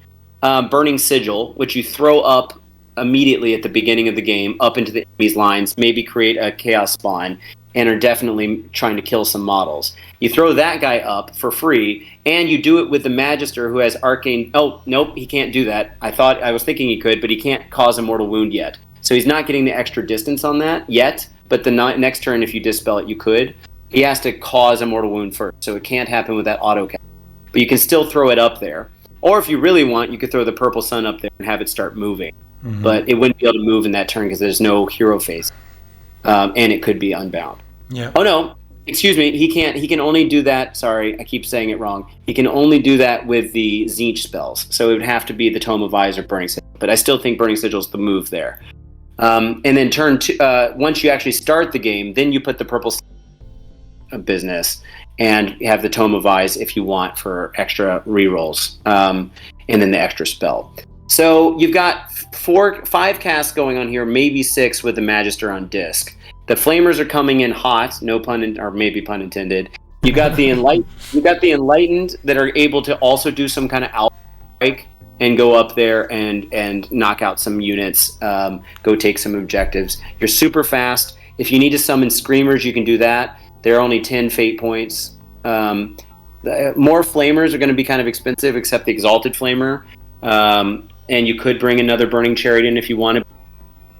Burning Sigil, which you throw up immediately at the beginning of the game, up into the enemy's lines, maybe create a Chaos Spawn. and are definitely trying to kill some models. You throw that guy up for free, and you do it with the Magister who has Arcane. Oh, nope, he can't do that. I was thinking he could, but he can't cause a mortal wound yet. So he's not getting the extra distance on that yet, but the next turn, if you dispel it, you could. He has to cause a mortal wound first, so it can't happen with that auto cast. But you can still throw it up there. Or if you really want, you could throw the Purple Sun up there and have it start moving. Mm-hmm. But it wouldn't be able to move in that turn because there's no hero phase. And it could be unbound. Yeah. Oh no, excuse me. He can't. He can only do that. Sorry, I keep saying it wrong. He can only do that with the Tzeentch spells. So it would have to be the Tome of Eyes or Burning Sigil. But I still think Burning Sigil is the move there. And then turn two. Once you actually start the game, then you put the purple business and have the Tome of Eyes if you want for extra rerolls, and then the extra spell. So you've got 5 casts going on here, maybe 6 with the Magister on disc. The Flamers are coming in hot, no pun or maybe pun intended. You got the Enlightened that are able to also do some kind of outbreak and go up there and knock out some units, go take some objectives. You're super fast. If you need to summon Screamers, you can do that. They're only 10 fate points. More Flamers are going to be kind of expensive, except the Exalted Flamer. And you could bring another Burning Chariot in if you wanted.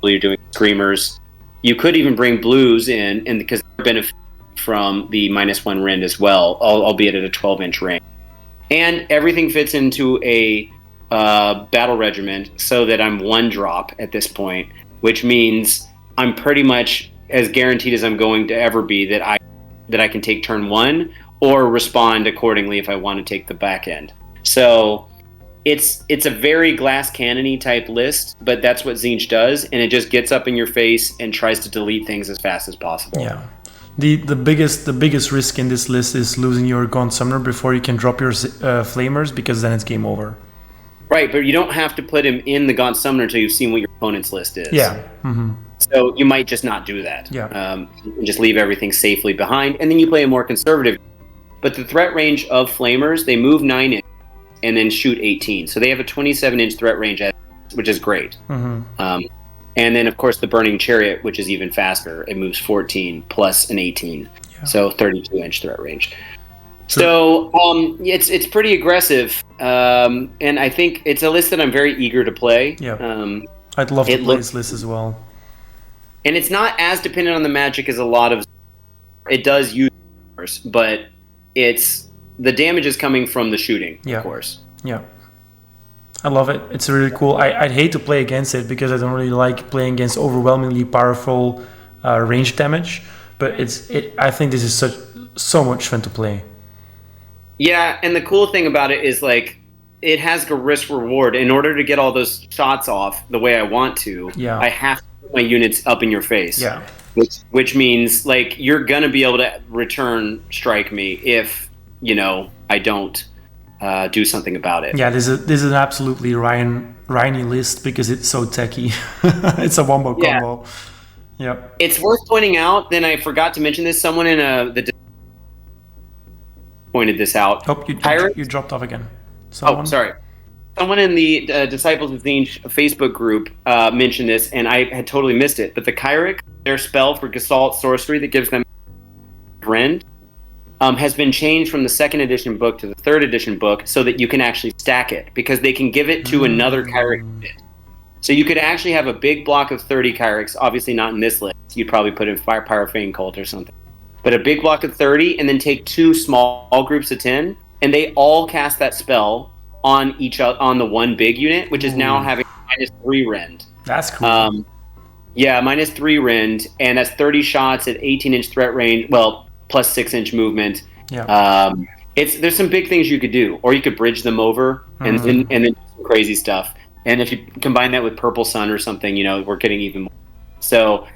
You're doing Screamers. You could even bring Blues in, and because they benefit from the -1 rend as well, albeit at a 12-inch range. And everything fits into a battle regiment so that I'm 1-drop at this point, which means I'm pretty much as guaranteed as I'm going to ever be that I can take turn 1 or respond accordingly if I want to take the back end. So it's a very glass cannon-y type list, but that's what Tzeentch does, and it just gets up in your face and tries to delete things as fast as possible. Yeah. The biggest risk in this list is losing your Gaunt Summoner before you can drop your Flamers, because then it's game over. Right, but you don't have to put him in the Gaunt Summoner until you've seen what your opponent's list is. Yeah. Mm-hmm. So you might just not do that. Yeah. And just leave everything safely behind, and then you play a more conservative. But the threat range of Flamers, they move 9 inches and then shoot 18. So they have a 27-inch threat range, which is great. Mm-hmm. And then, of course, the Burning Chariot, which is even faster. It moves 14 plus an 18. Yeah. So 32-inch threat range. Sure. So it's pretty aggressive. And I think it's a list that I'm very eager to play. Yeah. I'd love to play this list as well. And it's not as dependent on the magic as a lot of... It does use, but the damage is coming from the shooting, of course. Yeah. I love it. It's really cool. I'd hate to play against it because I don't really like playing against overwhelmingly powerful range damage. But I think this is so much fun to play. Yeah, and the cool thing about it is it has a risk reward. In order to get all those shots off the way I want to, I have to put my units up in your face. Yeah. Which means you're gonna be able to return strike me if I don't do something about it. Yeah, this is an absolutely Ryan-y list because it's so techy. It's a wombo combo. Yeah. It's worth pointing out. Then I forgot to mention this. Someone in the pointed this out. Oh, you dropped off again. Oh, sorry. Someone in the Disciples of Tzeentch Facebook group mentioned this, and I had totally missed it. But the Kyric, their spell for Gestalt sorcery that gives them rend, has been changed from the 2nd edition book to the 3rd edition book so that you can actually stack it, because they can give it to another Kyric unit. So you could actually have a big block of 30 Kyrics, obviously not in this list. You'd probably put in Pyrophane Cult or something. But a big block of 30, and then take 2 small groups of 10, and they all cast that spell on the one big unit, which is now having -3 rend. That's cool. -3 rend, and that's 30 shots at 18-inch threat range. Well, plus 6-inch movement. Yeah. There's some big things you could do, or you could bridge them over and then do some crazy stuff. And if you combine that with Purple Sun or something, we're getting even more. So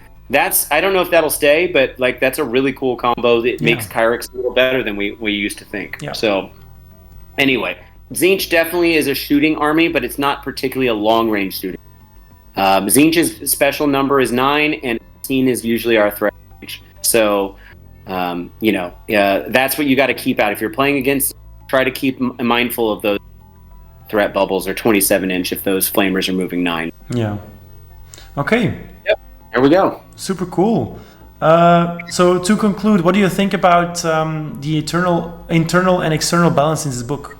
I don't know if that'll stay, but that's a really cool combo that makes Kyrics a little better than we used to think. Yeah. So anyway, Tzeentch definitely is a shooting army, but it's not particularly a long-range shooting. Tzeentch's special number is 9, and 18 is usually our threat range. So, that's what you got to keep out. If you're playing against, try to keep mindful of those threat bubbles, or 27-inch if those Flamers are moving 9. Yeah. Okay. Yep. There we go. Super cool. So to conclude, what do you think about the internal and external balance in this book?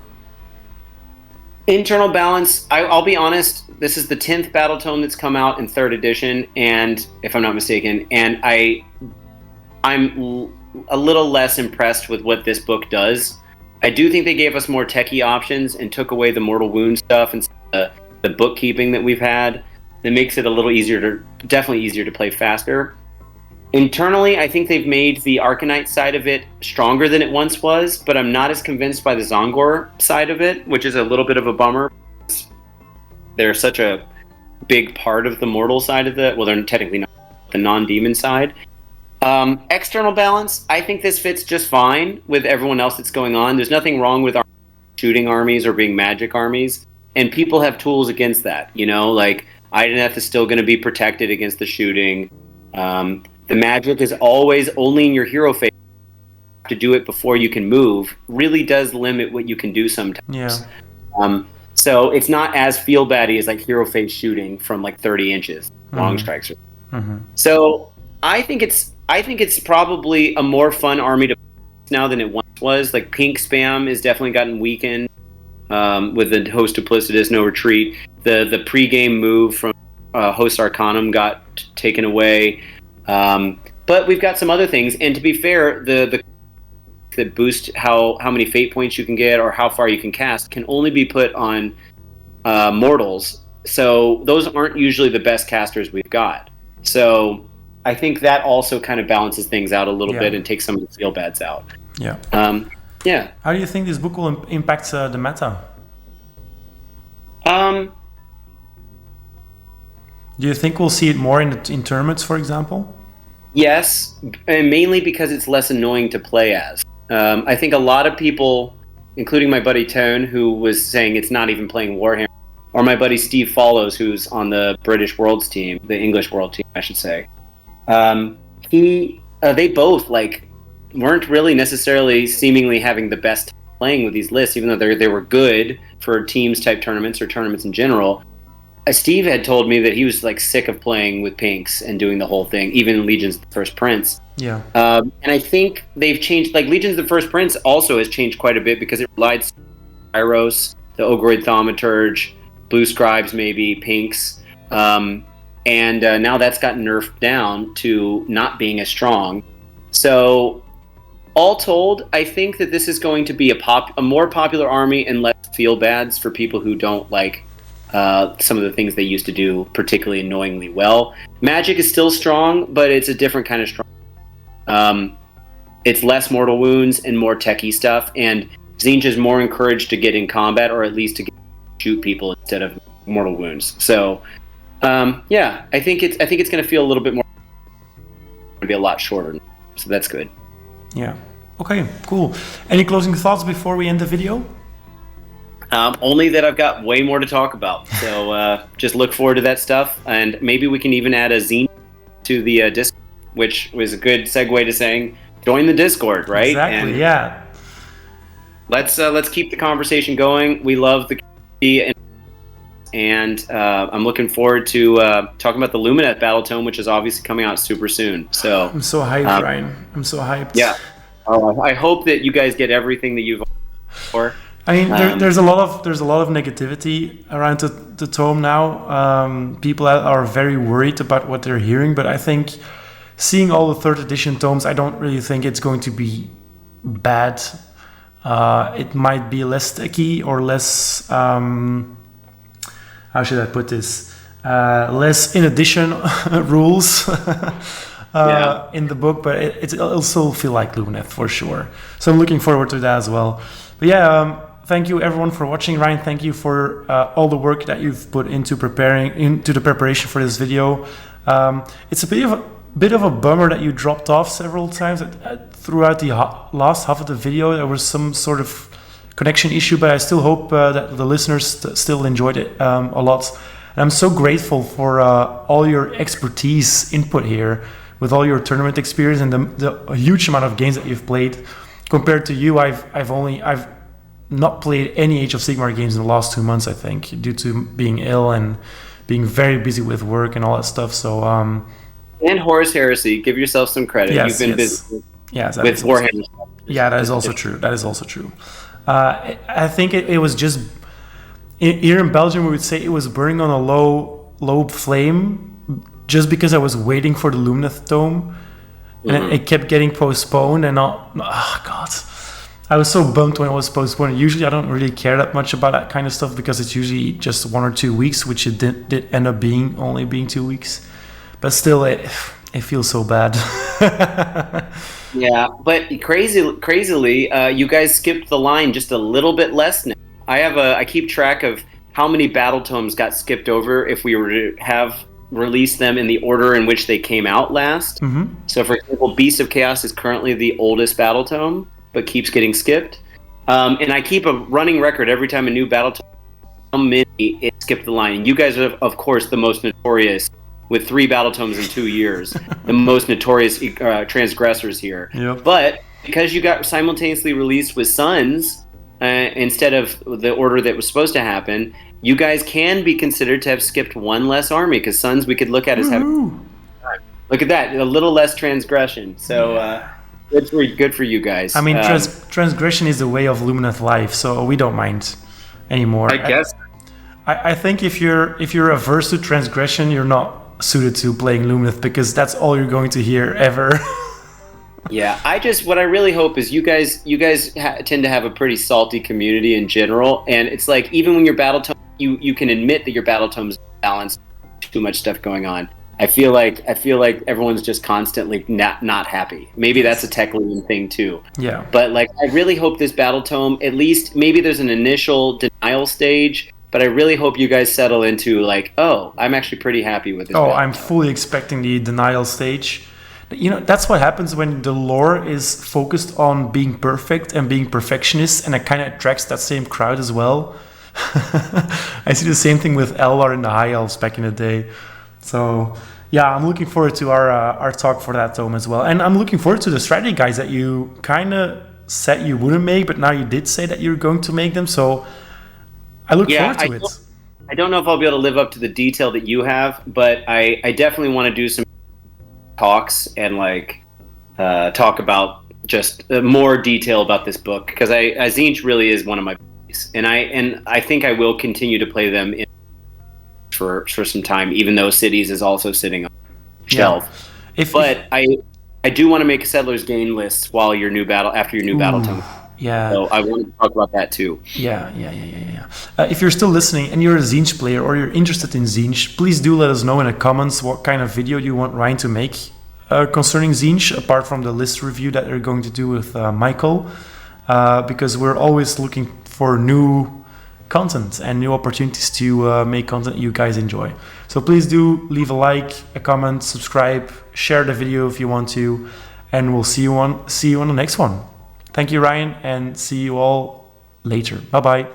Internal balance, I'll be honest, this is the 10th Battletome that's come out in 3rd edition, and if I'm not mistaken, and I'm a little less impressed with what this book does. I do think they gave us more techie options and took away the mortal wound stuff and the bookkeeping that we've had. That makes it a little definitely easier to play faster. Internally, I think they've made the Arcanite side of it stronger than it once was, but I'm not as convinced by the Zongor side of it, which is a little bit of a bummer. They're such a big part of the mortal side of well, they're technically not the non-demon side. External balance, I think this fits just fine with everyone else that's going on. There's nothing wrong with shooting armies or being magic armies, and people have tools against that, like Ideneth is still going to be protected against the shooting. The magic is always only in your hero phase. To do it before you can move really does limit what you can do sometimes. Yeah. So it's not as feel baddy as like hero phase shooting from like 30 inches, long strikes. So I think it's probably a more fun army to now than it once was. Like pink spam has definitely gotten weakened with the host duplicitous, no retreat. The pre-game move from host arcanum got taken away. But we've got some other things, and to be fair, the that boost how many fate points you can get or how far you can cast can only be put on mortals. So those aren't usually the best casters we've got. So I think that also kind of balances things out a little bit and takes some of the feel bads out. Yeah. Yeah. How do you think this book will impact the meta? Do you think we'll see it more in tournaments, for example? Yes, and mainly because it's less annoying to play as. I think a lot of people, including my buddy Tone, who was saying it's not even playing Warhammer, or my buddy Steve Follows, who's on the British Worlds team, the English World team, I should say. They both weren't really necessarily seemingly having the best time playing with these lists, even though they were good for teams type tournaments or tournaments in general. Steve had told me that he was sick of playing with pinks and doing the whole thing, even in Legions of the First Prince. Yeah. And I think they've changed. Legions of the First Prince also has changed quite a bit because it relied on Pyros, the Ogroid Thaumaturge, Blue Scribes, maybe pinks, and now that's gotten nerfed down to not being as strong. So, all told, I think that this is going to be a more popular army and less feel bads for people who don't like some of the things they used to do particularly annoyingly well. Magic is still strong, but it's a different kind of strong. It's less mortal wounds and more techie stuff, and Tzeentch is more encouraged to get in combat, or at least to shoot people instead of mortal wounds. So, I think it's going to feel a little bit more. Going to be a lot shorter, so that's good. Yeah. Okay. Cool. Any closing thoughts before we end the video? Only that I've got way more to talk about. So just look forward to that stuff. And maybe we can even add a zine to the Discord, which was a good segue to saying, join the Discord, right? Exactly, and yeah. Let's keep the conversation going. We love the community, and I'm looking forward to talking about the Lumineth Battletome, which is obviously coming out super soon. So I'm so hyped, Ryan. I'm so hyped. Yeah. I hope that you guys get everything that you've asked for. I mean, there's a lot of negativity around the tome now. People are very worried about what they're hearing, but I think seeing all the 3rd edition tomes, I don't really think it's going to be bad. It might be less techy or less, how should I put this? Less in addition rules in the book, but it'll still feel like Lumineth for sure. So I'm looking forward to that as well. But yeah, thank you everyone for watching. Ryan, thank you for all the work that you've put into the preparation for this video. It's a bit of a bummer that you dropped off several times throughout the last half of the video. There was some sort of connection issue, but I still hope that the listeners still enjoyed it a lot. And I'm so grateful for all your expertise input here with all your tournament experience and the huge amount of games that you've played. Compared to you, I've not played any Age of Sigmar games in the last 2 months, I think, due to being ill and being very busy with work and all that stuff. So And Horus Heresy. Give yourself some credit. Yes, You've been yes. busy Yes, with Warhammer. yeah, that is also true. That is also true. I think it was just here in Belgium we would say it was burning on a low flame, just because I was waiting for the Lumineth Tome, and it kept getting postponed. And oh god, I was so bummed when it was postponed. Usually I don't really care that much about that kind of stuff because it's usually just 1 or 2 weeks, which it did end up being, only being 2 weeks. But still, it feels so bad. Yeah, but crazily, you guys skipped the line just a little bit less now. I keep track of how many Battletomes got skipped over if we were to have released them in the order in which they came out last. So, for example, Beast of Chaos is currently the oldest Battletome, but keeps getting skipped. And I keep a running record every time a new Battletome, how many it skipped the line. You guys are, of course, the most notorious, with 3 Battletomes in 2 years, the most notorious transgressors here. Yep. But because you got simultaneously released with Suns instead of the order that was supposed to happen, you guys can be considered to have skipped 1 less army, because Suns we could look at as having... Look at that, a little less transgression. So good for you guys. I mean, transgression is the way of Lumineth life, so we don't mind anymore. I guess. I think if you're averse to transgression, you're not suited to playing Lumineth, because that's all you're going to hear ever. Yeah, what I really hope is you guys tend to have a pretty salty community in general, and it's like even when your Battletome, you can admit that your Battletome's balanced, too much stuff going on. I feel like everyone's just constantly not happy. Maybe that's a tech leading thing too. Yeah. But like, I really hope this Battletome, at least maybe there's an initial denial stage, but I really hope you guys settle into like, oh, I'm actually pretty happy with this. Oh, I'm fully expecting the denial stage. You know, that's what happens when the lore is focused on being perfect and being perfectionist, and it kind of attracts that same crowd as well. I see the same thing with Eldar and the High Elves back in the day. So yeah, I'm looking forward to our talk for that tome as well. And I'm looking forward to the strategy guides that you kind of said you wouldn't make, but now you did say that you're going to make them. So I look forward to it. I don't know if I'll be able to live up to the detail that you have, but I definitely want to do some talks and like talk about just more detail about this book, because Tzeentch really is one of my favorites, and I think I will continue to play them for some time, even though Cities is also sitting on the shelf. I do want to make a Settlers Gain list after your new Battletome. Yeah. So I want to talk about that too. Yeah. If you're still listening and you're a Tzeentch player or you're interested in Tzeentch, please do let us know in the comments what kind of video you want Ryan to make concerning Tzeentch, apart from the list review that they're going to do with Michael, because we're always looking for new content and new opportunities to make content you guys enjoy. So please do leave a like, a comment, subscribe, share the video if you want to, and we'll see you on the next one. Thank you, Ryan, and see you all later. Bye-bye.